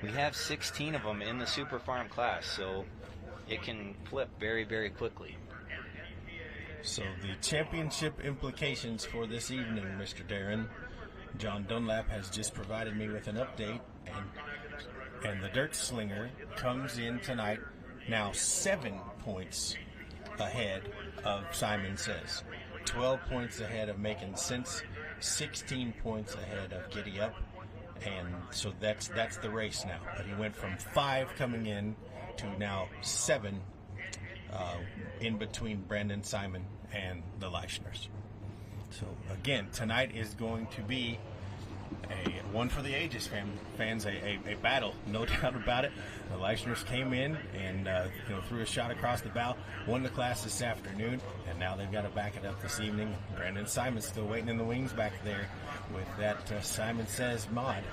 We have 16 of them in the Super Farm class, so it can flip very, very quickly. So the championship implications for this evening, Mr. Darren. John Dunlap has just provided me with an update, and the Dirt Slinger comes in tonight now 7 points ahead of Simon Says. 12 points ahead of Making Sense, 16 points ahead of Giddy Up. And so that's the race now. But he went from 5 coming in to now 7 in between Brandon, Simon, and the Leichners. So again, tonight is going to be a one for the ages, fans. A battle, no doubt about it. The Leichners came in and threw a shot across the bow, won the class this afternoon, and now they've got to back it up this evening. Brandon Simon's still waiting in the wings back there with that Simon Says mod.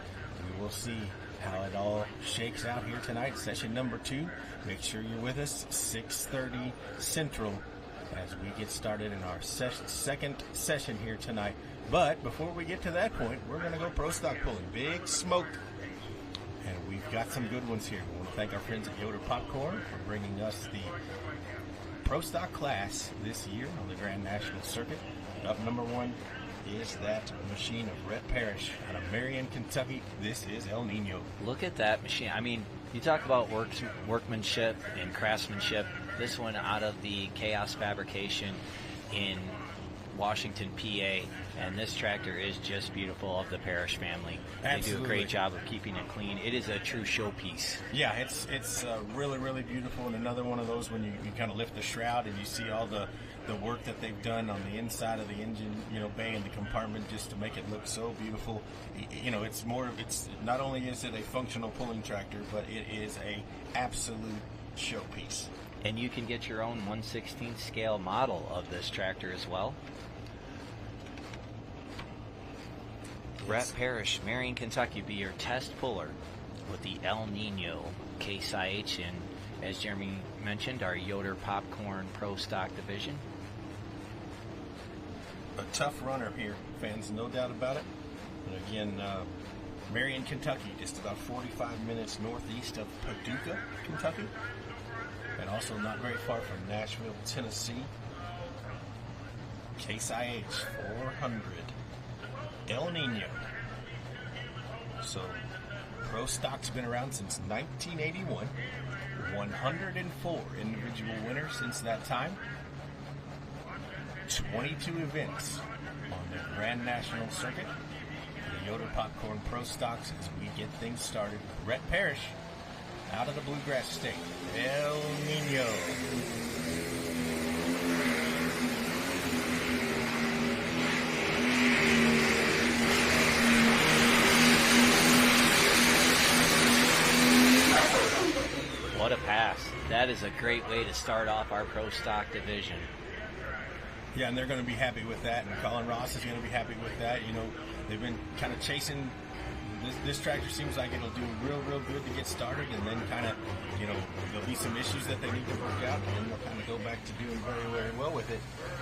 We will see how it all shakes out here tonight. Session number 2. Make sure you're with us 6:30 Central as we get started in our second session here tonight. But before we get to that point, we're going to go pro stock pulling. Big smoke. And we've got some good ones here. We want to thank our friends at Yoder Popcorn for bringing us the pro stock class this year on the Grand National Circuit. Up number 1 is that machine of Rhett Parrish out of Marion, Kentucky. This is El Nino. Look at that machine. I mean, you talk about workmanship and craftsmanship. This one out of the Chaos Fabrication in Washington, PA, and this tractor is just beautiful, of the Parrish family. Absolutely. They do a great job of keeping it clean. It is a true showpiece. Yeah, it's really, really beautiful, and another one of those when you kind of lift the shroud and you see all the work that they've done on the inside of the engine, bay and the compartment, just to make it look so beautiful. It's not only is it a functional pulling tractor, but it is a absolute showpiece. And you can get your own 1/16 scale model of this tractor as well. Rhett Parrish, Marion, Kentucky, be your test puller with the El Nino Case IH in, as Jeremy mentioned, our Yoder Popcorn Pro Stock division. A tough runner here, fans, no doubt about it. And again, Marion, Kentucky, just about 45 minutes northeast of Paducah, Kentucky. And also not very far from Nashville, Tennessee. Case IH 400. El Nino. So, Pro Stock's been around since 1981. 104 individual winners since that time. 22 events on the Grand National Circuit. The Yoder Popcorn Pro Stocks as we get things started. Rhett Parrish out of the Bluegrass State. El Nino. What a pass. That is a great way to start off our Pro Stock division. Yeah, and they're going to be happy with that, and Colin Ross is going to be happy with that. You know, they've been kind of chasing. This tractor seems like it'll do real good to get started, and then kind of, you know, there'll be some issues that they need to work out, and then they'll kind of go back to doing very well with it.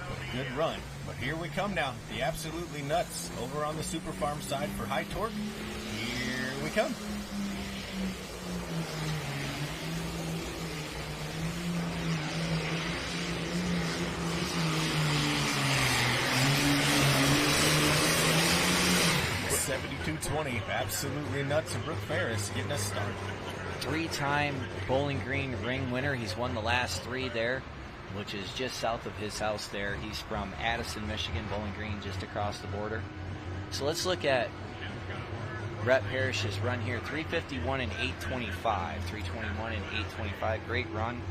But a good run. But here we come now. The Absolutely Nuts over on the Super Farm side for high torque. Here we come. .220, Absolutely Nuts, and Brooke Ferris getting us started. 3-time Bowling Green ring winner. He's won the last 3 there, which is just south of his house there. He's from Addison, Michigan, Bowling Green, just across the border. So let's look at Rhett Parrish's run here. 351 and 825. 321 and 825. Great run.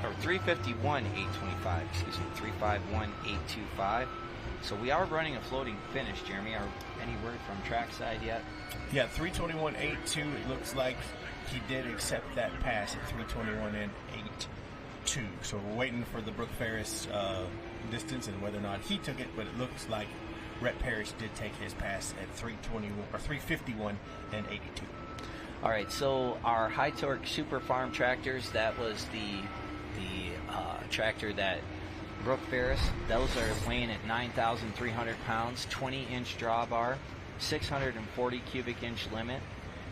Or 351, 825. Excuse me. 351, 825. So we are running a floating finish, Jeremy. Are any word from trackside yet? Yeah, 321.82. It looks like he did accept that pass at 321 and 8.2. So we're waiting for the Brooke Ferris distance and whether or not he took it. But it looks like Rhett Parrish did take his pass at 321 or 351 and 82. All right. So our high torque Super Farm tractors. That was the tractor that Brooke Ferris, those are weighing at 9,300 pounds, 20-inch drawbar, 640 cubic inch limit.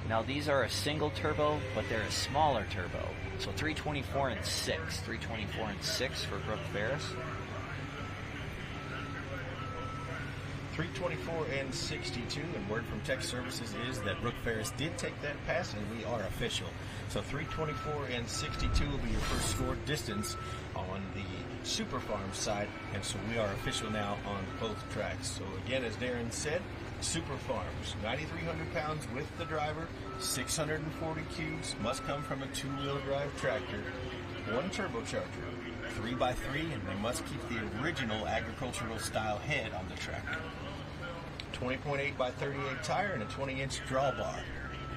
Now these are a single turbo, but they're a smaller turbo. So 324 and 6. 324 and 6 for Brooke Ferris. 324 and 62, and word from Tech Services is that Brooke Ferris did take that pass, and we are official. So 324 and 62 will be your first scored distance on the Super Farm side, and so we are official now on both tracks. So again, as Darren said, Super Farms, 9,300 pounds with the driver, 640 cubes, must come from a 2-wheel drive tractor, 1 turbocharger, 3x3, and they must keep the original agricultural style head on the tractor. 20.8 by 38 tire and a 20-inch drawbar.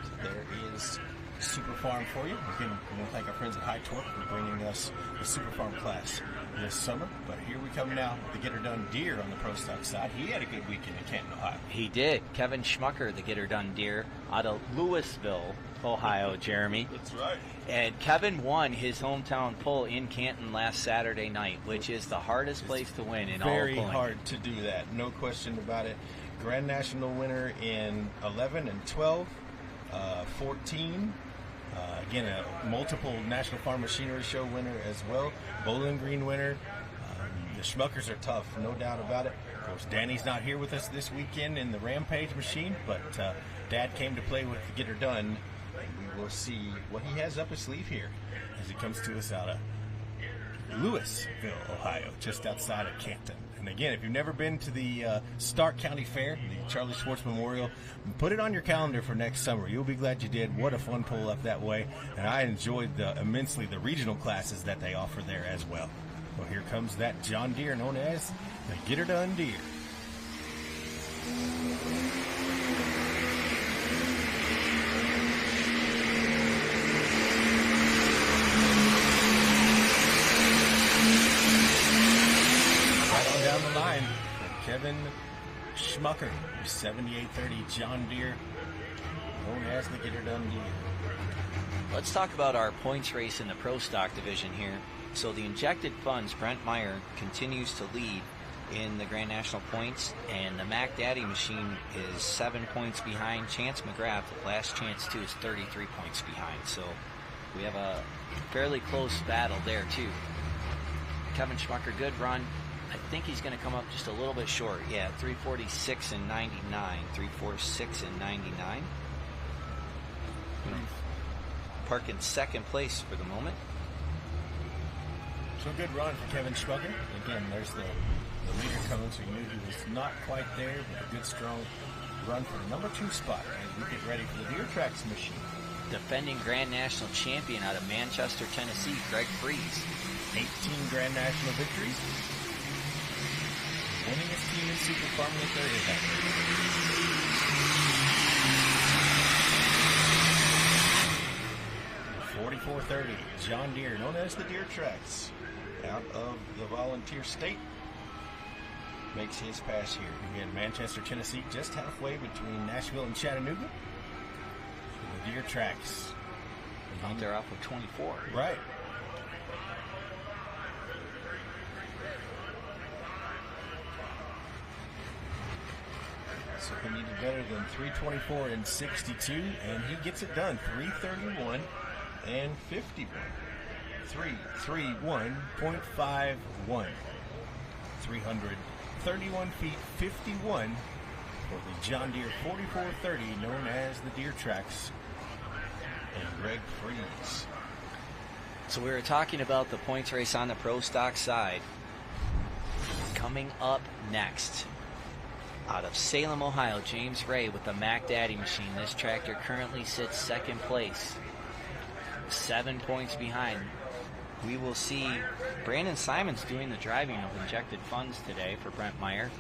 So there is Super Farm for you. Again, we want to thank our friends at High Torque for bringing us the Super Farm class this summer. But here we come now with the Get Her Done Deer on the Pro Stock side. He had a good weekend in Canton, Ohio. He did. Kevin Schmucker, the Get Her Done Deer, out of Louisville, Ohio, Jeremy. That's right. And Kevin won his hometown pull in Canton last Saturday night, which is the hardest place to win in all of pulling. Very hard to do that, no question about it. Grand National winner in 11 and 12, 14. Again, a multiple National Farm Machinery Show winner as well. Bowling Green winner. The Schmuckers are tough, no doubt about it. Of course, Danny's not here with us this weekend in the Rampage machine, but Dad came to play with the Get Her Done, and we will see what he has up his sleeve here as he comes to us out of Louisville, Ohio, just outside of Canton. And again, if you've never been to the Stark County Fair, the Charlie Schwartz Memorial, put it on your calendar for next summer. You'll be glad you did. What a fun pull up that way. And I enjoyed immensely the regional classes that they offer there as well. Well, here comes that John Deere known as the Get Her Done Deere. Down the line for Kevin Schmucker, 7830 John Deere, known as the Get Her Done Deere. Let's talk about our points race in the Pro Stock division here. So the injected funds, Brent Meyer continues to lead in the Grand National points, and the Mac Daddy machine is 7 points behind. Chance McGrath, last chance too, is 33 points behind. So we have a fairly close battle there too. Kevin Schmucker, good run. I think he's going to come up just a little bit short. Yeah, 346 and 99. 346 and 99. Park in second place for the moment. So a good run for Kevin Schmugger. Again, there's the leader coming, so you knew he was not quite there, but a good, strong run for the number 2 spot as we get ready for the Deer Tracks machine. Defending Grand National Champion out of Manchester, Tennessee, Greg Fries. 18 Grand National victories. Winningest team in Super Farming if there is that. 4430, John Deere, known as the Deer Tracks, out of the Volunteer State, makes his pass here. Again, Manchester, Tennessee, just halfway between Nashville and Chattanooga. The Deer Tracks. Out there off of 24. Right. So he needed better than 324 and 62, and he gets it done. 331 and 51. 331.51. 331 feet 51 for the John Deere 4430, known as the Deer Tracks, and Greg Fries. So we were talking about the points race on the pro stock side. Coming up next, out of Salem, Ohio, James Ray with the Mac Daddy machine. This tractor currently sits second place, 7 points behind. We will see Brandon Simons doing the driving of injected funds today for Brent Meyer,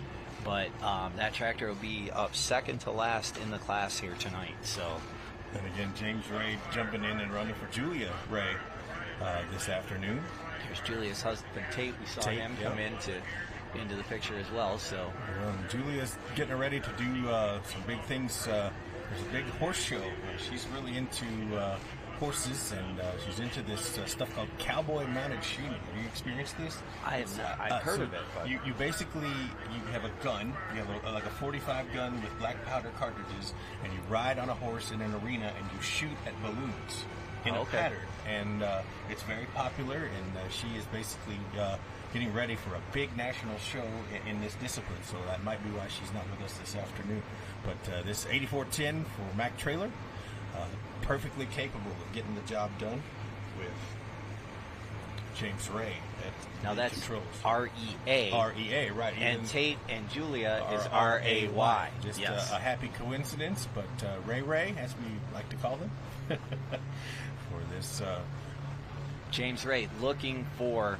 but that tractor will be up second to last in the class here tonight. So, and again, James Ray jumping in and running for Julia Ray this afternoon. Here's Julia's husband Tate. We saw him come into the picture as well. So Julia's getting ready to do some big things. There's a big horse show. She's really into horses, and she's into this stuff called cowboy mounted shooting. Have you experienced this? I have not. I've heard of it. But you basically have a gun. You have like a 45 gun with black powder cartridges, and you ride on a horse in an arena, and you shoot at balloons in a pattern. And it's very popular, and she is basically getting ready for a big national show in this discipline. So that might be why she's not with us this afternoon. But this 8410 for Mac Trailer, perfectly capable of getting the job done with James Ray at now that's controls. REA. REA, right. And Tate and Julia is RAY. Just a happy coincidence, but Ray, as we like to call them, for this. James Ray looking for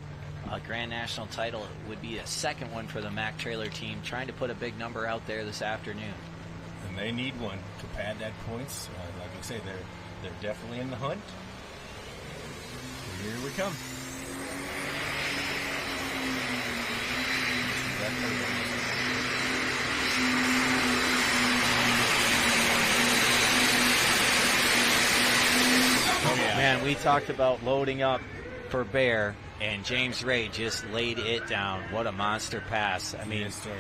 a Grand National title. It would be a second one for the Mac Trailer team, trying to put a big number out there this afternoon. And they need one to pad that points. Like I say, they're definitely in the hunt. Here we come. Oh, yeah. Man, we talked about loading up for Bear, and James Ray just laid it down. What a monster pass. I mean, yes, sir.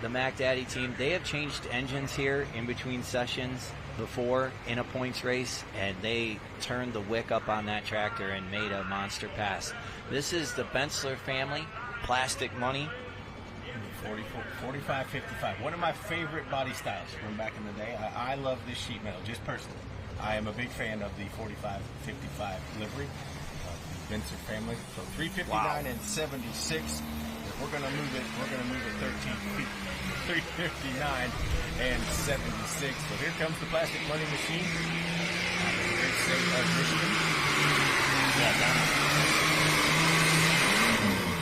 The Mac Daddy team, they have changed engines here in between sessions before in a points race, and they turned the wick up on that tractor and made a monster pass. This is the Bensler family, Plastic Money. 45-55. One of my favorite body styles from back in the day. I love this sheet metal, just personally. I am a big fan of the 45-55 livery. Benson family. So 359 and 76. If we're going to move it, 13 feet. 359 and 76. So here comes the Plastic Money machine. The great state of Michigan.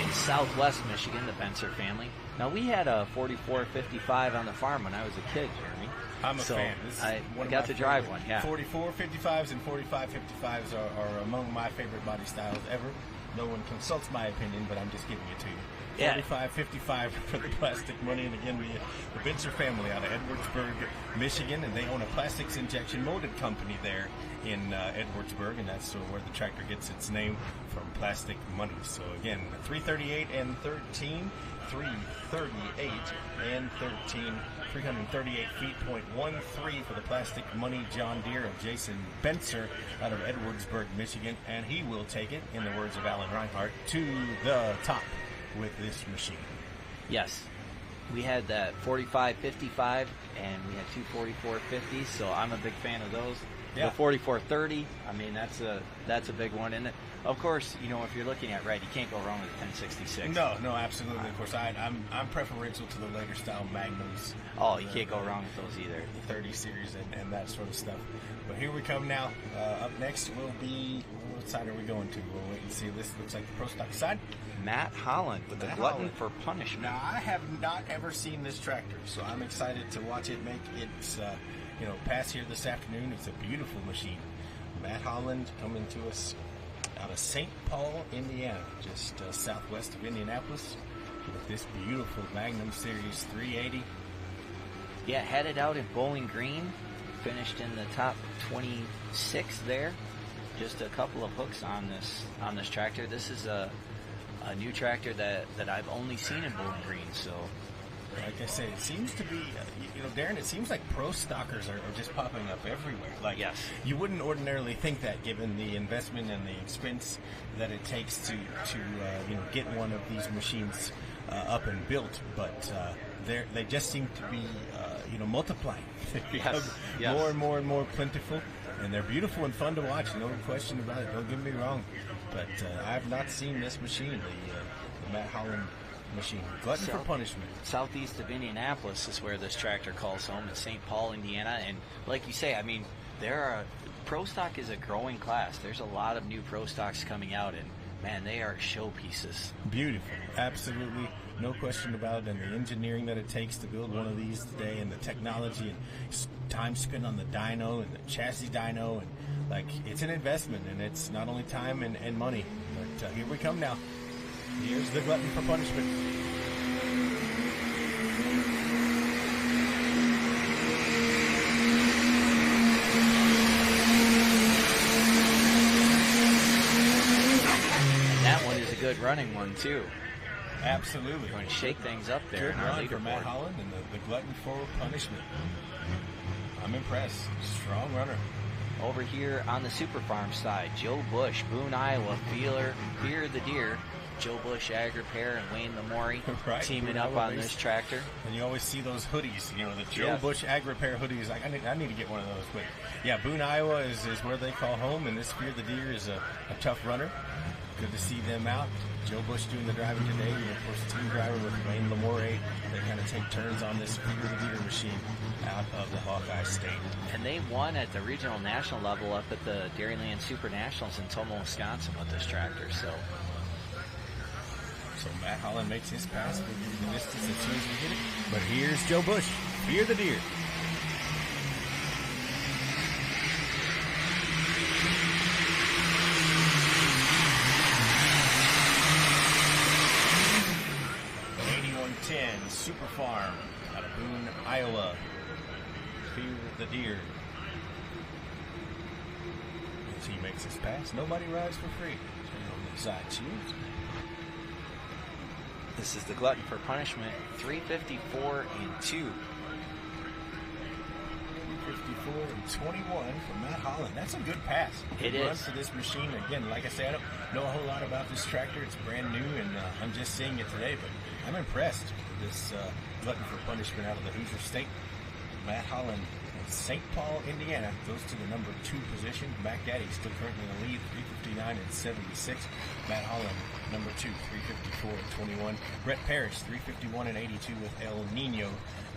In Southwest Michigan, the Benser family. Now, we had a 44-55 on the farm when I was a kid, Jeremy. I'm a fan. I got to drive one, yeah. 44-55s and 45-55s are among my favorite body styles ever. No one consults my opinion, but I'm just giving it to you. 45-55 for the Plastic Money. And again, the Benser family out of Edwardsburg, Michigan, and they own a plastics injection molded company there in Edwardsburg, and that's where the tractor gets its name from, Plastic Money. So again, 338 and 13, 338 and 13, 338 feet, .13 for the Plastic Money John Deere of Jason Benser out of Edwardsburg, Michigan, and he will take it, in the words of Alan Reinhardt, to the top with this machine. Yes. We had that 45-55, and we had two 44-50s, so I'm a big fan of those. Yeah. The 44-30, I mean, that's a big one. And of course, you know, if you're looking at you can't go wrong with a 1066. No, absolutely. Of course, I'm preferential to the later style Magnums. Oh, you can't go wrong with those either. The 30 series and that sort of stuff. But here we come now. Up next will be, what side are we going to? We'll wait and see. This looks like the Pro Stock side. Matt Holland with the Glutton for Punishment. Now, I have not ever seen this tractor, so I'm excited to watch it make its pass here this afternoon. It's a beautiful machine. Matt Holland coming to us out of St. Paul, Indiana, just southwest of Indianapolis, with this beautiful Magnum Series 380. Yeah, headed out in Bowling Green, finished in the top 26 there. Just a couple of hooks on this tractor. This is a new tractor that I've only seen in Bowling Green, so. Like I say, it seems to be, Darren, it seems like pro stockers are just popping up everywhere. Like, yes. You wouldn't ordinarily think that, given the investment and the expense that it takes to get one of these machines up and built. But they just seem to be, multiplying. They become more and more and more plentiful, and they're beautiful and fun to watch. No question about it. Don't get me wrong. But I've not seen this machine, the Matt Holland machine. Glutton for Punishment. Southeast of Indianapolis is where this tractor calls home. It's St. Paul, Indiana. And like you say, I mean, pro stock is a growing class. There's a lot of new pro stocks coming out, and man, they are showpieces. Beautiful. Absolutely. No question about it. And the engineering that it takes to build one of these today, and the technology and time spent on the dyno and the chassis dyno, and it's an investment, and it's not only time and money. But here we come now. Here's the Glutton for Punishment. And that one is a good running one, too. Absolutely. Going to shake things up there. Good run for Matt Holland and the Glutton for Punishment. I'm impressed. Strong runner. Over here on the Super Farm side, Joe Bush, Boone, Iowa, Fear the Deer. Joe Bush Ag Repair and Wayne Lamori teaming up on this tractor. And you always see those hoodies, the Joe Bush Ag Repair hoodies. I need to get one of those. But yeah, Boone, Iowa is where they call home, and this Fear the Deer is a tough runner. Good to see them out. Joe Bush doing the driving today, and of course team driver with Wayne Lamori. They kind of take turns on this Fear the Deer machine out of the Hawkeye State. And they won at the regional national level up at the Dairyland Super Nationals in Tomo, Wisconsin with this tractor. So Matt Holland makes his pass. We'll give you the distance as soon as we get it. But here's Joe Bush. Fear the Deer. Super Farm out of Boone, Iowa. Fear the Deer. As he makes his pass, nobody rides for free. On the side choose. This is the Glutton for Punishment, 354 and 2. 354 and 21 for Matt Holland. That's a good pass. It is. Run is. For this machine. Again, like I said, I don't know a whole lot about this tractor. It's brand new, and I'm just seeing it today, but I'm impressed with this Glutton for Punishment out of the Hoosier State. Matt Holland in St. Paul, Indiana, goes to the number 2 position. Mac Daddy still currently in the lead, 359 and 76. Matt Holland, number 2, 354 and 21. Brett Parrish, 351 and 82 with El Nino.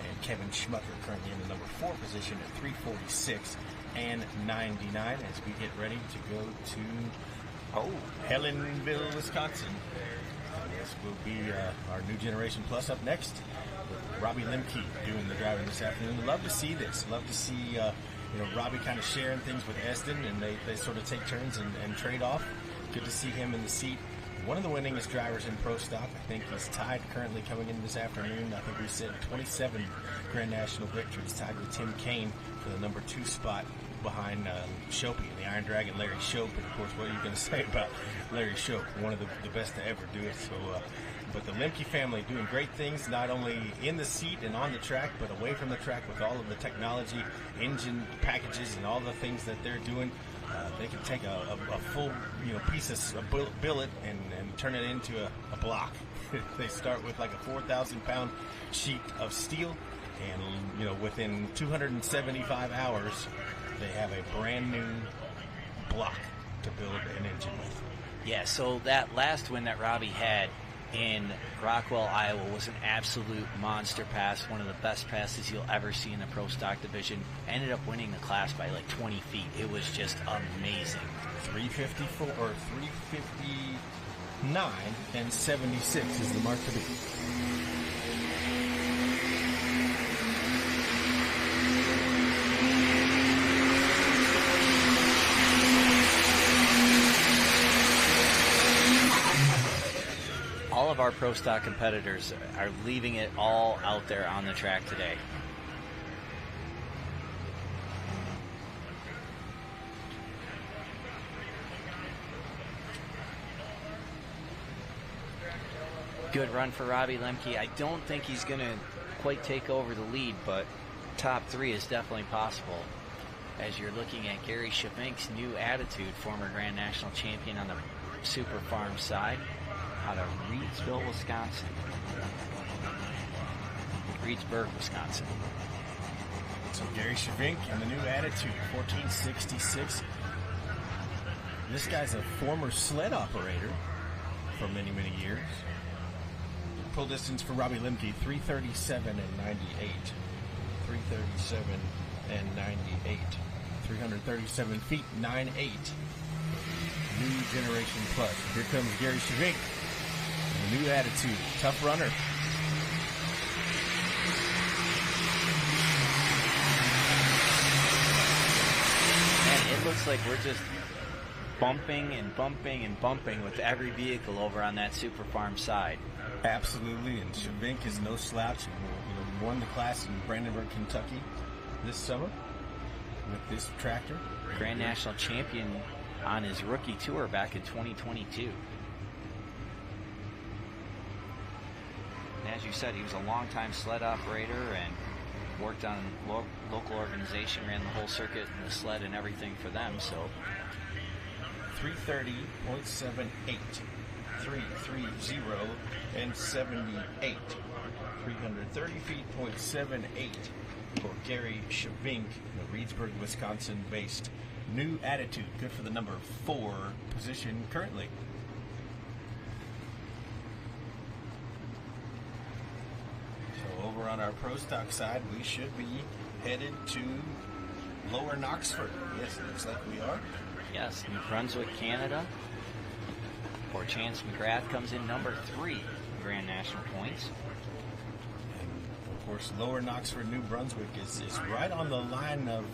And Kevin Schmucker currently in the number 4 position at 346 and 99 as we get ready to go to Helenville, Wisconsin. This will be our New Generation Plus up next with Robbie Lemke doing the driving this afternoon. Love to see this. Love to see Robbie kind of sharing things with Eston, and they sort of take turns and trade off. Good to see him in the seat. One of the winningest drivers in Pro Stock. I think he's tied currently coming in this afternoon. I think we said 27 Grand National victories, tied with Tim Kane for the number 2 spot behind Shopey, the Iron Dragon, Larry Shope. And of course, what are you going to say about Larry Shope? One of the best to ever do it. So, but the Lemke family doing great things, not only in the seat and on the track, but away from the track with all of the technology, engine packages, and all the things that they're doing. They can take a full piece of billet and turn it into a block. They start with like a 4,000-pound sheet of steel, and within 275 hours, they have a brand new block to build an engine with. Yeah, so that last win that Robbie had in Rockwell, Iowa was an absolute monster pass, one of the best passes you'll ever see in the Pro Stock division. Ended up winning the class by like 20 feet. It was just amazing. 354 or 359 and 76 is the mark to beat. All of our Pro Stock competitors are leaving it all out there on the track today. Good run for Robbie Lemke. I don't think he's going to quite take over the lead, but top three is definitely possible. As you're looking at Gary Shavink's new attitude, former Grand National champion on the Super Farm side, out of Reedsville, Wisconsin. Reedsburg, Wisconsin. So Gary Shavink and the new attitude, 1466. This guy's a former sled operator for many, many years. Pull distance for Robbie Lemke, 337 and 98. 337 and 98. 337 feet, 9.8. New Generation Plus. Here comes Gary Shavink. New attitude, tough runner. And it looks like we're just bumping and bumping and bumping with every vehicle over on that Super Farm side. Absolutely, and Shavink is no slouch. He won the class in Brandenburg, Kentucky this summer with this tractor. Grand National champion on his rookie tour back in 2022. As you said, he was a longtime sled operator and worked on local organization, ran the whole circuit and the sled and everything for them. So 330.78, 330 and 78, 330 feet, .78 for Gary Shavink, the Reedsburg, Wisconsin-based new attitude. Good for the number 4 position currently. Over on our Pro Stock side, we should be headed to Lower Knoxford. Yes, it looks like we are. Yes, New Brunswick, Canada. For Chance McGrath comes in number 3 Grand National points. And of course, Lower Knoxford, New Brunswick is right on the line of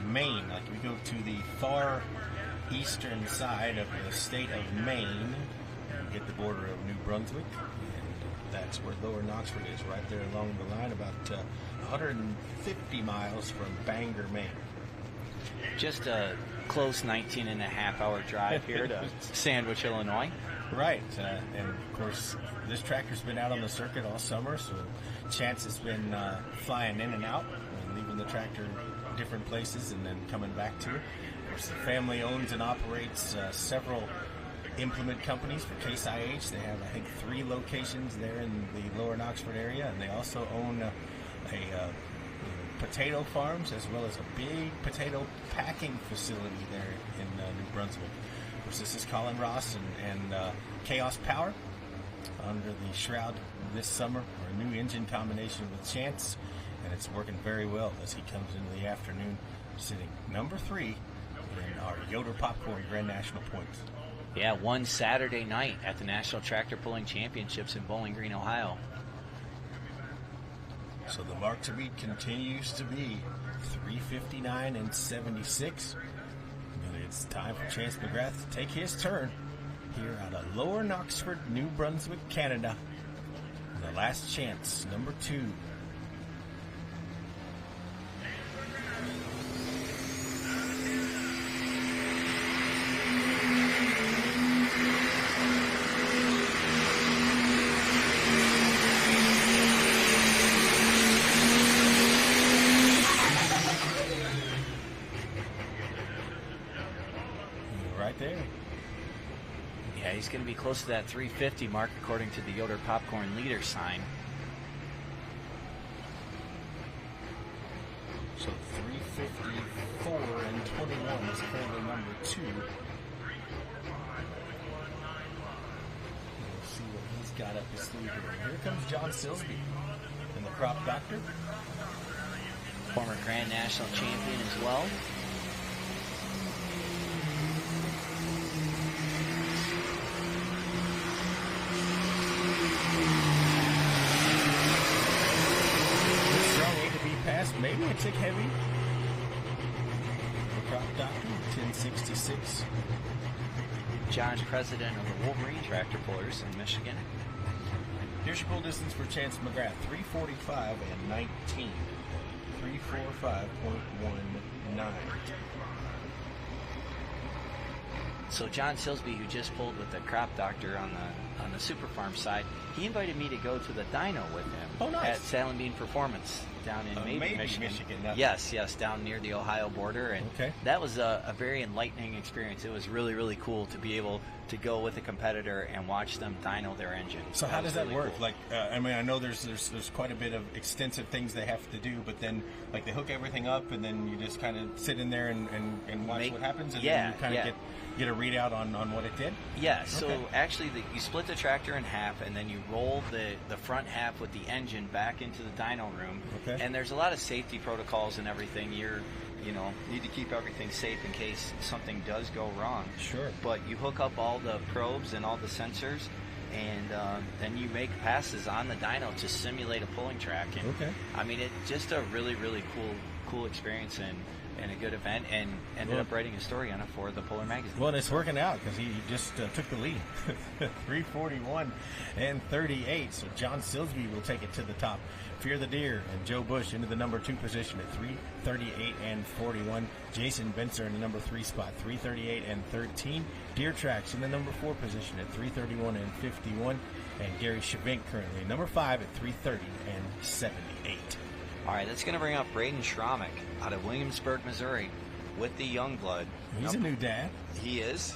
Maine. Like we go to the far eastern side of the state of Maine and get the border of New Brunswick. That's where Lower Knoxford is, right there along the line, about 150 miles from Bangor, Maine. Just a close 19-and-a-half-hour drive here to Sandwich, Illinois. Right, and of course, this tractor's been out on the circuit all summer, so Chance has been flying in and out, and leaving the tractor different places and then coming back to it. Of course, the family owns and operates several implement companies for Case IH. They have, I think, 3 locations there in the Lower Knoxford area, and they also own a potato farms as well as a big potato packing facility there in New Brunswick. Of course, this is Colin Ross and Chaos Power under the shroud this summer, or a new engine combination with Chance, and it's working very well as he comes into the afternoon, sitting number 3 in our Yoder Popcorn Grand National points. Yeah, one Saturday night at the National Tractor Pulling Championships in Bowling Green, Ohio. So the mark to beat continues to be 359 and 76. And it's time for Chance McGrath to take his turn here out of Lower Knoxford, New Brunswick, Canada. The last chance, number 2. right there. Yeah, he's going to be close to that 350 mark according to the Yoder Popcorn leader sign. So 354 and 21 is currently number 2. We'll see what he's got up his sleeve here. Here comes John Silsby and the Crop Doctor. Former Grand National champion as well. Maybe a tick heavy. The Crop Doctor, 1066. John's president of the Wolverine Tractor Pullers in Michigan. Here's your pull distance for Chance McGrath, 345 and 19. 345.19. So John Silsby, who just pulled with the Crop Doctor on the Super Farm side, he invited me to go to the dyno with him. Oh, nice. At Salem Bean Performance down in Maybe, Michigan. Yes, down near the Ohio border. And that was a very enlightening experience. It was really, really cool to be able to go with a competitor and watch them dyno their engine. So how does that work? Cool. Like, I mean, I know there's quite a bit of extensive things they have to do, but then like they hook everything up and then you just kind of sit in there and watch what happens, and then you kind of get a readout on what it did? Yeah, so actually you split the tractor in half and then you roll the front half with the engine back into the dyno room. Okay. And there's a lot of safety protocols and everything. Need to keep everything safe in case something does go wrong. Sure. But you hook up all the probes and all the sensors, and then you make passes on the dyno to simulate a pulling track. And I mean, it's just a really, really cool experience and a good event, and ended up writing a story on it for the Puller magazine. Well, and it's working out because he just took the lead. 341 and 38. So John Silsby will take it to the top. Fear the Deer and Joe Bush into the number 2 position at 338 and 41. Jason Benzer in the number 3 spot, 338 and 13. Deer Tracks in the number 4 position at 331 and 51. And Gary Shavink currently number 5 at 330 and 78. All right, that's going to bring up Braden Schromick out of Williamsburg, Missouri, with the Youngblood. He's a new dad. He is.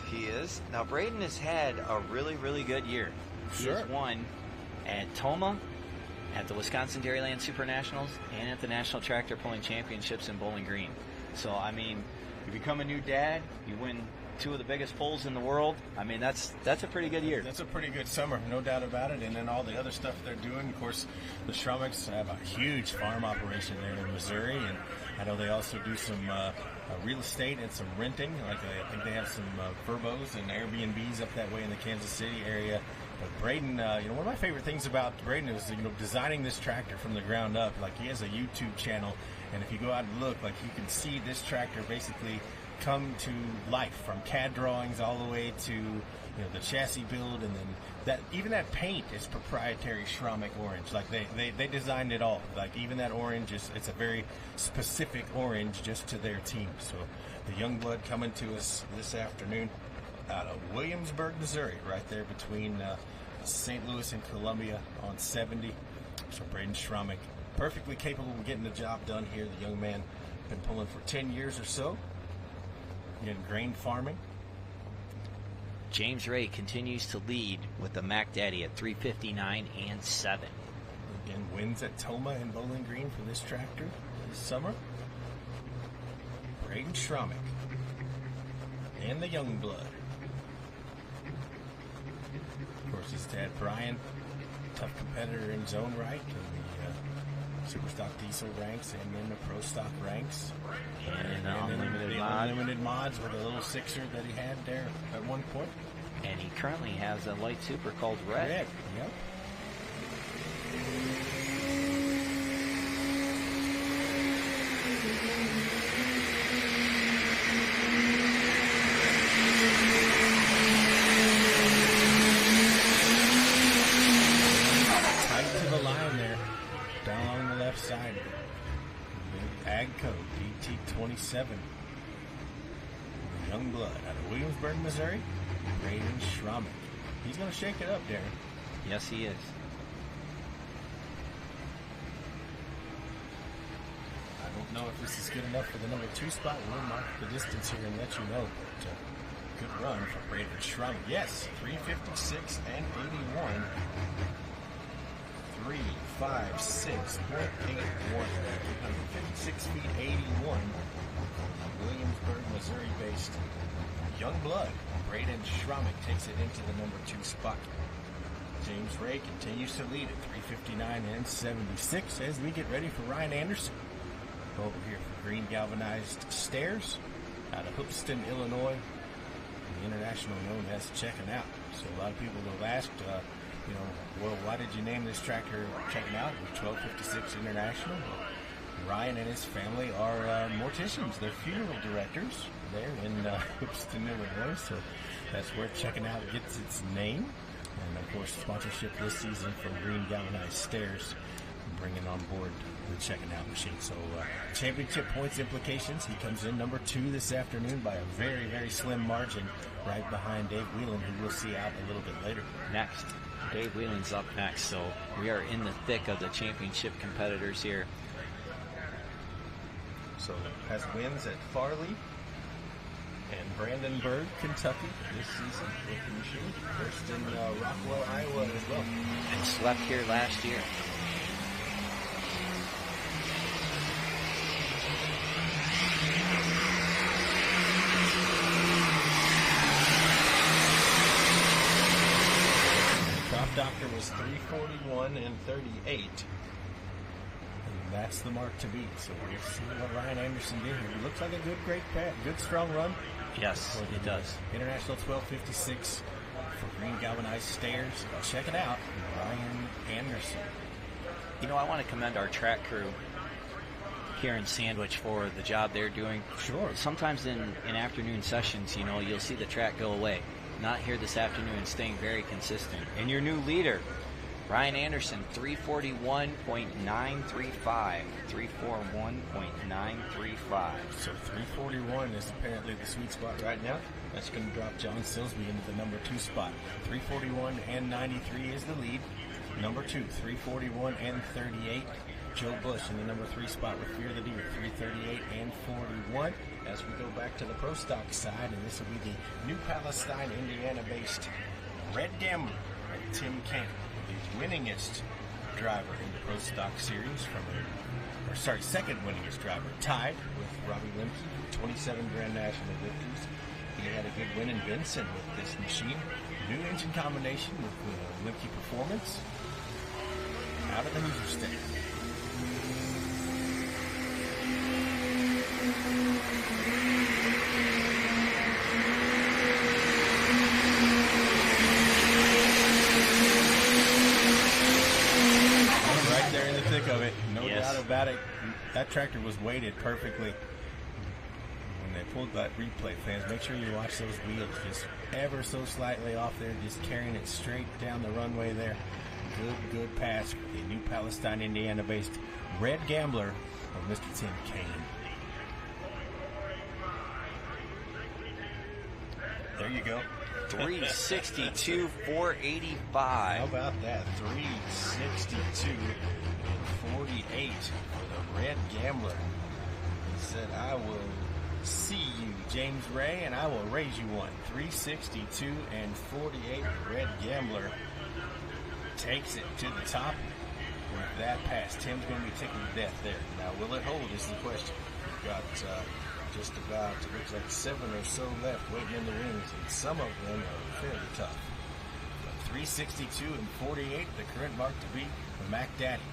Now, Braden has had a really, really good year. Sure. He has won at Toma, at the Wisconsin Dairyland Super Nationals, and at the National Tractor Pulling Championships in Bowling Green. So, I mean, you become a new dad, you win 2 of the biggest pulls in the world. I mean, that's a pretty good year. That's a pretty good summer, no doubt about it. And then all the other stuff they're doing. Of course, the Schrumicks have a huge farm operation there in Missouri, and I know they also do some real estate and some renting. Like I think they have some Verbos and Airbnbs up that way in the Kansas City area. But Braden, one of my favorite things about Braden is designing this tractor from the ground up. Like, he has a YouTube channel, and if you go out and look, like, you can see this tractor basically come to life, from CAD drawings all the way to the chassis build, and then that paint is proprietary Schromick orange. Like they designed it all. Like, even that orange it's a very specific orange just to their team. So the Youngblood coming to us this afternoon out of Williamsburg, Missouri, right there between St. Louis and Columbia on 70. So Braden Schromick, perfectly capable of getting the job done here. The young man been pulling for 10 years or so in grain farming. James Ray continues to lead with the Mac Daddy at 359 and 7. Again, wins at Toma and Bowling Green for this tractor this summer. Braden Schromick and the Youngblood. Of course, his dad Brian, tough competitor in his own right in the Super Stock Diesel ranks and in the Pro Stock ranks. And the unlimited mods with a little sixer that he had there at one point. And he currently has a light super called Red. Yep. Tight to the line there, down the left side. Agco DT27. Youngblood out of Williamsburg, Missouri. Braden Schromick. He's going to shake it up, Darren. Yes, he is. I don't know if this is good enough for the number 2 spot. We'll mark the distance here and let you know. But, Good run for Braden Schrum. Yes, 356 and 81. 356.81. 356 feet 81. Williamsburg, Missouri-based young blood. Braden Schrum takes it into the number 2 spot. James Ray continues to lead at 359 and 76 as we get ready for Ryan Anderson. Over here for Green Galvanized Stairs out of Hoopeston, Illinois. The international known as Checking Out. So a lot of people have asked, well, why did you name this tractor Checking Out? 1256 International. Ryan and his family are morticians. They're funeral directors there in Hoopeston, Illinois. So that's where Checking Out gets its name. And, of course, sponsorship this season from Green Galvanized Stairs, bringing on board the Checking Out machine. So championship points implications. He comes in number 2 this afternoon by a very, very slim margin, right behind Dave Whelan, who we'll see out a little bit later. Next. Dave Whelan's up next. So we are in the thick of the championship competitors here. So has wins at Farley and Brandenburg, Kentucky this season with the machine. First in Rockwell, Iowa as well. And slept here last year. Crop Doctor was 341 and 38. And that's the mark to beat. So we'll see what Ryan Anderson did here. It looks like a good strong run. Yes, it does. International 1256 for Green Galvanized Stairs. Check it out, Ryan Anderson. I want to commend our track crew here in Sandwich for the job they're doing. Sure. Sometimes in afternoon sessions, you'll see the track go away. Not here this afternoon, staying very consistent. And your new leader, Ryan Anderson, 341.935. 341.935. So 341 is apparently the sweet spot right now. That's going to drop John Silsby into the number 2 spot. 341 and 93 is the lead. Number 2, 341 and 38. Joe Bush in the number 3 spot with Fear the Deer, 338 and 41. As we go back to the Pro Stock side, and this will be the New Palestine, Indiana-based Red Gambler, Tim Kane, the winningest driver in the Pro Stock Series second winningest driver, tied with Robbie Lemke, 27 Grand National victories. He had a good win in Benson with this machine. New engine combination with Lemke Performance out of the Hoosier State. Right there in the thick of it, no doubt about it. That tractor was weighted perfectly. When they pulled that replay, fans, make sure you watch those wheels just ever so slightly off there, just carrying it straight down the runway there. Good pass for the New Palestine, Indiana-based Red Gambler of Mr. Tim Kane. There you go. 362, 485. How about that? 362 and 48 for the Red Gambler. He said, I will see you, James Ray, and I will raise you one. 362 and 48. Red Gambler takes it to the top with that pass. Tim's going to be ticking to death there. Now, will it hold is the question. We've got just about, it looks like 7 or so left waiting in the wings, and some of them are fairly tough. But 362 and 48, the current mark to beat for Mac Daddy.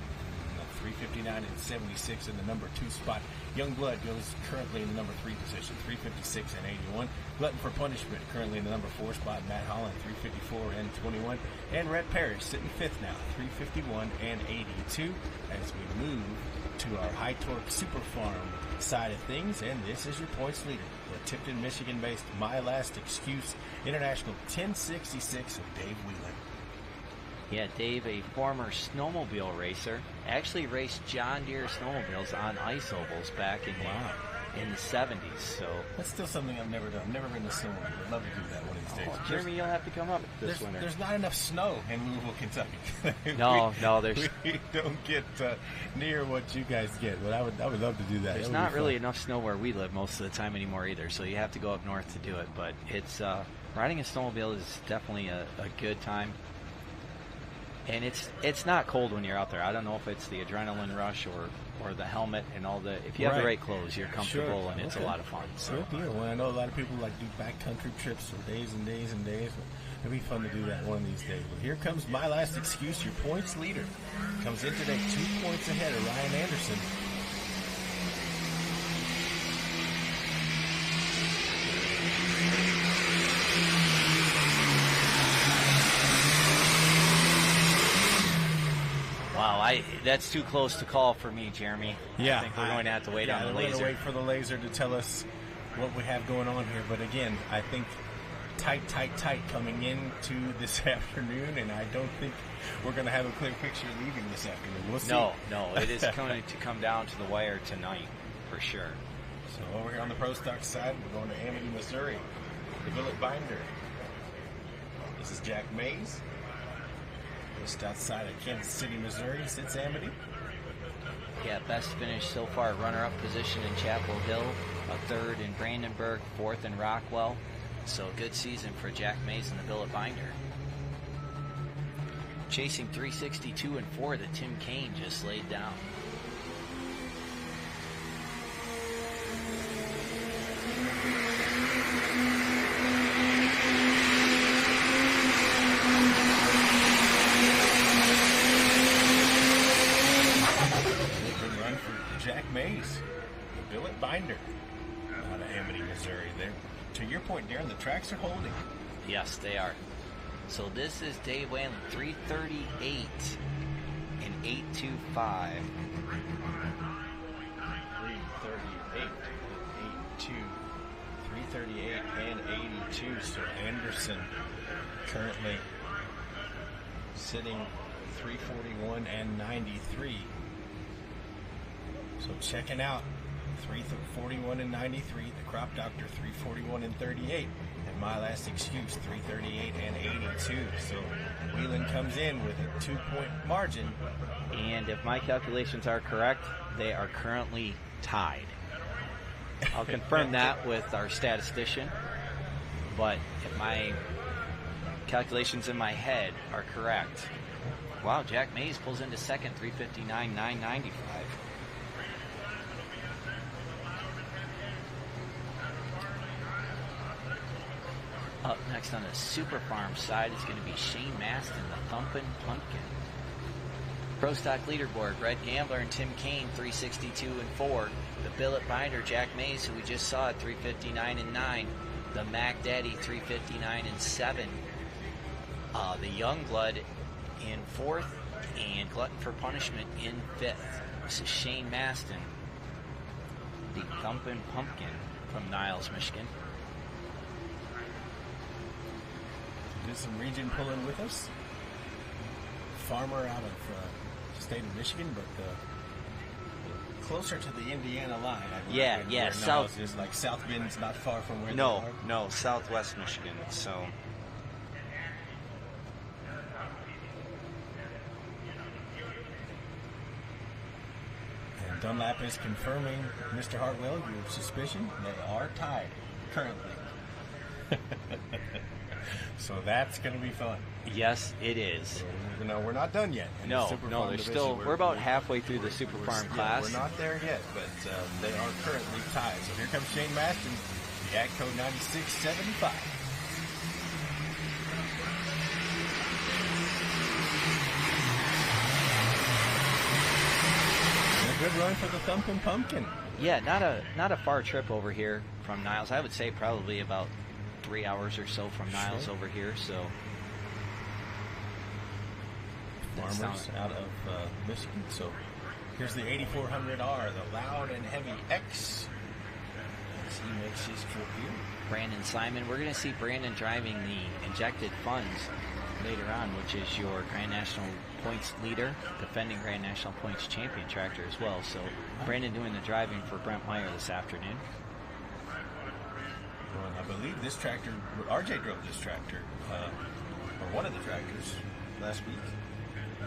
359 and 76 in the number 2 spot. Youngblood goes currently in the number 3 position, 356 and 81. Glutton for Punishment currently in the number 4 spot. Matt Holland, 354 and 21. And Rhett Parrish sitting 5th now, 351 and 82. As we move to our high torque super farm side of things, and this is your points leader, the Tipton, Michigan-based My Last Excuse International 1066 of Dave Whelan. Yeah, Dave, a former snowmobile racer, actually raced John Deere snowmobiles on ice ovals back in in the 70s. So That's still something I've never done. I've never ridden a snowmobile. I'd love to do that one of these days. Jeremy, you'll have to come up this winter. There's not enough snow in Louisville, Kentucky. No, there's we don't get near what you guys get, but I would love to do that. There's not really enough snow where we live most of the time anymore either, so you have to go up north to do it. But it's riding a snowmobile is definitely a good time, and it's not cold when you're out there. I don't know if it's the adrenaline rush or the helmet and all the. If you have the right clothes, you're comfortable, and it's a lot of fun. So. Good deal. Well, I know a lot of people like do backcountry trips for days and days and days. It'll be fun to do that one of these days. But here comes My Last Excuse, your points leader. Comes in today 2 points ahead of Ryan Anderson. Wow, that's too close to call for me, Jeremy. Yeah, I think we're going to have to wait on the we're laser. going to wait for the laser to tell us what we have going on here. But again, I think tight coming into this afternoon, and I don't think we're going to have a clear picture leaving this afternoon. We'll see. No, it is going to come down to the wire tonight for sure. So over here on the Pro Stock side, we're going to Amity, Missouri, the Billet Binder. This is Jack Mays. Just outside of Kansas City, Missouri, sits Amity. Yeah, best finish so far, runner-up position in Chapel Hill, a third in Brandenburg, fourth in Rockwell. So good season for Jack Mays and the Billet Binder. Chasing 362 and 4 that Tim Kane just laid down. Good run for Jack Mays, the Billet Binder, out of Amity, Missouri. There, to your point, Darren, the tracks are holding. Yes, they are. So this is Dave Whalen, 338 and 825. 338 and 82. So Anderson currently sitting 341 and 93. So checking out 341 and 93, the Crop Doctor 341 and 38, and My Last Excuse 338 and 82. So Whelan comes in with a 2-point margin. And if my calculations are correct, they are currently tied. I'll confirm that with our statistician, but if my calculations in my head are correct, wow, Jack Mays pulls into second, 359.995. Up next on the Super Farm side is going to be Shane Maston, the Thumpin' Pumpkin. Pro Stock leaderboard, Red Gambler and Tim Kane, 362 and 4. The Billet Binder, Jack Mays, who we just saw at 359 and 9. The Mac Daddy, 359 and 7. The Youngblood in 4th, and Glutton for Punishment in 5th. This is Shane Maston, the Thumpin' Pumpkin from Niles, Michigan. Do some region pulling with us. Farmer out of state of Michigan, but closer to the Indiana line. Yeah. South is like South Bend's not far from where they are. No, Southwest Michigan. So. And Dunlap is confirming, Mr. Hartwell, your suspicion. They are tied currently. So that's going to be fun. Yes, it is. So, we're not done yet. No, there's still. We're about halfway through the Super Farm class. We're not there yet, but they are currently tied. So here comes Shane Maston, the Ag Code 9675. A good run for the Thumpin' Pumpkin. Yeah, not a far trip over here from Niles. I would say probably about 3 hours or so from Niles over here. So farmers out of Michigan. So here's the 8400R, the loud and heavy X, as he makes his trip here. Brandon Simon. We're going to see Brandon driving the injected funds later on, which is your Grand National points leader, defending Grand National points champion tractor as well. So Brandon doing the driving for Brent Meyer this afternoon. Well, I believe this tractor, RJ drove this tractor, or one of the tractors, last week.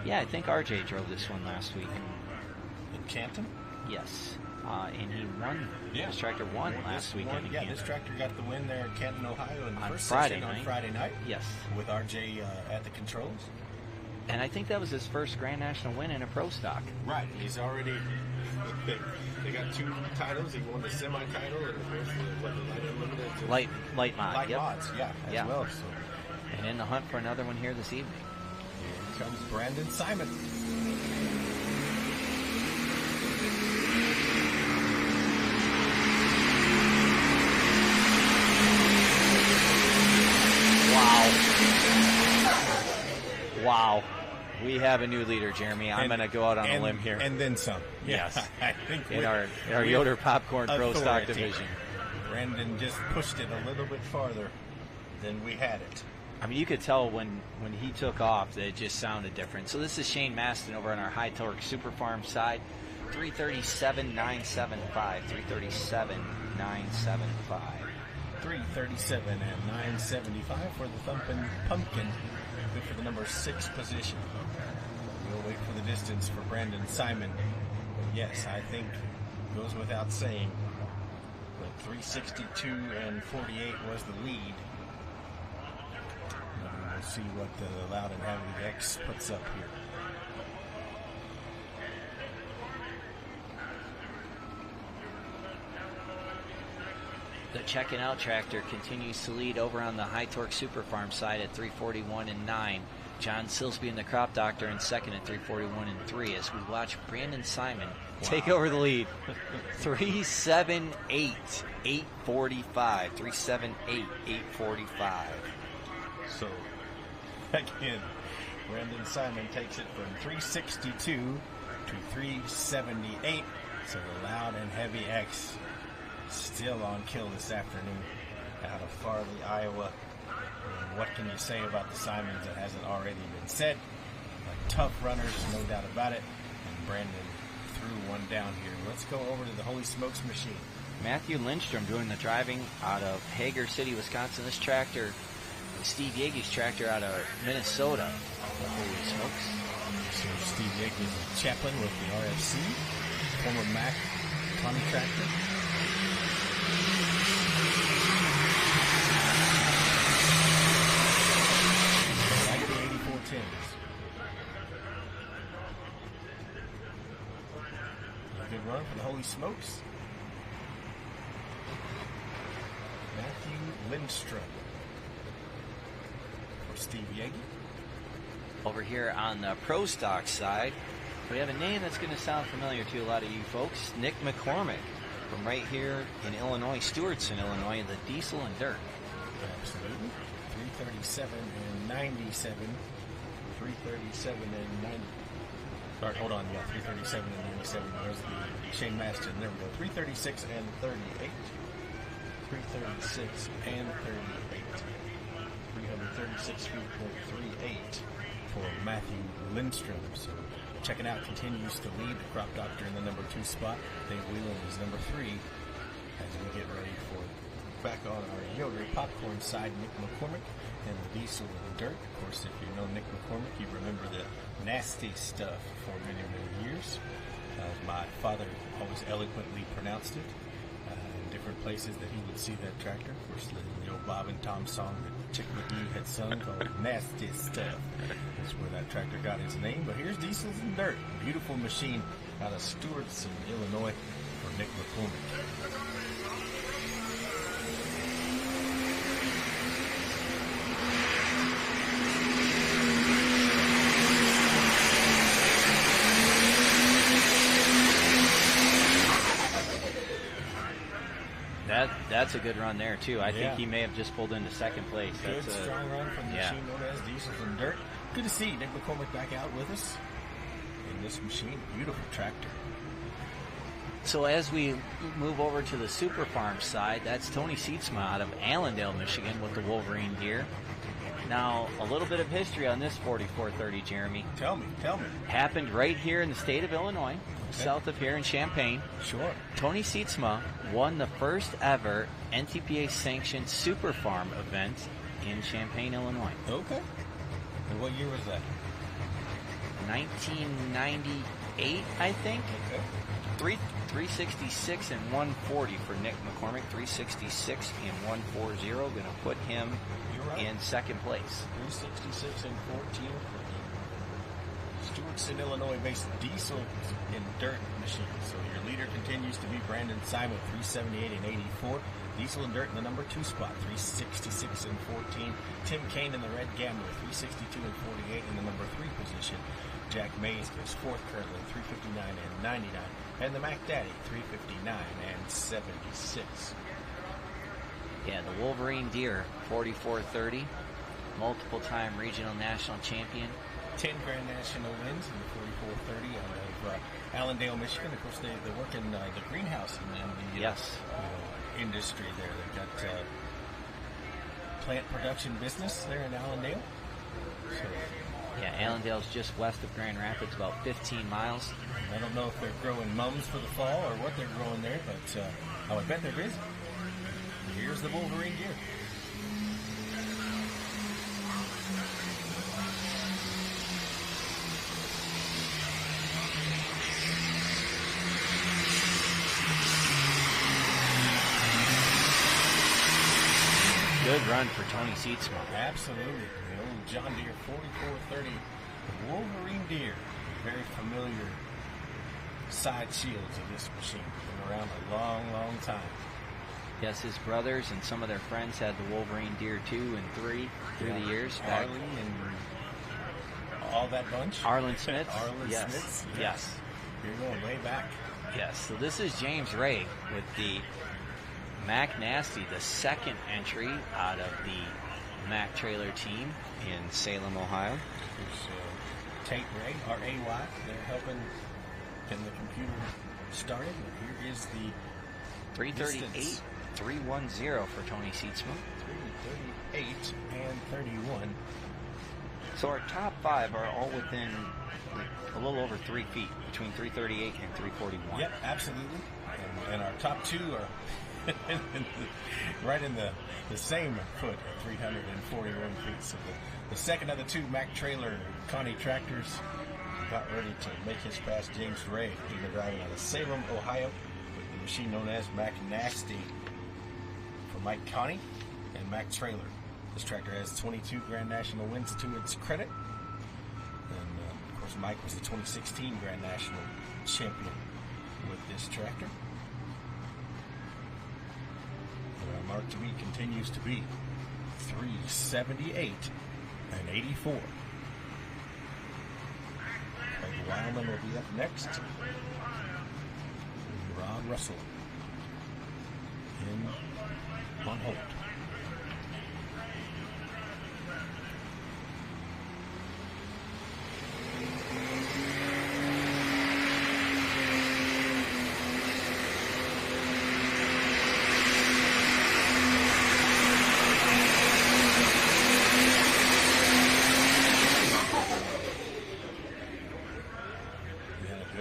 Yeah, I think RJ drove this one last week. In Canton? Yes. And he won. Yeah. This tractor won last weekend. Yeah, this tractor got the win there in Canton, Ohio in the On first Friday session night. on Friday night. Yes. With RJ at the controls. And I think that was his first Grand National win in a pro stock. Right. He's already... They got 2 titles. He won the semi-title and of course the Light mod. Light Yep. mods, yeah, as well. So And in the hunt for another one here this evening. here comes Brandon Simon. Wow. We have a new leader, Jeremy. I'm going to go out on a limb here. And then some. Yes. I think in our Yoder Popcorn Pro Stock division. Brandon just pushed it a little bit farther than we had it. I mean, you could tell when he took off that it just sounded different. So this is Shane Maston over on our High Torque Super Farm side. 337.975. 337.975. 337 and 975 for the Thumpin' Pumpkin. Good for the number 6 position. We'll wait for the distance for Brandon Simon. But yes, I think it goes without saying that 362 and 48 was the lead. And we'll see what the Loud and Heavy X puts up here. The Checking Out tractor continues to lead over on the High Torque Super Farm side at 341 and 9. John Silsby and the Crop Doctor in second at 341 and 3 as we watch Brandon Simon take over the lead. 378, 845. 378, 845. So, again, Brandon Simon takes it from 362 to 378. So the Loud and Heavy X still on kill this afternoon out of Farley, Iowa. And what can you say about the Simons that hasn't already been said? Tough runners, no doubt about it. And Brandon threw one down here. Let's go over to the Holy Smokes machine. Matthew Lindstrom doing the driving out of Hager City, Wisconsin. This tractor, Steve Yeage's tractor out of Minnesota. Holy smokes. So Steve Yeage is chaplain with the RFC, former Mack contractor. Like the 8410s. A good run for the Holy Smokes. Matthew Lindstrom for Steve Yeage. Over here on the Pro Stock side, we have a name that's going to sound familiar to a lot of you folks. Nick McCormick from right here in Illinois, Stewartson, Illinois, the Diesel and Dirt. Absolutely. 337 and 97. 337 and 90. Or, hold on, yeah, 337 and 97. There's the Shane Maston. There we go. 336 and 38. 336 and 38. 336 feet for 38 for Matthew Lindstrom. So checking out continues to lead the Crop Doctor in the number 2 spot. Dave Whelan is number 3 as we get ready for back on our Yoder Popcorn side, Nick McCormick and the Diesel and Dirt. Of course, if you know Nick McCormick, you remember the nasty stuff for many, many years. My father always eloquently pronounced it in different places that he would see that tractor. Of course, the old Bob and Tom song that Chick McGee had sung called Nasty Stuff. That's where that tractor got his name. But here's Diesels and Dirt. Beautiful machine out of Stewartson, Illinois for Nick McCormick. That's a good run there, too. I think he may have just pulled into second place. Good, strong run from the machine known as Diesels and Dirt. Good to see Nick McCormick back out with us in this machine. Beautiful tractor. So as we move over to the Super Farm side, that's Tony Sietsma out of Allendale, Michigan with the Wolverine gear. Now, a little bit of history on this 4430, Jeremy. Tell me. Happened right here in the state of Illinois, south of here in Champaign. Sure. Tony Sietsma won the first ever NTPA sanctioned Super Farm event in Champaign, Illinois. Okay. And what year was that? 1998, I think. Okay. 366 and 140 for Nick McCormick. 366 and 140. Going to put him in second place. 366 and 14 for the Stewartson, Illinois-based diesel and dirt machine. So your leader continues to be Brandon Simon, 378 and 84. Diesel and dirt in the number 2 spot, 366 and 14. Tim Kane in the red gambler, 362 and 48 in the number 3 position. Jack Mays goes fourth currently, 359 and 99. And the Mac Daddy, 359 and 76. Yeah, the Wolverine Deer, 4430. Multiple-time regional national champion. 10 Grand National wins in the 4430 out of Allendale, Michigan. Of course, they work in the greenhouse in the industry there. They've got plant production business there in Allendale. So, yeah, Allendale's just west of Grand Rapids, about 15 miles. I don't know if they're growing mums for the fall or what they're growing there, but I would bet they're busy. Here's the Wolverine Deer. Good run for Tony Sietsma. Absolutely. The old John Deere 4430 Wolverine Deer. Very familiar side shields of this machine. Been around a long, long time. Yes, his brothers and some of their friends had the Wolverine Deer 2 and 3 through the years. Arlie and all that bunch. Arlen Smith. Arlen Smith. Yes. You're going way back. Yes. So this is James Ray with the Mac Nasty, the second entry out of the Mac trailer team in Salem, Ohio. There's Tate Ray, R-A-Y. They're helping getting the computer started. And here is the 338, 310 for Tony Sietsma. 338 and 31. So our top 5 are all within a little over 3 feet, between 338 and 341. Yep, absolutely. And our top 2 are right in the same foot at 341 feet. So the second of the 2 Mac trailer Connie tractors got ready to make his pass. James Ray, he's driving out of Salem, Ohio, with the machine known as Mac Nasty for Mike Connie and Mac Trailer. This tractor has 22 Grand National wins to its credit. And, of course, Mike was the 2016 Grand National champion with this tractor. Our mark to beat continues to be 378 and 84. Craig Wildman will be up next. Rod Russell in on hold.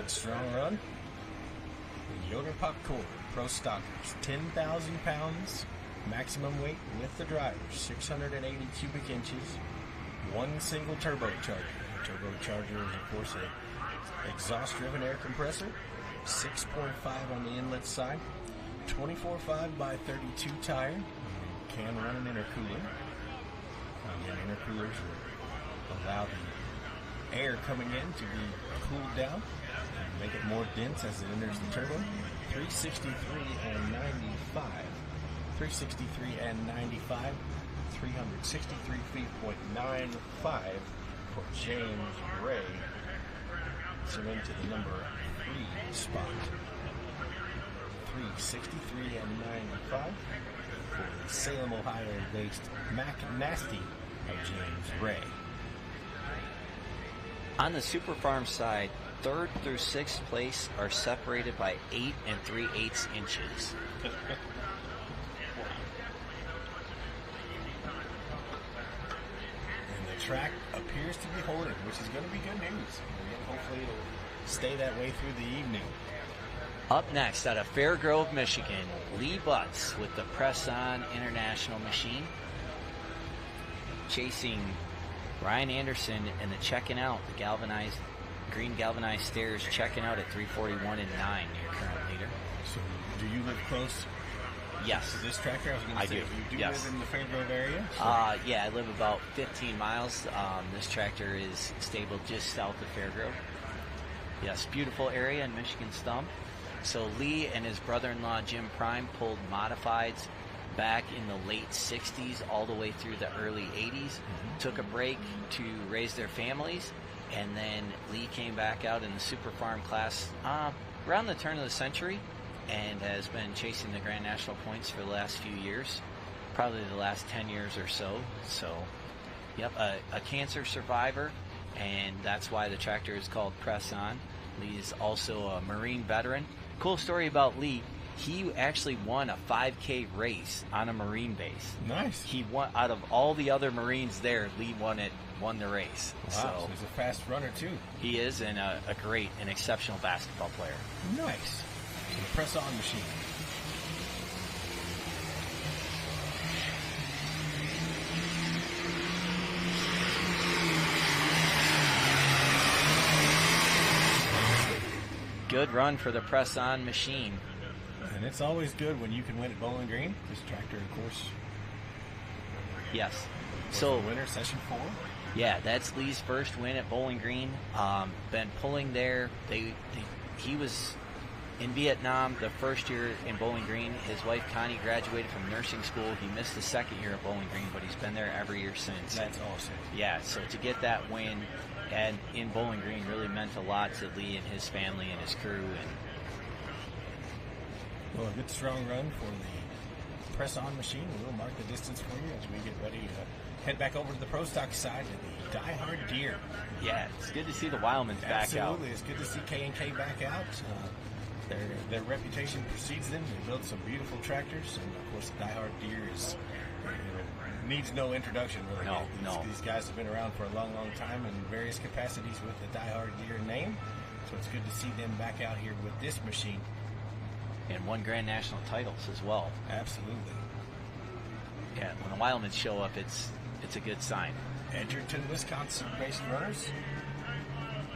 Strong run. The Yoder Popcorn Pro Stockers, 10,000 pounds maximum weight with the driver, 680 cubic inches, one single turbocharger. Turbocharger is, of course, a exhaust-driven air compressor, 6.5 on the inlet side, 24.5 by 32 tire. Can run an intercooler. Again, intercoolers will allow the air coming in to be cooled down, make it more dense as it enters the turbo. 363 and 95. 363 and 95. 363 feet, .95 for James Ray. So into the number 3 spot. 363 and 95 for the Salem, Ohio-based Mac Nasty of James Ray. On the Super Farm side, 3rd through 6th place are separated by 8 3/8 inches. track appears to be holding, which is going to be good news. And hopefully it'll stay that way through the evening. Up next, out of Fairgrove, Michigan, Lee Butts with the Press-On International machine. Chasing Ryan Anderson and the checking out, the green galvanized stairs, checking out at 3:41 and 9, your current leader. So, do you live close? Yes. To this tractor? I was going to say, do. You do Yes. live in the Fairgrove area? Yeah, I live about 15 miles. This tractor is stabled just south of Fairgrove. Yes, beautiful area in Michigan Stump. So Lee and his brother-in-law Jim Prime pulled modifieds back in the late 60s all the way through the early 80s. Took a break to raise their families, and then Lee came back out in the Super Farm class around the turn of the century and has been chasing the Grand National points for the last few years, probably the last 10 years or so. So, yep, a cancer survivor, and that's why the tractor is called Press On. Lee is also a Marine veteran. Cool story about Lee. He actually won a 5K race on a Marine base. Nice. He won out of all the other Marines there. Lee won the race. Wow, So he's a fast runner too. he is, and a great and exceptional basketball player. Nice. So the press-on machine. Good run for the press-on machine. And it's always good when you can win at Bowling Green. This tractor, of course, Yes. was So the winner, session 4. yeah, that's Lee's first win at Bowling Green. Been pulling there. He was in Vietnam the first year in Bowling Green. His wife Connie graduated from nursing school. He missed the second year at Bowling Green, but he's been there every year since. That's awesome. Yeah, so to get that win and in Bowling Green really meant a lot to Lee and his family and his crew. And Well, a good strong run for the press-on machine. We'll mark the distance for you as we get ready to head back over to the Pro Stock side of the Die Hard Deer. yeah, it's good to see the Wildmans back out. Absolutely. It's good to see K&K back out. Their reputation precedes them. They build some beautiful tractors, and of course, the Die Hard Deer is needs no introduction, really. No. These guys have been around for a long, long time in various capacities with the Die Hard Deer name. So it's good to see them back out here with this machine. And won Grand National titles as well. Absolutely. Yeah, when the Wildmans show up, it's a good sign. Edgerton, Wisconsin-based runners,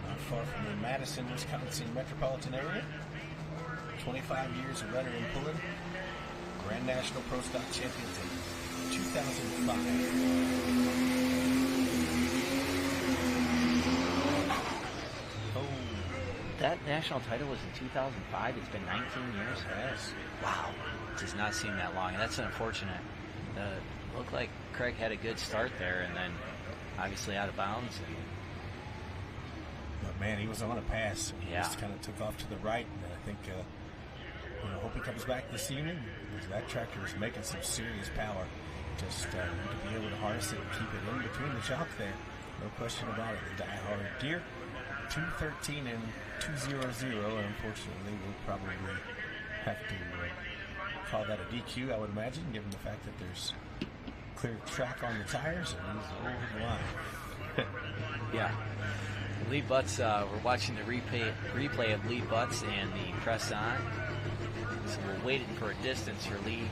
not far from the Madison, Wisconsin metropolitan area. 25 years of running and pulling. Grand National Pro Stock champions in 2005. Oh, That national title was in 2005. It's been 19 years. yes. Wow, does not seem that long. That's unfortunate. Looked like Craig had a good start there, and then obviously out of bounds. And But man, he was on a pass. He Yeah. just kind of took off to the right, and I think, hope he comes back this evening, because that tractor is making some serious power. Just need to be able to harness it and keep it in between the shock there. No question about it. The Die Hard Deer, 213 and 200, and unfortunately we'll probably have to call that a DQ, I would imagine, given the fact that there's clear track on the tires and he's over the line. yeah, Lee Butts. We're watching the replay of Lee Butts and the press on. So we're waiting for a distance for Lee.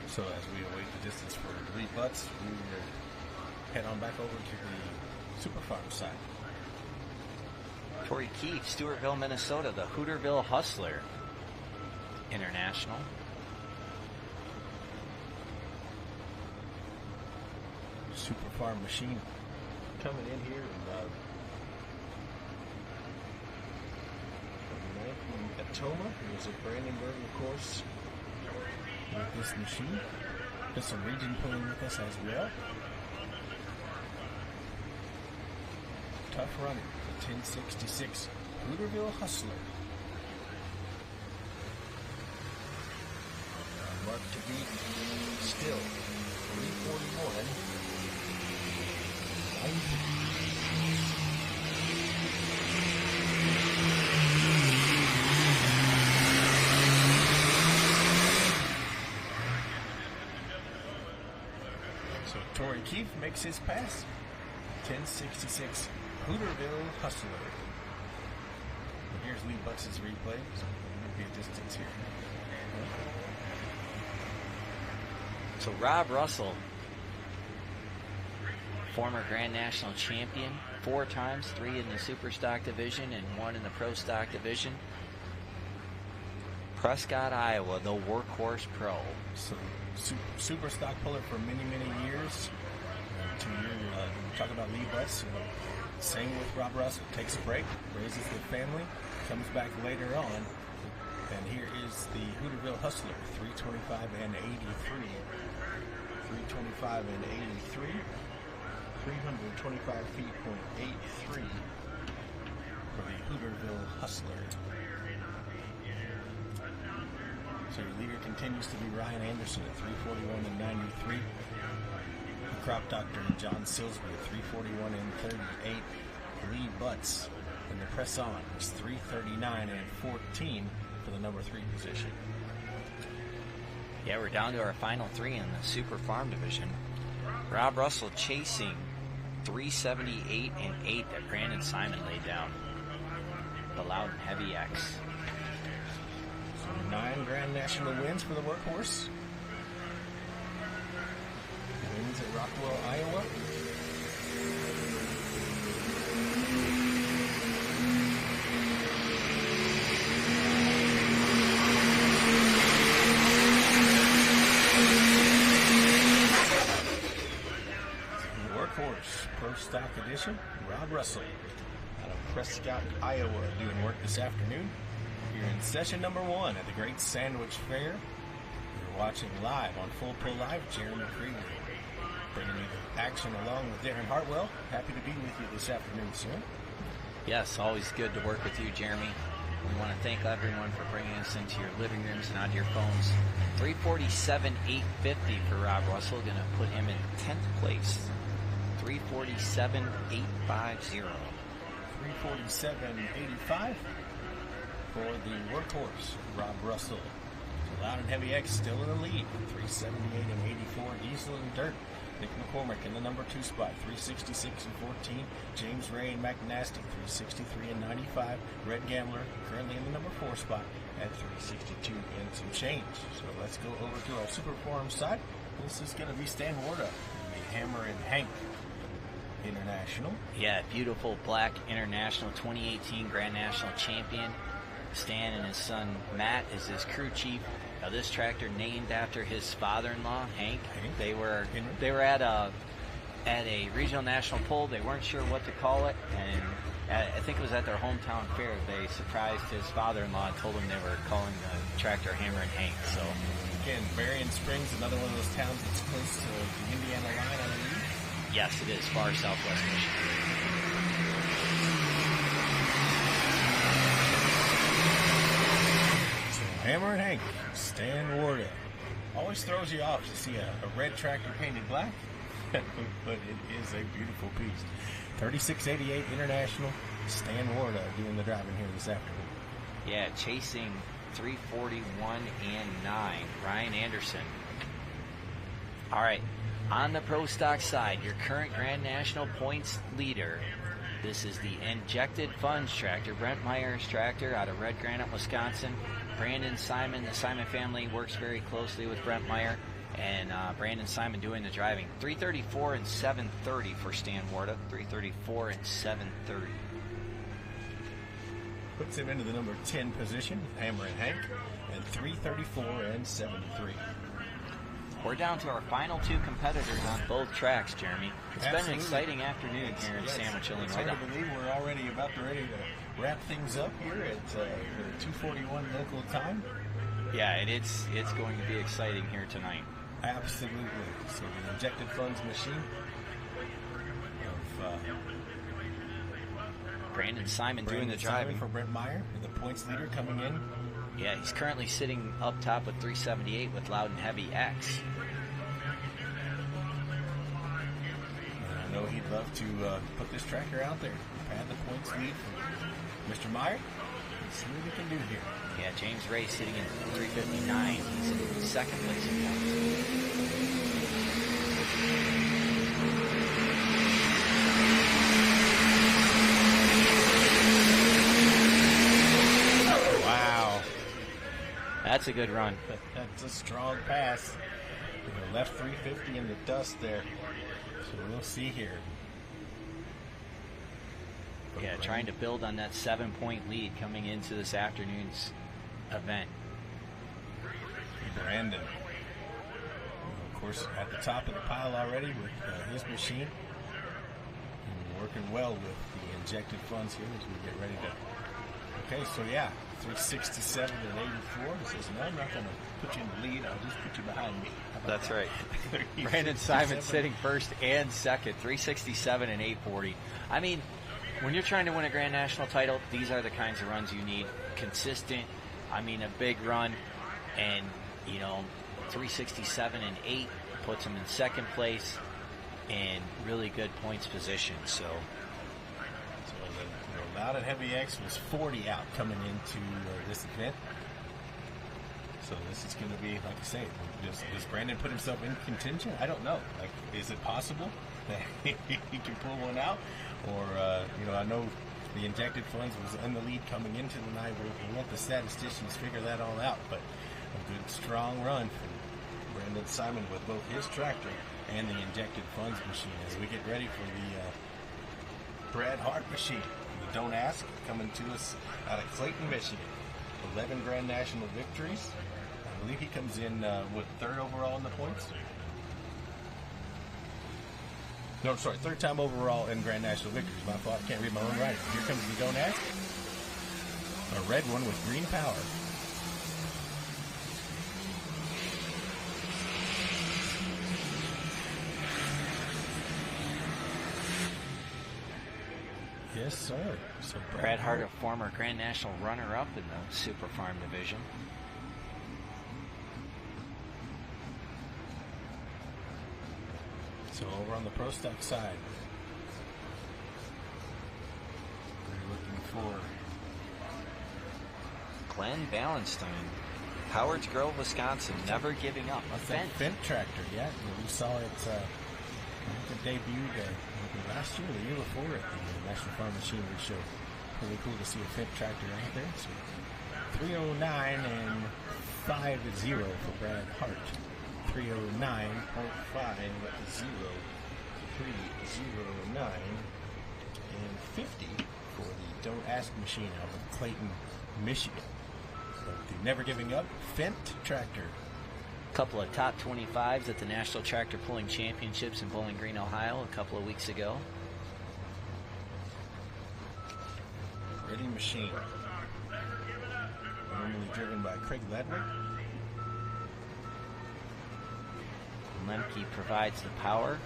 So as we await the distance for Lee Butts, we will head on back over to the Super Farm side. Tori Keefe, Stewartville, Minnesota, the Hooterville Hustler International. Super Farm machine coming in here and from Atoma. There's a Brandenburg, of course, with this machine. There's some region pulling with us as well. Tough runner, the 1066 Hooterville Hustler. Mark to beat. Still 341. 93. So Torrey Keefe makes his pass. 1066 Hooterville Hustler. And here's Lee Butts' replay. So there'll be a distance here. So Rob Russell, former Grand National champion, 4 times, 3 in the Super Stock division and 1 in the Pro Stock division. Prescott, Iowa, the workhorse pro. So super stock puller for many, many years. Talk about Lee Butts. Same with Rob Russell. Takes a break, raises the family, comes back later on. And here is the Hooterville Hustler, 325 and 83. 325 and 83. 325 feet, .83 for the Hooterville Hustler. So your leader continues to be Ryan Anderson at 341 and 93. The Crop Doctor and John Silsby at 341 and 38. Lee Butts in the press on is 339 and 14 for the number 3 position. Yeah, we're down to our final 3 in the Super Farm division. Rob Russell chasing 378 and 8 that Brandon Simon laid down. The Loudon Heavy X. 9 Grand National wins for the workhorse. Wins at Rockwell, Iowa. The workhorse, Pro Stock Edition, Rob Russell out of Prescott, Iowa, doing work this afternoon. You're in session number 1 at the Great Sandwich Fair. You're watching live on Full Pull Live. Jeremy Krieger bringing you the action along with Darren Hartwell. Happy to be with you this afternoon, sir. Yes, always good to work with you, Jeremy. We want to thank everyone for bringing us into your living rooms and onto your phones. 347, 850 for Rob Russell, going to put him in 10th place. 347, 850. 347.85 for the workhorse, Rob Russell. So Loudon Heavy X still in the lead, 378 and 84. Diesel and Dirt. Nick McCormick in the number 2 spot, 366 and 14. James Ray and McNasty, 363 and 95. Red Gambler currently in the number 4 spot at 362 and some change. So let's go over to our Super Forum side. This is going to be Stan Warda, the Hammer and Hank International. Yeah, beautiful black International 2018 Grand National champion. Stan and his son Matt is his crew chief. Now this tractor named after his father-in-law Hank. They were at a regional national pull. They weren't sure what to call it, and I think it was at their hometown fair. They surprised his father-in-law and told him they were calling the tractor Hammer and Hank. So again, Berrien Springs, another one of those towns that's close to the Indiana line, I believe. Yes, it is far southwest Michigan. Hammer and Hank, Stan Warda. Always throws you off to see a red tractor painted black, but it is a beautiful piece. 3688 International, Stan Warda doing the driving here this afternoon. Yeah, chasing 341 and 9, Ryan Anderson. All right, on the Pro Stock side, your current Grand National points leader. This is the Injected Funds tractor, Brent Meyer's tractor out of Red Granite, Wisconsin. Brandon Simon, the Simon family works very closely with Brent Meyer, and Brandon Simon doing the driving. 334 and 730 for Stan Warda. 334 and 730. Puts him into the number 10 position, Hammer and Hank, and 334 and 73. We're down to our final 2 competitors on both tracks, Jeremy. It's Absolutely. been an exciting afternoon here in Sandwich, Illinois. It's hard to believe we're already about ready to wrap things up here at 2:41 local time. Yeah, and it's going to be exciting here tonight. Absolutely. So the Injected Funds machine of Brandon Simon doing the Simon driving. for Brent Meyer, the points leader coming in Yeah, he's currently sitting up top with 378 with Loud and Heavy X. And I know he'd love to put this tractor out there, pad the points lead for Mr. Meyer. Let's see what we can do here. Yeah, James Ray sitting in 359. He's in second place in points. Wow. That's a good run. That's a strong pass. Left 350 in the dust there. So we'll see here. Yeah, trying to build on that 7-point lead coming into this afternoon's event. Brandon, of course, at the top of the pile already with his machine. And working well with the injected funds here as we get ready to. Okay, so yeah, 367 and 84. He says, no, I'm not going to put you in the lead. I'll just put you behind me. That's right. Brandon Simon sitting first and second, 367 and 840. I mean, when you're trying to win a Grand National title, these are the kinds of runs you need. Consistent, I mean, a big run, and, 367 and 8 puts him in second place and really good points position. So Loud and Heavy X was 40 out coming into this event. So this is going to be, like I say, does Brandon put himself in contention? I don't know. Like, is it possible that he can pull one out? Or, I know the injected funds was in the lead coming into the night. We'll let the statisticians figure that all out. But a good, strong run from Brandon Simon with both his tractor and the injected funds machine as we get ready for the Brad Hart machine. The Don't Ask coming to us out of Clayton, Michigan. 11 Grand National victories. I believe he comes in with third overall in the points. No, sorry, third time overall in Grand National victories. My fault. I can't read my own writing. Here comes the Don't Ask. A red one with green power. Yes, sir. So Brad Hart, a former Grand National runner-up in the Super Farm division. So over on the Pro Stock side, we're looking for Glenn Ballenstein, Howard's Grove, Wisconsin, never giving up. A Fendt tractor, yeah. We saw it, it debuted last year, the year before at the National Farm Machinery Show. Really cool to see a Fendt tractor out there. So 309 and 50 for Brad Hart. 309.50, 309 and 50 for the Don't Ask machine out of Clayton, Michigan. So the Never Giving Up Fendt tractor. Couple of top 25s at the National Tractor Pulling Championships in Bowling Green, Ohio a couple of weeks ago. Ready machine. Normally driven by Craig Ledwick. Lemke provides the power.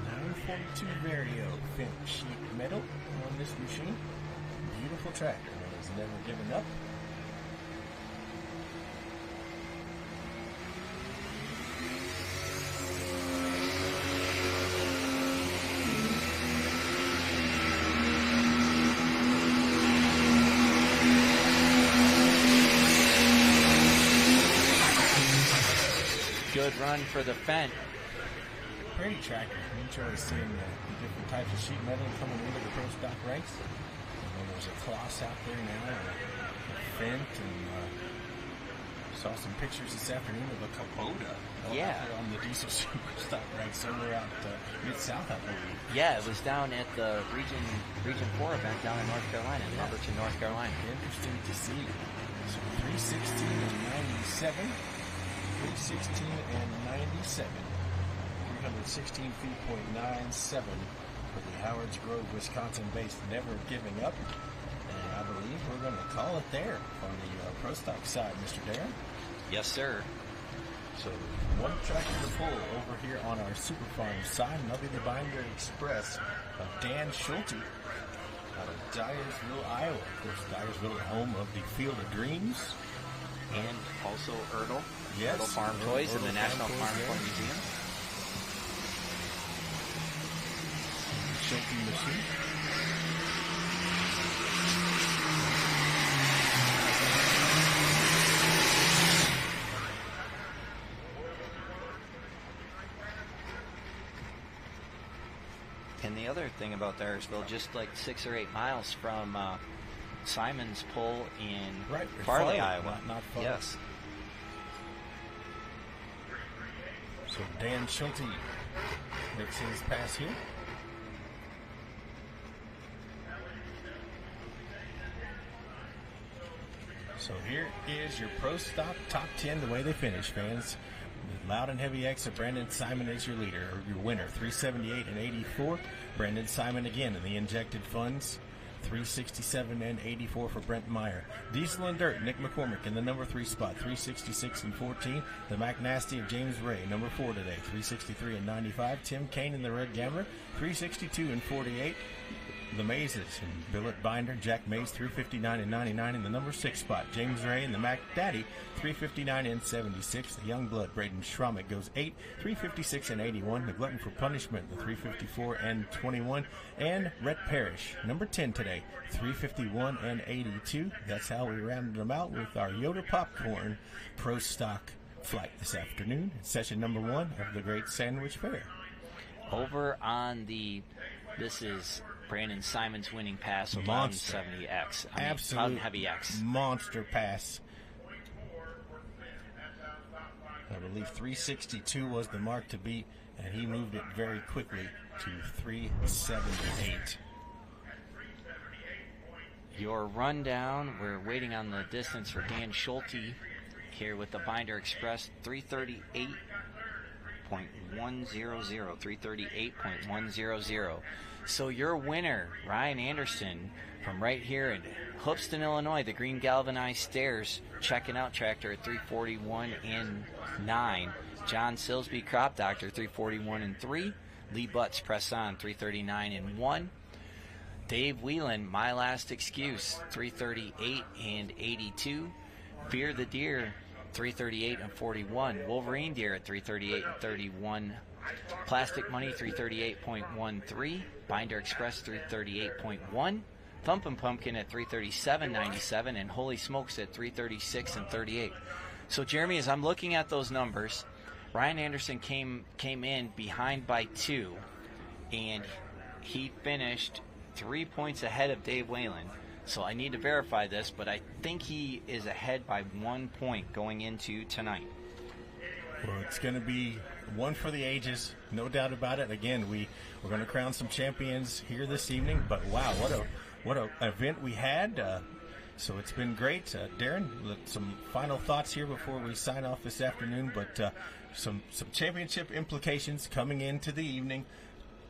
942 Vario Fendt sheet metal on this machine. Beautiful tractor. It's never given up. Good run for the Fendt. Pretty tractor. We enjoy seeing the different types of sheet metal coming into the Pro Stock ranks. And then there's a Kloss out there now, and a Fendt, and saw some pictures this afternoon of a Kubota out there on the diesel Super Stock rank somewhere out Mid-South, I believe. Yeah, it was down at the Region 4 event down in North Carolina, in Lumberton, North Carolina. Interesting to see. So 316 and 97. 316 and 97. 316 feet, .97 for the Howard's Grove, Wisconsin-based Never Giving Up. And I believe we're going to call it there on the Pro Stock side, Mr. Darren. Yes, sir. So one tractor to pull over here on our Super Farm side, and that'll be the Binder Express of Dan Schulte out of Dyersville, Iowa. Of course, Dyersville, home of the Field of Dreams. And also Ertl. Yes. Ertl Farm Toys in the National Farm Toys, Toy Museum. Shelton machine. And the other thing about Dyersville, just like 6 or 8 miles from Simon's Pull in Right, Farley, Iowa. Not far. Yes. So Dan Schulte makes his pass here. So here is your Pro Stock Top 10, the way they finish, fans. Loud and Heavy X of Brandon Simon is your leader, or your winner, 378 and 84. Brandon Simon again in the injected funds, 367 and 84 for Brent Meyer. Diesel and Dirt, Nick McCormick in the number 3 spot, 366 and 14. The Mac Nasty of James Ray, number 4 today, 363 and 95. Tim Kane in the Red Gambler, 362 and 48. The Mazes and Billet Binder, Jack Mays, 359 and 99 in the number 6 spot. James Ray and the Mac Daddy, 359 and 76. The Youngblood, Braden Schromick goes 8, 356 and 81. The Glutton for Punishment, the 354 and 21. And Rhett Parrish, number 10 today, 351 and 82. That's how we rounded them out with our Yoda Popcorn Pro Stock flight this afternoon. Session number 1 of the Great Sandwich Fair. Over on this is Brandon Simon's winning pass over on 70X. Absolute Heavy X. Monster pass. I believe 362 was the mark to beat, and he moved it very quickly to 378. Your rundown, we're waiting on the distance for Dan Schulte here with the Binder Express, 338.100, 338.100. So your winner, Ryan Anderson, from right here in Hoopston, Illinois, the green galvanized stairs, checking out tractor at 341 and 9. John Silsby, Crop Doctor, 341 and 3. Lee Butts, Press On, 339 and 1. Dave Whelan, My Last Excuse, 338 and 82. Fear the Deer, 338 and 41. Wolverine Deer at 338 and 31. Plastic Money, 338.13. Binder Express, 338.1. Thumpin' Pumpkin at 337.97. And Holy Smokes at 336 and 38. So, Jeremy, as I'm looking at those numbers, Ryan Anderson came in behind by 2, and he finished 3 points ahead of Dave Whalen. So I need to verify this, but I think he is ahead by 1 point going into tonight. Well, it's going to be one for the ages, no doubt about it. Again, we're going to crown some champions here this evening. But wow, what a event we had. So it's been great. Darren, some final thoughts here before we sign off this afternoon. But some championship implications coming into the evening.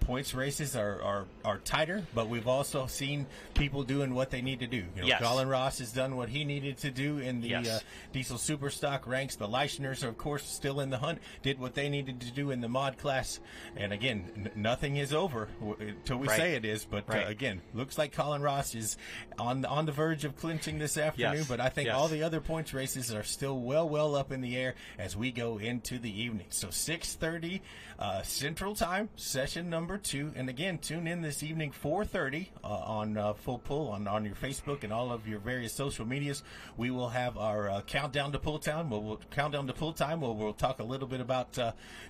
Points races are tighter, but we've also seen people doing what they need to do. Yes. Colin Ross has done what he needed to do in the Yes. Diesel Superstock ranks. The Leichners are, of course, still in the hunt, did what they needed to do in the mod class. And again, nothing is over until we say it is. But again, looks like Colin Ross is on the verge of clinching this afternoon. Yes. But I think Yes. all the other points races are still well up in the air as we go into the evening. So 6:30 Central Time, session number 2. And again, tune in this evening, 4:30 on Full Pull on your Facebook and all of your various social medias. We will have our countdown to pull time. We'll countdown to pull time. We'll talk a little bit about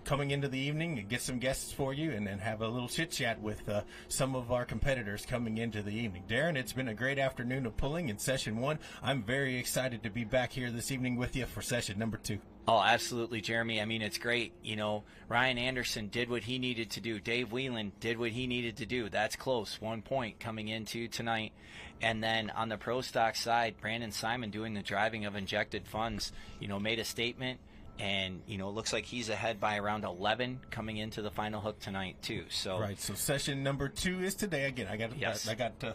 coming into the evening and get some guests for you, and then have a little chit chat with some of our competitors coming into the evening. Darren, it's been a great afternoon of pulling in session 1. I'm very excited to be back here this evening with you for session number 2. Oh, absolutely, Jeremy. I mean, it's great. Ryan Anderson did what he needed to do. Dave Whelan did what he needed to do. That's close. 1 point coming into tonight. And then on the Pro Stock side, Brandon Simon doing the driving of injected funds, made a statement. And, it looks like he's ahead by around 11 coming into the final hook tonight, too. So Right, so session number 2 is today. Again, I got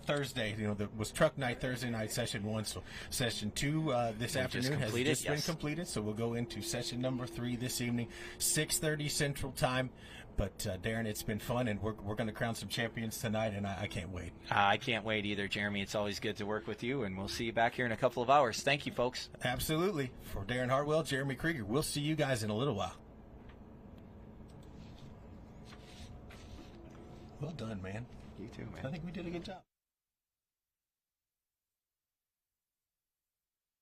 Thursday, that was truck night, Thursday night, session 1. So session 2 this afternoon has just been completed. So we'll go into session number 3 this evening, 6:30 Central Time. But Darren, it's been fun, and we're going to crown some champions tonight, and I can't wait. I can't wait either, Jeremy. It's always good to work with you, and we'll see you back here in a couple of hours. Thank you, folks. Absolutely. For Darren Hartwell, Jeremy Krieger, we'll see you guys in a little while. Well done, man. You too, man. I think we did a good job.